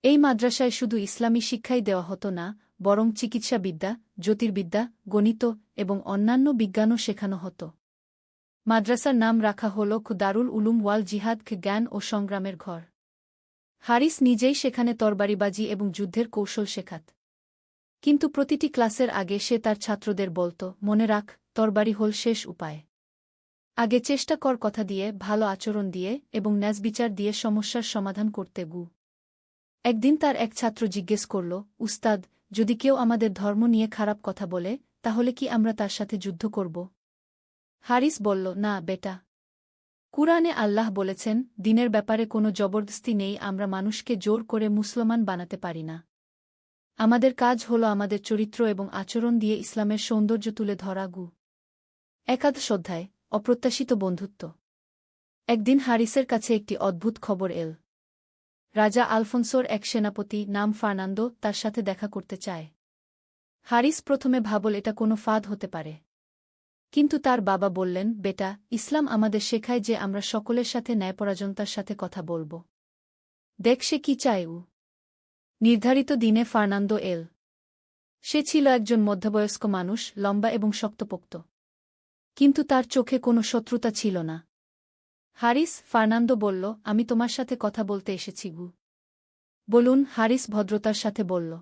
এই মাদ্রাসায় শুধু ইসলামী শিক্ষাই দেওয়া হতো না, বরং চিকিৎসাবিদ্যা, জ্যোতির্বিদ্যা, গণিত এবং অন্যান্য বিজ্ঞানও শেখানো হতো। মাদ্রাসার নাম রাখা হল দারুল উলুম ওয়াল জিহাদ, জ্ঞান ও সংগ্রামের ঘর। হারিস নিজেই সেখানে তরবারিবাজি এবং যুদ্ধের কৌশল শেখাত। কিন্তু প্রতিটি ক্লাসের আগে সে তার ছাত্রদের বলত, মনে রাখ, তরবারি হল শেষ উপায়। আগে চেষ্টা কর কথা দিয়ে, ভালো আচরণ দিয়ে এবং ন্যায়বিচার দিয়ে সমস্যার সমাধান করতে গু। একদিন তার এক ছাত্র জিজ্ঞেস করল, উস্তাদ, যদি কেউ আমাদের ধর্ম নিয়ে খারাপ কথা বলে, তাহলে কি আমরা তার সাথে যুদ্ধ করব? হারিস বলল, না বেটা। কুরআনে আল্লাহ বলেছেন, দিনের ব্যাপারে কোনো জবরদস্তি নেই, আমরা মানুষকে জোর করে মুসলমান বানাতে পারি না। আমাদের কাজ হল আমাদের চরিত্র এবং আচরণ দিয়ে ইসলামের সৌন্দর্য তুলে ধরা গু। একাদশ অধ্যায়, অপ্রত্যাশিত বন্ধুত্ব। একদিন হারিসের কাছে একটি অদ্ভুত খবর এল। রাজা আলফোন্সোর এক সেনাপতি নাম ফার্নান্দো তার সাথে দেখা করতে চায়। হারিস প্রথমে ভাবল এটা কোনো ফাঁদ হতে পারে। কিন্তু তার বাবা বললেন, বেটা, ইসলাম আমাদের শেখায় যে আমরা সকলের সাথে ন্যায়পরায়ণতার সাথে কথা বলব। দেখ সে কি চায়। নির্ধারিত দিনে ফার্নান্দো এল। সে ছিল একজন মধ্যবয়স্ক মানুষ, লম্বা এবং শক্তপোক্ত। কিন্তু তার চোখে কোনো শত্রুতা ছিল না। হারিস, ফার্নান্দো বলল, আমি তোমার সাথে কথা বলতে এসেছি গু। বলুন, হারিস ভদ্রতার সাথে বলল।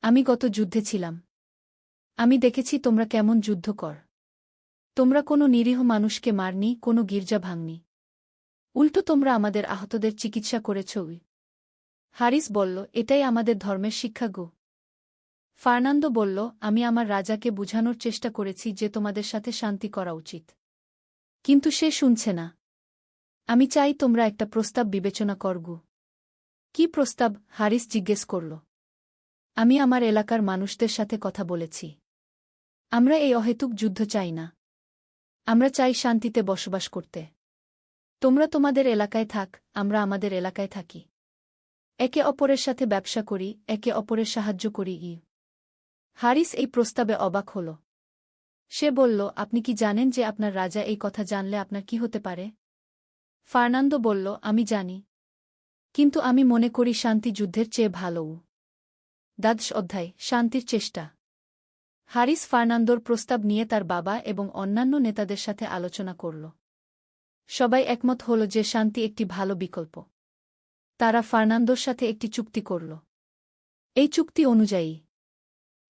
আমি গত যুদ্ধে ছিলাম। আমি দেখেছি তোমরা কেমন যুদ্ধ কর। তোমরা কোনো নিরীহ মানুষকে মারনি, কোনো গির্জা ভাঙনি। উল্টো তোমরা আমাদের আহতদের চিকিৎসা করেছ। হারিস বলল, এটাই আমাদের ধর্মের শিক্ষা গো। ফার্নান্দো বলল, আমি আমার রাজাকে বুঝানোর চেষ্টা করেছি যে তোমাদের সাথে শান্তি করা উচিত। কিন্তু সে শুনছে না। আমি চাই তোমরা একটা প্রস্তাব বিবেচনা করগু। কি প্রস্তাব? হারিস জিজ্ঞেস করল। আমি আমার এলাকার মানুষদের সাথে কথা বলেছি। আমরা এই অহেতুক যুদ্ধ চাই না। আমরা চাই শান্তিতে বসবাস করতে। তোমরা তোমাদের এলাকায় থাক, আমরা আমাদের এলাকায় থাকি। একে অপরের সাথে ব্যবসা করি, একে অপরের সাহায্য করি। হারিস এই প্রস্তাবে অবাক হল। সে বলল, আপনি কি জানেন যে আপনার রাজা এই কথা জানলে আপনার কি হতে পারে? ফার্নান্দো বলল, আমি জানি। কিন্তু আমি মনে করি শান্তি যুদ্ধের চেয়ে ভালো। দ্বাদশ অধ্যায়, শান্তির চেষ্টা। হারিস ফার্নান্দোর প্রস্তাব নিয়ে তার বাবা এবং অন্যান্য নেতাদের সাথে আলোচনা করল। সবাই একমত হল যে শান্তি একটি ভালো বিকল্প। তারা ফার্নান্দোর সাথে একটি চুক্তি করল। এই চুক্তি অনুযায়ী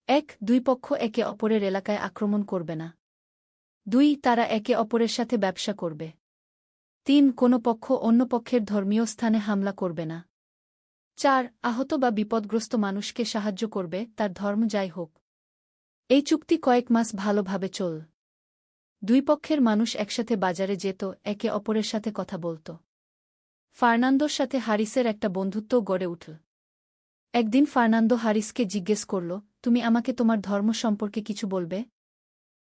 ১. দুই পক্ষ একে অপরের এলাকায় আক্রমণ করবে না। ২. তারা একে অপরের সাথে ব্যবসা করবে। ৩. কোনো পক্ষ অন্য পক্ষের ধর্মীয় স্থানে হামলা করবে না। ৪. আহত বা বিপদগ্রস্ত মানুষকে সাহায্য করবে, তার ধর্ম যাই হোক। এই চুক্তি কয়েক মাস ভালোভাবে চল। দুই পক্ষের মানুষ একসাথে বাজারে যেত, একে অপরের সাথে কথা বলত। ফার্নান্দোর সাথে হারিসের একটা বন্ধুত্ব গড়ে উঠল। একদিন ফার্নান্দো হারিসকে জিজ্ঞেস করল, তুমি আমাকে তোমার ধর্ম সম্পর্কে কিছু বলবে?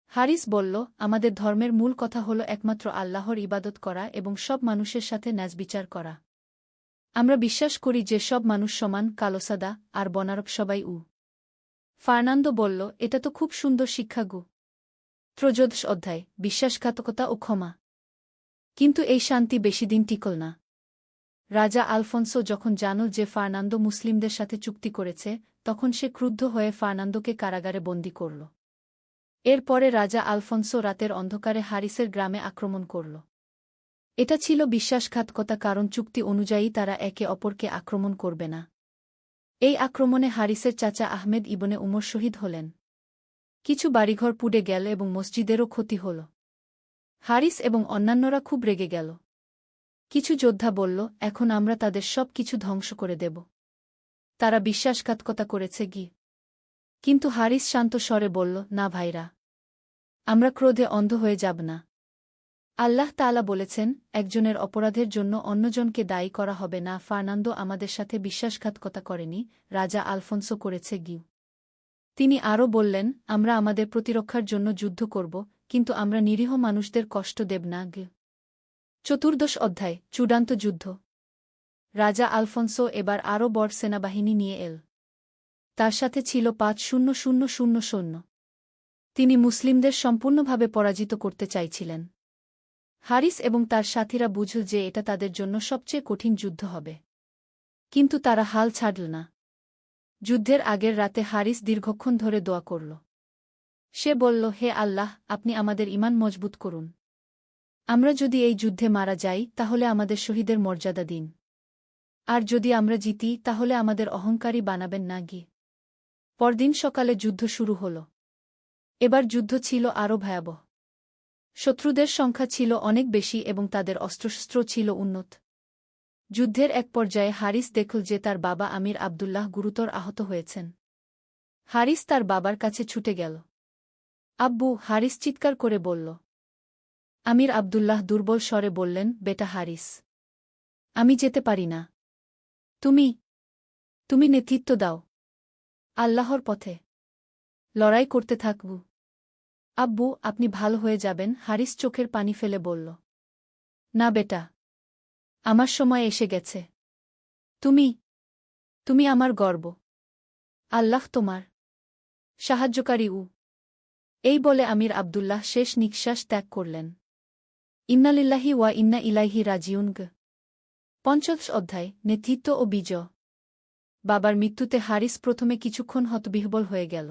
হারিস বলল, আমাদের ধর্মের মূল কথা হল একমাত্র আল্লাহর ইবাদত করা এবং সব মানুষের সাথে ন্যায়বিচার করা। আমরা বিশ্বাস করি যে সব মানুষ সমান, কালোসাদা আর বনারক সবাই। ফার্নান্দো বলল, এটা তো খুব সুন্দর শিক্ষা গো। ত্রয়োদশ অধ্যায়, বিশ্বাসঘাতকতা ও ক্ষমা। কিন্তু এই শান্তি বেশিদিন টিকল না। রাজা আলফোন্সো যখন জানল যে ফার্নান্দো মুসলিমদের সাথে চুক্তি করেছে, তখন সে ক্রুদ্ধ হয়ে ফার্নান্দোকে কারাগারে বন্দী করল। এরপরে রাজা আলফোন্সো রাতের অন্ধকারে হারিসের গ্রামে আক্রমণ করল। এটা ছিল বিশ্বাসঘাতকতা, কারণ চুক্তি অনুযায়ী তারা একে অপরকে আক্রমণ করবে না। এই আক্রমণে হারিসের চাচা আহমেদ ইবনে উমর শহীদ হলেন। কিছু বাড়িঘর পুড়ে গেল এবং মসজিদেরও ক্ষতি হল। হারিস এবং অন্যান্যরা খুব রেগে গেল। কিছু যোদ্ধা বলল, এখন আমরা তাদের সব কিছু ধ্বংস করে দেব। তারা বিশ্বাসঘাতকতা করেছে গি। কিন্তু হারিস শান্ত স্বরে বলল, না ভাইরা, আমরা ক্রোধে অন্ধ হয়ে যাব না। আল্লাহ তাআলা বলেছেন, একজনের অপরাধের জন্য অন্যজনকে দায়ী করা হবে না। ফার্নান্দো আমাদের সাথে বিশ্বাসঘাতকতা করেনি, রাজা আলফোন্সো করেছে গি। তিনি আরও বললেন, আমরা আমাদের প্রতিরক্ষার জন্য যুদ্ধ করব, কিন্তু আমরা নিরীহ মানুষদের কষ্ট দেব না গে। চতুর্দশ অধ্যায়, চূড়ান্ত যুদ্ধ। রাজা আলফোন্সো এবার আরও বড় সেনাবাহিনী নিয়ে এল। তার সাথে ছিল ৫,০০০ সৈন্য। তিনি মুসলিমদের সম্পূর্ণভাবে পরাজিত করতে চাইছিলেন। হারিস এবং তার সাথীরা বুঝল যে এটা তাদের জন্য সবচেয়ে কঠিন যুদ্ধ হবে। কিন্তু তারা হাল ছাড়ল না। যুদ্ধের আগের রাতে হারিস দীর্ঘক্ষণ ধরে দোয়া করল। সে বলল, হে আল্লাহ, আপনি আমাদের ঈমান মজবুত করুন। আমরা যদি এই যুদ্ধে মারা যাই তাহলে আমাদের শহীদের মর্যাদা দিন। আর যদি আমরা জিতি তাহলে আমাদের অহংকারী বানাবেন না গি। পরদিন সকালে যুদ্ধ শুরু হল। এবার যুদ্ধ ছিল আরও ভয়াবহ। শত্রুদের সংখ্যা ছিল অনেক বেশি এবং তাদের অস্ত্রশস্ত্র ছিল উন্নত। যুদ্ধের এক পর্যায়ে হারিস দেখল যে তার বাবা আমির আবদুল্লাহ গুরুতর আহত হয়েছেন। হারিস তার বাবার কাছে ছুটে গেল। আব্বু! হারিস চিৎকার করে বলল। আমির আবদুল্লাহ দুর্বল স্বরে বললেন, বেটা হারিস, আমি যেতে পারি না। তুমি নেতৃত্ব দাও। আল্লাহর পথে লড়াই করতে থাকবো। আব্বু, আপনি ভালো হয়ে যাবেন, হারিস চোখের পানি ফেলে বলল। না বেটা, আমার সময় এসে গেছে। তুমি আমার গর্ব। আল্লাহ তোমার সাহায্যকারী। এই বলে আমির আবদুল্লাহ শেষ নিঃশ্বাস ত্যাগ করলেন। ইন্নালিল্লাহি ওয়া ইন্না ইলাইহি রাজিউন। ৫০ অধ্যায়, নেতৃত্ব ও বিজয়। বাবার মৃত্যুতে হারিস প্রথমে কিছুক্ষণ হতবিহ্বল হয়ে গেল।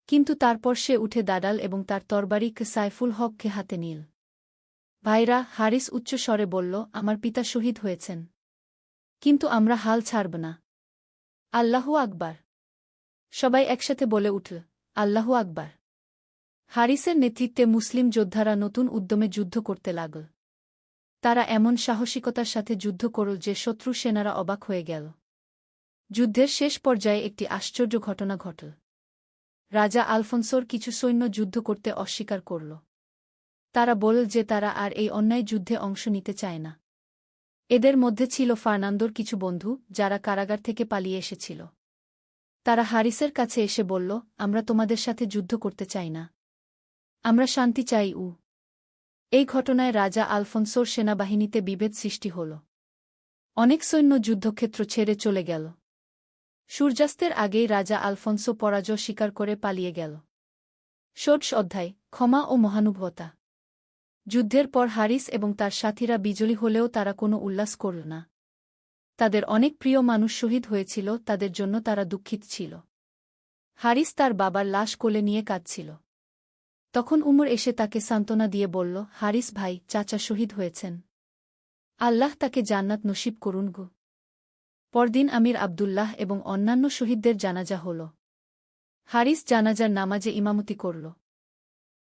কিন্তু তারপর সে উঠে দাঁড়াল এবং তার তরবারি সাইফুল হককে হাতে নিল। ভাইরা, হারিস উচ্চ স্বরে বলল, আমার পিতা শহীদ হয়েছেন। কিন্তু আমরা হাল ছাড়ব না। আল্লাহু আকবার! সবাই একসাথে বলে উঠল, আল্লাহু আকবার! হারিসের নেতৃত্বে মুসলিম যোদ্ধারা নতুন উদ্যমে যুদ্ধ করতে লাগল। তারা এমন সাহসিকতার সাথে যুদ্ধ করল যে শত্রু সেনারা অবাক হয়ে গেল। যুদ্ধের শেষ পর্যায়ে একটি আশ্চর্য ঘটনা ঘটল। রাজা আলফোন্সোর কিছু সৈন্য যুদ্ধ করতে অস্বীকার করল। তারা বলল যে তারা আর এই অন্যায় যুদ্ধে অংশ নিতে চায় না। এদের মধ্যে ছিল ফার্নান্দোর কিছু বন্ধু, যারা কারাগার থেকে পালিয়ে এসেছিল। তারা হারিসের কাছে এসে বলল, আমরা তোমাদের সাথে যুদ্ধ করতে চাই না। আমরা শান্তি চাই। এই ঘটনায় রাজা আলফোন্সোর সেনাবাহিনীতে বিভেদ সৃষ্টি হল। অনেক সৈন্য যুদ্ধক্ষেত্র ছেড়ে চলে গেল। সূর্যাস্তের আগেই রাজা আলফোন্সো পরাজয় স্বীকার করে পালিয়ে গেল। ৬০ অধ্যায়, ক্ষমা ও মহানুভবতা। যুদ্ধের পর হারিস এবং তার সাথীরা বিজয়ী হলেও তারা কোনো উল্লাস করল না। তাদের অনেক প্রিয় মানুষ শহীদ হয়েছিল, তাদের জন্য তারা দুঃখিত ছিল। হারিস তার বাবার লাশ কোলে নিয়ে কাঁদছিল। তখন উমর এসে তাকে সান্ত্বনা দিয়ে বলল, হারিস ভাই, চাচা শহীদ হয়েছেন। আল্লাহ তাকে জান্নাত নসিব করুন গো। পরদিন আমির আবদুল্লাহ এবং অন্যান্য শহীদদের জানাজা হল। হারিস জানাজার নামাজে ইমামতি করল।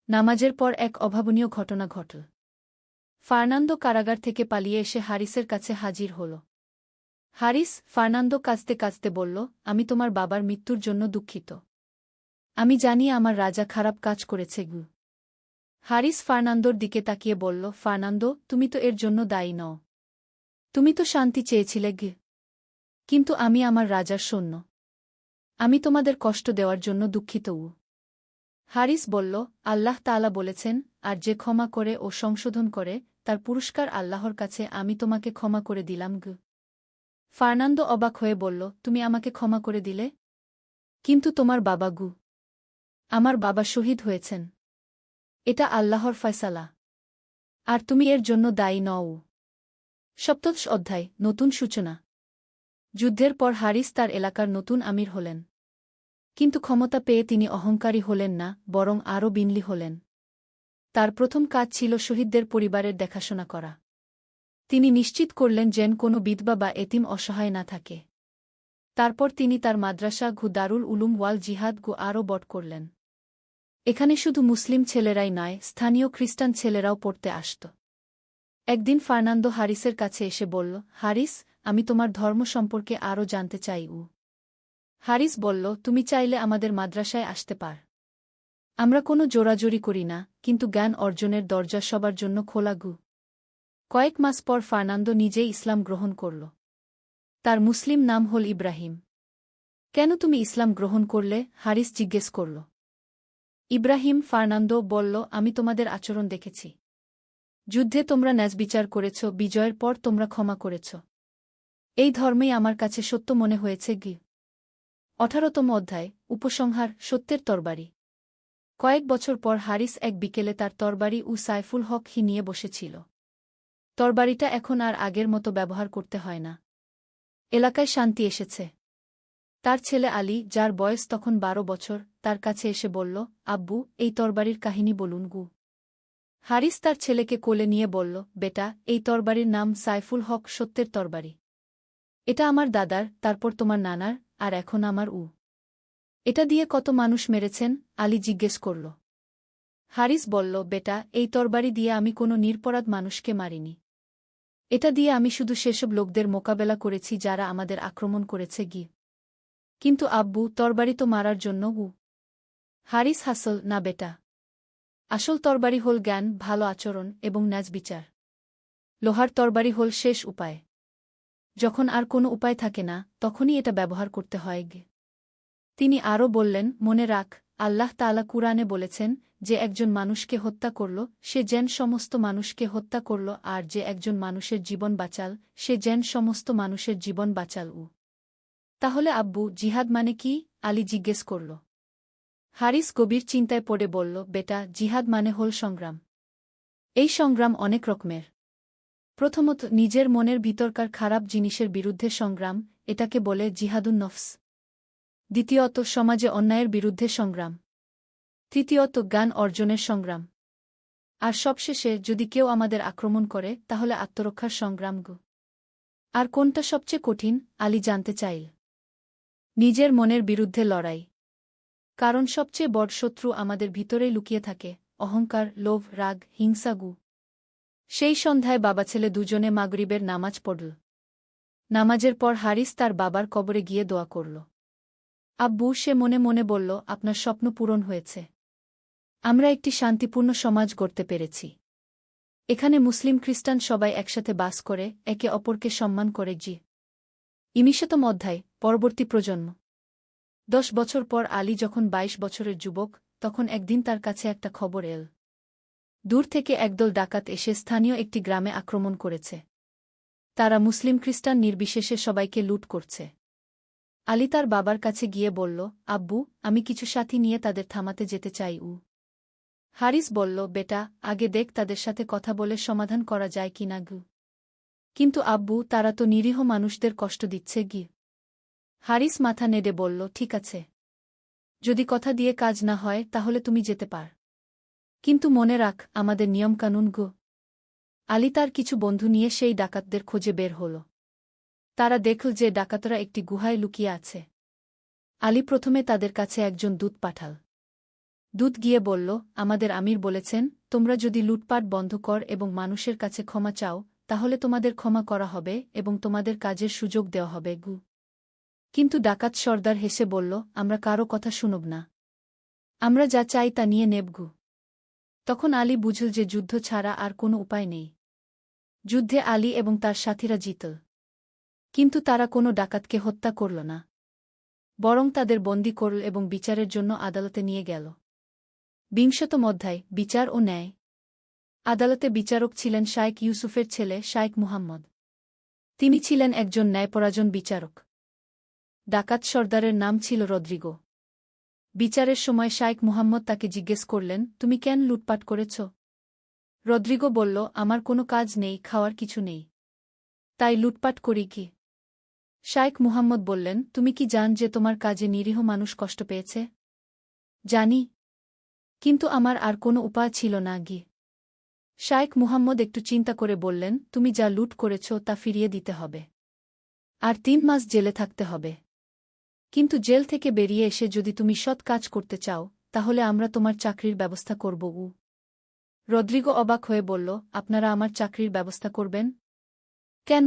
নামাজের পর এক অভাবনীয় ঘটনা ঘটল। ফার্নান্দো কারাগার থেকে পালিয়ে এসে হারিসের কাছে হাজির হল। হারিস, ফার্নান্দো কাঁদতে কাঁদতে বলল, আমি তোমার বাবার মৃত্যুর জন্য দুঃখিত। আমি জানি আমার রাজা খারাপ কাজ করেছে গু। হারিস ফার্নান্দোর দিকে তাকিয়ে বলল, ফার্নান্দো, তুমি তো এর জন্য দায়ী নও। তুমি তো শান্তি চেয়েছিলে গে। কিন্তু আমি আমার রাজার সৈন্য। আমি তোমাদের কষ্ট দেওয়ার জন্য দুঃখিত। হারিস বলল, আল্লাহ তাআলা বলেছেন, আর যে ক্ষমা করে ও সংশোধন করে তার পুরস্কার আল্লাহর কাছে, আমি তোমাকে ক্ষমা করে দিলাম গু। ফার্নান্দো অবাক হয়ে বলল, তুমি আমাকে ক্ষমা করে দিলে? কিন্তু তোমার বাবা গু। আমার বাবা শহীদ হয়েছেন। এটা আল্লাহর ফয়সালা। আর তুমি এর জন্য দায়ী নও। ৭০ অধ্যায়, নতুন সূচনা। যুদ্ধের পর হারিস তার এলাকার নতুন আমির হলেন। কিন্তু ক্ষমতা পেয়ে তিনি অহংকারী হলেন না, বরং আরও বিনয়ী হলেন। তার প্রথম কাজ ছিল শহীদদের পরিবারের দেখাশোনা করা। তিনি নিশ্চিত করলেন যেন কোনো বিধবা বা এতিম অসহায় না থাকে। তারপর তিনি তার মাদ্রাসা দারুল উলুম ওয়াল জিহাদ আরও বড় করলেন। এখানে শুধু মুসলিম ছেলেরাই নয়, স্থানীয় খ্রিস্টান ছেলেরাও পড়তে আসত। একদিন ফার্নান্দো হারিসের কাছে এসে বলল, হারিস, আমি তোমার ধর্ম সম্পর্কে আরও জানতে চাই। হারিস বলল, তুমি চাইলে আমাদের মাদ্রাসায় আসতে পার। আমরা কোনো জোরাজুরি করি না, কিন্তু জ্ঞান অর্জনের দরজা সবার জন্য খোলা গু। কয়েক মাস পর ফার্নান্দো নিজেই ইসলাম গ্রহণ করল। তার মুসলিম নাম হল ইব্রাহিম। কেন তুমি ইসলাম গ্রহণ করলে? হারিস জিজ্ঞেস করল। ইব্রাহিম ফার্নান্দো বলল, আমি তোমাদের আচরণ দেখেছি। যুদ্ধে তোমরা ন্যায়বিচার করেছ, বিজয়ের পর তোমরা ক্ষমা করেছ। এই ধর্মেই আমার কাছে সত্য মনে হয়েছে গি। ১৮তম অধ্যায়, উপসংহার, সত্যের তরবারি। কয়েক বছর পর হারিস এক বিকেলে তার তরবারি ও সাইফুল হক নিয়ে বসেছিল। তরবারিটা এখন আর আগের মতো ব্যবহার করতে হয় না। এলাকায় শান্তি এসেছে। তার ছেলে আলী, যার বয়স তখন ১২ বছর, তার কাছে এসে বলল, আব্বু, এই তরবারির কাহিনী বলুন গু। হারিস তার ছেলেকে কোলে নিয়ে বলল, বেটা, এই তরবারির নাম সাইফুল হক, সত্যের তরবারি। এটা আমার দাদার, তারপর তোমার নানার, আর এখন আমার উ। এটা দিয়ে কত মানুষ মেরেছেন? আলী জিজ্ঞেস করল। হারিস বলল, বেটা, এই তরবারি দিয়ে আমি কোনো নিরপরাধ মানুষকে মারিনি। এটা দিয়ে আমি শুধু সেসব লোকদের মোকাবেলা করেছি যারা আমাদের আক্রমণ করেছে গি। কিন্তু আব্বু, তরবারি তো মারার জন্য উ। হারিস হাসল, না বেটা। আসল তরবারি হল জ্ঞান, ভালো আচরণ এবং ন্যায় বিচার। লোহার তরবারি হল শেষ উপায়। যখন আর কোনো উপায় থাকে না, তখনই এটা ব্যবহার করতে হয় গে। তিনি আরও বললেন, মনে রাখ, আল্লাহ তাআলা কুরআনে বলেছেন, যে একজন মানুষকে হত্যা করল, সে যেন সমস্ত মানুষকে হত্যা করল, আর যে একজন মানুষের জীবন বাঁচাল, সে যেন সমস্ত মানুষের জীবন বাঁচাল উ। তাহলে আব্বু, জিহাদ মানে কি? আলী জিজ্ঞেস করল। হারিস গভীর চিন্তায় পড়ে বলল, বেটা, জিহাদ মানে হল সংগ্রাম। এই সংগ্রাম অনেক রকমের। প্রথমত, নিজের মনের ভিতরকার খারাপ জিনিসের বিরুদ্ধে সংগ্রাম, এটাকে বলে জিহাদুন নফস। দ্বিতীয়ত, সমাজে অন্যায়ের বিরুদ্ধে সংগ্রাম। তৃতীয়ত, জ্ঞান অর্জনের সংগ্রাম। আর সবশেষে, যদি কেউ আমাদের আক্রমণ করে, তাহলে আত্মরক্ষার সংগ্রাম গো। আর কোনটা সবচেয়ে কঠিন? আলী জানতে চাইল। নিজের মনের বিরুদ্ধে লড়াই। কারণ সবচেয়ে বড় শত্রু আমাদের ভিতরেই লুকিয়ে থাকে, অহংকার, লোভ, রাগ, হিংসা গু। সেই সন্ধ্যায় বাবা ছেলে দুজনে মাগরিবের নামাজ পড়ল। নামাজের পর হারিস তার বাবার কবরে গিয়ে দোয়া করল। আব্বু, সে মনে মনে বলল, আপনার স্বপ্ন পূরণ হয়েছে। আমরা একটি শান্তিপূর্ণ সমাজ গড়তে পেরেছি। এখানে মুসলিম খ্রিস্টান সবাই একসাথে বাস করে, একে অপরকে সম্মান করে জি। ১৯তম অধ্যায়, পরবর্তী প্রজন্ম। ১০ বছর পর আলী যখন ২২ বছরের যুবক, তখন একদিন তার কাছে একটা খবর এল। দূর থেকে একদল ডাকাত এসে স্থানীয় একটি গ্রামে আক্রমণ করেছে। তারা মুসলিম খ্রিস্টান নির্বিশেষে সবাইকে লুট করছে। আলী তার বাবার কাছে গিয়ে বলল, আব্বু, আমি কিছু সাথী নিয়ে তাদের থামাতে যেতে চাই উ। হারিস বলল, বেটা, আগে দেখ তাদের সাথে কথা বলে সমাধান করা যায় কি না গু। কিন্তু আব্বু, তারা তো নিরীহ মানুষদের কষ্ট দিচ্ছে গি। হারিস মাথা নেড়ে বলল, ঠিক আছে। যদি কথা দিয়ে কাজ না হয়, তাহলে তুমি যেতে পার। কিন্তু মনে রাখ, আমাদের নিয়মকানুন গো। আলী তার কিছু বন্ধু নিয়ে সেই ডাকাতদের খোঁজে বের হল। তারা দেখল যে ডাকাতরা একটি গুহায় লুকিয়ে আছে। আলী প্রথমে তাদের কাছে একজন দূত পাঠাল। দূত গিয়ে বলল, আমাদের আমির বলেছেন, তোমরা যদি লুটপাট বন্ধ কর এবং মানুষের কাছে ক্ষমা চাও, তাহলে তোমাদের ক্ষমা করা হবে এবং তোমাদের কাজের সুযোগ দেওয়া হবে গু। কিন্তু ডাকাত সর্দার হেসে বলল, আমরা কারো কথা শুনব না। আমরা যা চাই তা নিয়ে নেব গু। তখন আলী বুঝল যে যুদ্ধ ছাড়া আর কোনো উপায় নেই। যুদ্ধে আলী এবং তার সাথীরা জিতল। কিন্তু তারা কোনো ডাকাতকে হত্যা করল না। বরং তাদের বন্দী করল এবং বিচারের জন্য আদালতে নিয়ে গেল। ২০তম অধ্যায়, বিচার ও ন্যায়। আদালতে বিচারক ছিলেন শাইখ ইউসুফের ছেলে শাইখ মুহাম্মদ। তিনি ছিলেন একজন ন্যায়পরায়ণ বিচারক। ডাকাত সর্দারের নাম ছিল রদ্রিগো। বিচারের সময় শাইখ মুহাম্মদ তাকে জিজ্ঞেস করলেন, তুমি কেন লুটপাট করেছ? রদ্রিগো বলল, আমার কোনো কাজ নেই, খাওয়ার কিছু নেই। তাই লুটপাট করি কি? শাইখ মুহাম্মদ বললেন, তুমি কি জান যে তোমার কাজে নিরীহ মানুষ কষ্ট পেয়েছে? জানি। কিন্তু আমার আর কোনো উপায় ছিল না গি। শাইখ মুহাম্মদ একটু চিন্তা করে বললেন, তুমি যা লুট করেছ তা ফিরিয়ে দিতে হবে। আর ৩ মাস জেলে থাকতে হবে। কিন্তু জেল থেকে বেরিয়ে এসে যদি তুমি সৎ কাজ করতে চাও, তাহলে আমরা তোমার চাকরির ব্যবস্থা করব উ। রদ্রিগো অবাক হয়ে বলল, আপনারা আমার চাকরির ব্যবস্থা করবেন? কেন?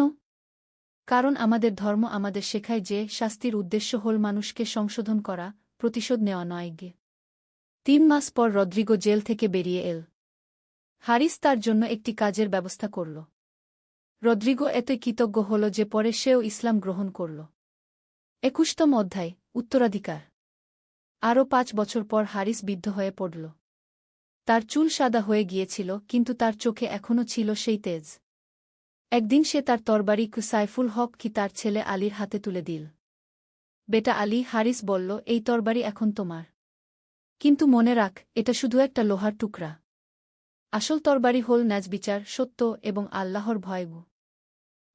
কারণ আমাদের ধর্ম আমাদের শেখায় যে শাস্তির উদ্দেশ্য হল মানুষকে সংশোধন করা, প্রতিশোধ নেওয়া নয় গে। ৩ মাস পর রদ্রিগো জেল থেকে বেরিয়ে এল। হারিস তার জন্য একটি কাজের ব্যবস্থা করল। রদ্রিগো এতই কৃতজ্ঞ হল যে পরে সেও ইসলাম গ্রহণ করল। ২১তম অধ্যায়, উত্তরাধিকার। আরও ৫ বছর পর হারিস বৃদ্ধ হয়ে পড়ল। তার চুল সাদা হয়ে গিয়েছিল, কিন্তু তার চোখে এখনও ছিল সেই তেজ। একদিন সে তার তরবারি সাইফুল হক তার ছেলে আলীর হাতে তুলে দিল। বেটা আলী, হারিস বলল, এই তরবারি এখন তোমার। কিন্তু মনে রাখ, এটা শুধু একটা লোহার টুকরা। আসল তরবারি হল ন্যাজবিচার, সত্য এবং আল্লাহর ভয়গু।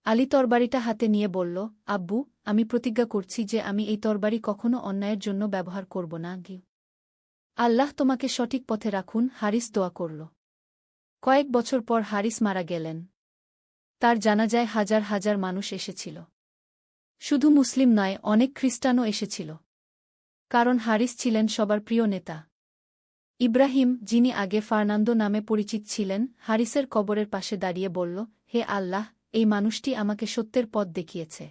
আলী তরবারিটা হাতে নিয়ে বলল, আব্বু, আমি প্রতিজ্ঞা করছি যে আমি এই তরবারি কখনো অন্যায়ের জন্য ব্যবহার করব না। আল্লাহ তোমাকে সঠিক পথে রাখুন। হারিস দোয়া করল। কয়েক বছর পর হারিস মারা গেলেন। তার জানাজায় হাজার হাজার মানুষ এসেছিল। শুধু মুসলিম নয়, অনেক খ্রিস্টানও এসেছিল। কারণ হারিস ছিলেন সবার প্রিয় নেতা। ইব্রাহিম, যিনি আগে ফার্নান্দো নামে পরিচিত ছিলেন, হারিসের কবরের পাশে দাঁড়িয়ে বলল, হে আল্লাহ, এই মানুষটি আমাকে সত্যের পথ দেখিয়েছে।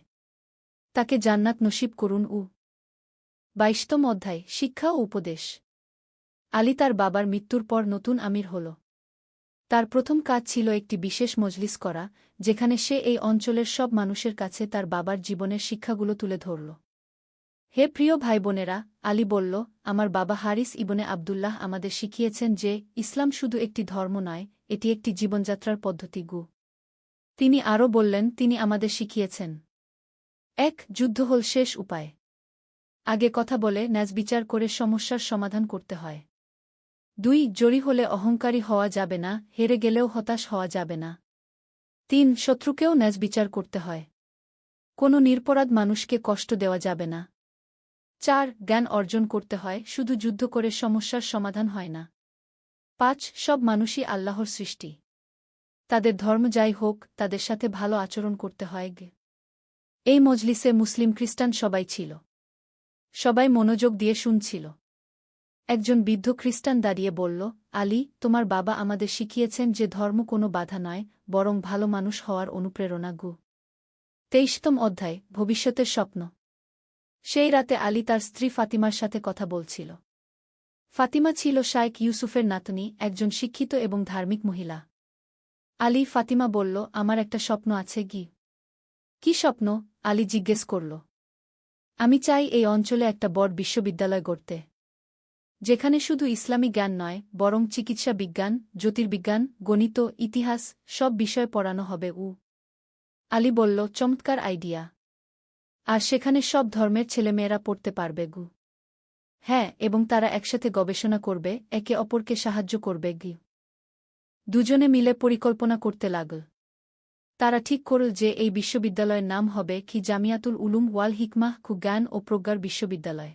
তাকে জান্নাত নসিব করুন। 22তম অধ্যায়, শিক্ষা ও উপদেশ। আলী তার বাবার মৃত্যুর পর নতুন আমির হল। তার প্রথম কাজ ছিল একটি বিশেষ মজলিস করা, যেখানে সে এই অঞ্চলের সব মানুষের কাছে তার বাবার জীবনের শিক্ষাগুলো তুলে ধরল। হে প্রিয় ভাইবোনেরা, আলী বলল, আমার বাবা হারিস ইবনে আবদুল্লাহ আমাদের শিখিয়েছেন যে ইসলাম শুধু একটি ধর্ম নয়, এটি একটি জীবনযাত্রার পদ্ধতি। তিনি আরও বললেন, তিনি আমাদের শিখিয়েছেন, 1. যুদ্ধ হল শেষ উপায়। আগে কথা বলে ন্যাজবিচার করে সমস্যার সমাধান করতে হয়। 2. জড়ি হলে অহংকারী হওয়া যাবে না, হেরে গেলেও হতাশ হওয়া যাবে না। 3. শত্রুকেও ন্যাজবিচার করতে হয়। কোনো নিরপরাধ মানুষকে কষ্ট দেওয়া যাবে না। 4. জ্ঞান অর্জন করতে হয়, শুধু যুদ্ধ করে সমস্যার সমাধান হয় না। 5. সব মানুষই আল্লাহর সৃষ্টি। তাদের ধর্ম যাই হোক, তাদের সাথে ভালো আচরণ করতে হয়। এই মজলিসে মুসলিম খ্রিস্টান সবাই ছিল। সবাই মনোযোগ দিয়ে শুনছিল। একজন বৃদ্ধ খ্রিস্টান দাঁড়িয়ে বলল, আলী, তোমার বাবা আমাদের শিখিয়েছেন যে ধর্ম কোনো বাধা নয়, বরং ভালো মানুষ হওয়ার অনুপ্রেরণা। 23তম অধ্যায়, ভবিষ্যতের স্বপ্ন। সেই রাতে আলী তার স্ত্রী ফাতিমার সাথে কথা বলছিল। ফাতিমা ছিল শাইখ ইউসুফের নাতনি, একজন শিক্ষিত এবং ধার্মিক মহিলা। আলী, ফাতিমা বলল, আমার একটা স্বপ্ন আছে। কি স্বপ্ন? আলী জিজ্ঞেস করল। আমি চাই এই অঞ্চলে একটা বড় বিশ্ববিদ্যালয় গড়তে, যেখানে শুধু ইসলামী জ্ঞান নয়, বরং চিকিৎসা বিজ্ঞান, জ্যোতির্বিজ্ঞান, গণিত, ইতিহাস, সব বিষয় পড়ানো হবে। আলী বলল, চমৎকার আইডিয়া। আর সেখানে সব ধর্মের ছেলেমেয়েরা পড়তে পারবে। হ্যাঁ, এবং তারা একসাথে গবেষণা করবে, একে অপরকে সাহায্য করবে। দুজনে মিলে পরিকল্পনা করতে লাগল। তারা ঠিক করল যে এই বিশ্ববিদ্যালয়ের নাম হবে জামিয়াতুল উলুম ওয়াল হিকমাহ, জ্ঞান ও প্রজ্ঞার বিশ্ববিদ্যালয়।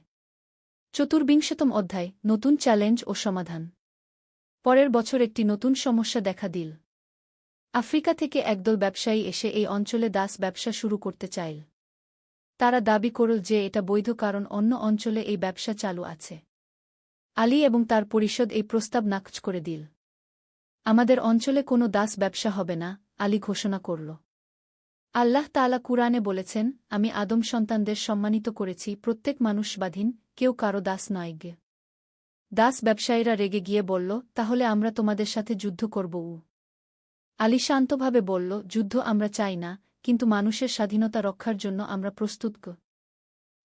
24তম অধ্যায়, নতুন চ্যালেঞ্জ ও সমাধান। পরের বছর একটি নতুন সমস্যা দেখা দিল। আফ্রিকা থেকে একদল ব্যবসায়ী এসে এই অঞ্চলে দাস ব্যবসা শুরু করতে চাইল। তারা দাবি করল যে এটা বৈধ, কারণ অন্য অঞ্চলে এই ব্যবসা চালু আছে। আলী এবং তার পরিষদ এই প্রস্তাব নাকচ করে দিল। আমাদের অঞ্চলে কোনো দাস ব্যবসা হবে না, আলী ঘোষণা করল। আল্লাহ তাআলা কুরআনে বলেছেন, আমি আদম সন্তানদের সম্মানিত করেছি, প্রত্যেক মানুষ স্বাধীন, কেউ কারো দাস নয়। দাস ব্যবসায়ীরা রেগে গিয়ে বলল, তাহলে আমরা তোমাদের সাথে যুদ্ধ করব। আলী শান্তভাবে বলল, যুদ্ধ আমরা চাই না, কিন্তু মানুষের স্বাধীনতা রক্ষার জন্য আমরা প্রস্তুত।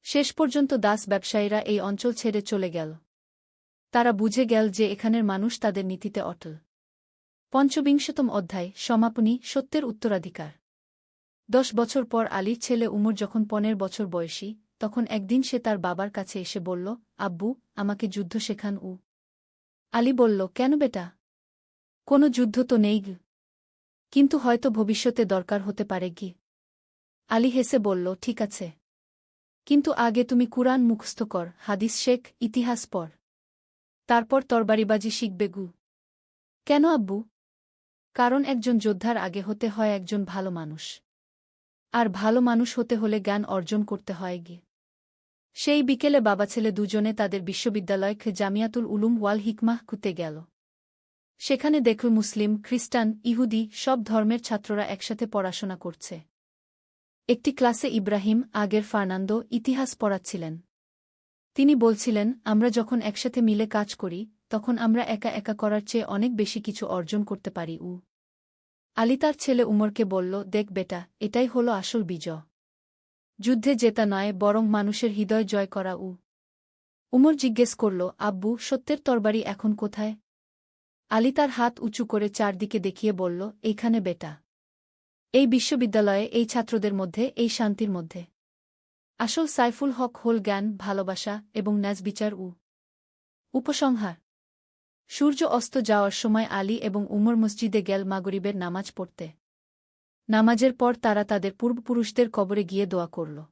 শেষ পর্যন্ত দাস ব্যবসায়ীরা এই অঞ্চল ছেড়ে চলে গেল। তারা বুঝে গেল যে এখানের মানুষ তাদের নীতিতে অটল। 25তম অধ্যায়, সমাপনী, সত্যের উত্তরাধিকার। 10 বছর পর আলীর ছেলে উমর যখন 15 বছর বয়সী, তখন একদিন সে তার বাবার কাছে এসে বলল, আব্বু, আমাকে যুদ্ধ শেখান। আলী বলল, কেন বেটা? কোনো যুদ্ধ তো নেই, কিন্তু হয়তো ভবিষ্যতে দরকার হতে পারে। আলী হেসে বলল, ঠিক আছে, কিন্তু আগে তুমি কুরআন মুখস্থ কর, হাদিস শেখ, ইতিহাস পড়। তারপর তরবারিবাজি শিখবে। কেন আব্বু? কারণ একজন যোদ্ধার আগে হতে হয় একজন ভালো মানুষ। আর ভালো মানুষ হতে হলে জ্ঞান অর্জন করতে হয়। সেই বিকেলে বাবা ছেলে দুজনে তাদের বিশ্ববিদ্যালয় জামিয়াতুল উলুম ওয়াল হিকমাহ তে গেল। সেখানে দেখল মুসলিম, খ্রিস্টান, ইহুদি, সব ধর্মের ছাত্ররা একসাথে পড়াশোনা করছে। একটি ক্লাসে ইব্রাহিম, আগের ফার্নান্দো, ইতিহাস পড়াচ্ছিলেন। তিনি বলছিলেন, আমরা যখন একসাথে মিলে কাজ করি, তখন আমরা একা একা করার চেয়ে অনেক বেশি কিছু অর্জন করতে পারি। আলী তার ছেলে উমরকে বলল, দেখ বেটা, এটাই হলো আসল বিজয়। যুদ্ধে জেতা নয়, বরং মানুষের হৃদয় জয় করা। উমর জিজ্ঞেস করল, আব্বু, সত্যের তরবারি এখন কোথায়? আলী তার হাত উঁচু করে চারদিকে দেখিয়ে বলল, এইখানে বেটা। এই বিশ্ববিদ্যালয়ে, এই ছাত্রদের মধ্যে, এই শান্তির মধ্যে। আসল সাইফুল হক হল জ্ঞান, ভালোবাসা এবং ন্যাজবিচার। উপসংহার সূর্য অস্ত যাওয়ার সময় আলী এবং উমর মসজিদে গেল মাগরিবের নামাজ পড়তে। নামাজের পর তারা তাদের পূর্বপুরুষদের কবরে গিয়ে দোয়া করল।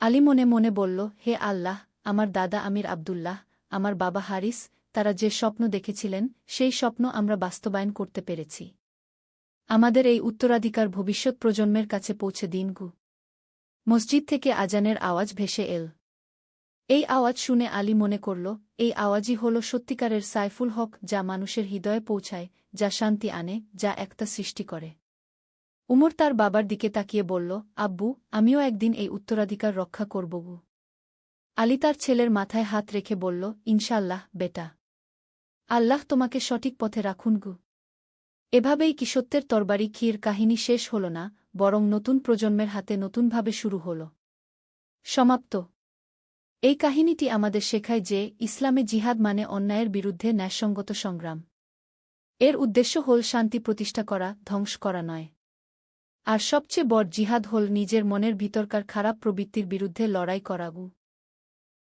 আলী মনে মনে বলল, হে আল্লাহ, আমার দাদা আমির আবদুল্লাহ, আমার বাবা হারিস, তারা যে স্বপ্ন দেখেছিলেন সেই স্বপ্ন আমরা বাস্তবায়ন করতে পেরেছি। আমাদের এই উত্তরাধিকার ভবিষ্যৎ প্রজন্মের কাছে পৌঁছে দিন গু। মসজিদ থেকে আজানের আওয়াজ ভেসে এল। এই আওয়াজ শুনে আলী মনে করল, এই আওয়াজই হল সত্যিকারের সাইফুল হক, যা মানুষের হৃদয়ে পৌঁছায়, যা শান্তি আনে, যা একতা সৃষ্টি করে। উমর তার বাবার দিকে তাকিয়ে বলল, আব্বু, আমিও একদিন এই উত্তরাধিকার রক্ষা করব গু। আলী তার ছেলের মাথায় হাত রেখে বলল, ইনশাআল্লাহ বেটা। আল্লাহ তোমাকে সঠিক পথে রাখুন গু। এভাবেই কি সত্যের তরবারি ক্ষীর কাহিনী শেষ হল না, বরং নতুন প্রজন্মের হাতে নতুনভাবে শুরু হল। সমাপ্ত। এই কাহিনীটি আমাদের শেখায় যে ইসলামে জিহাদ মানে অন্যায়ের বিরুদ্ধে ন্যায়সঙ্গত সংগ্রাম। এর উদ্দেশ্য হল শান্তি প্রতিষ্ঠা করা, ধ্বংস করা নয়। আর সবচেয়ে বড় জিহাদ হল নিজের মনের ভিতরকার খারাপ প্রবৃত্তির বিরুদ্ধে লড়াই করা গু।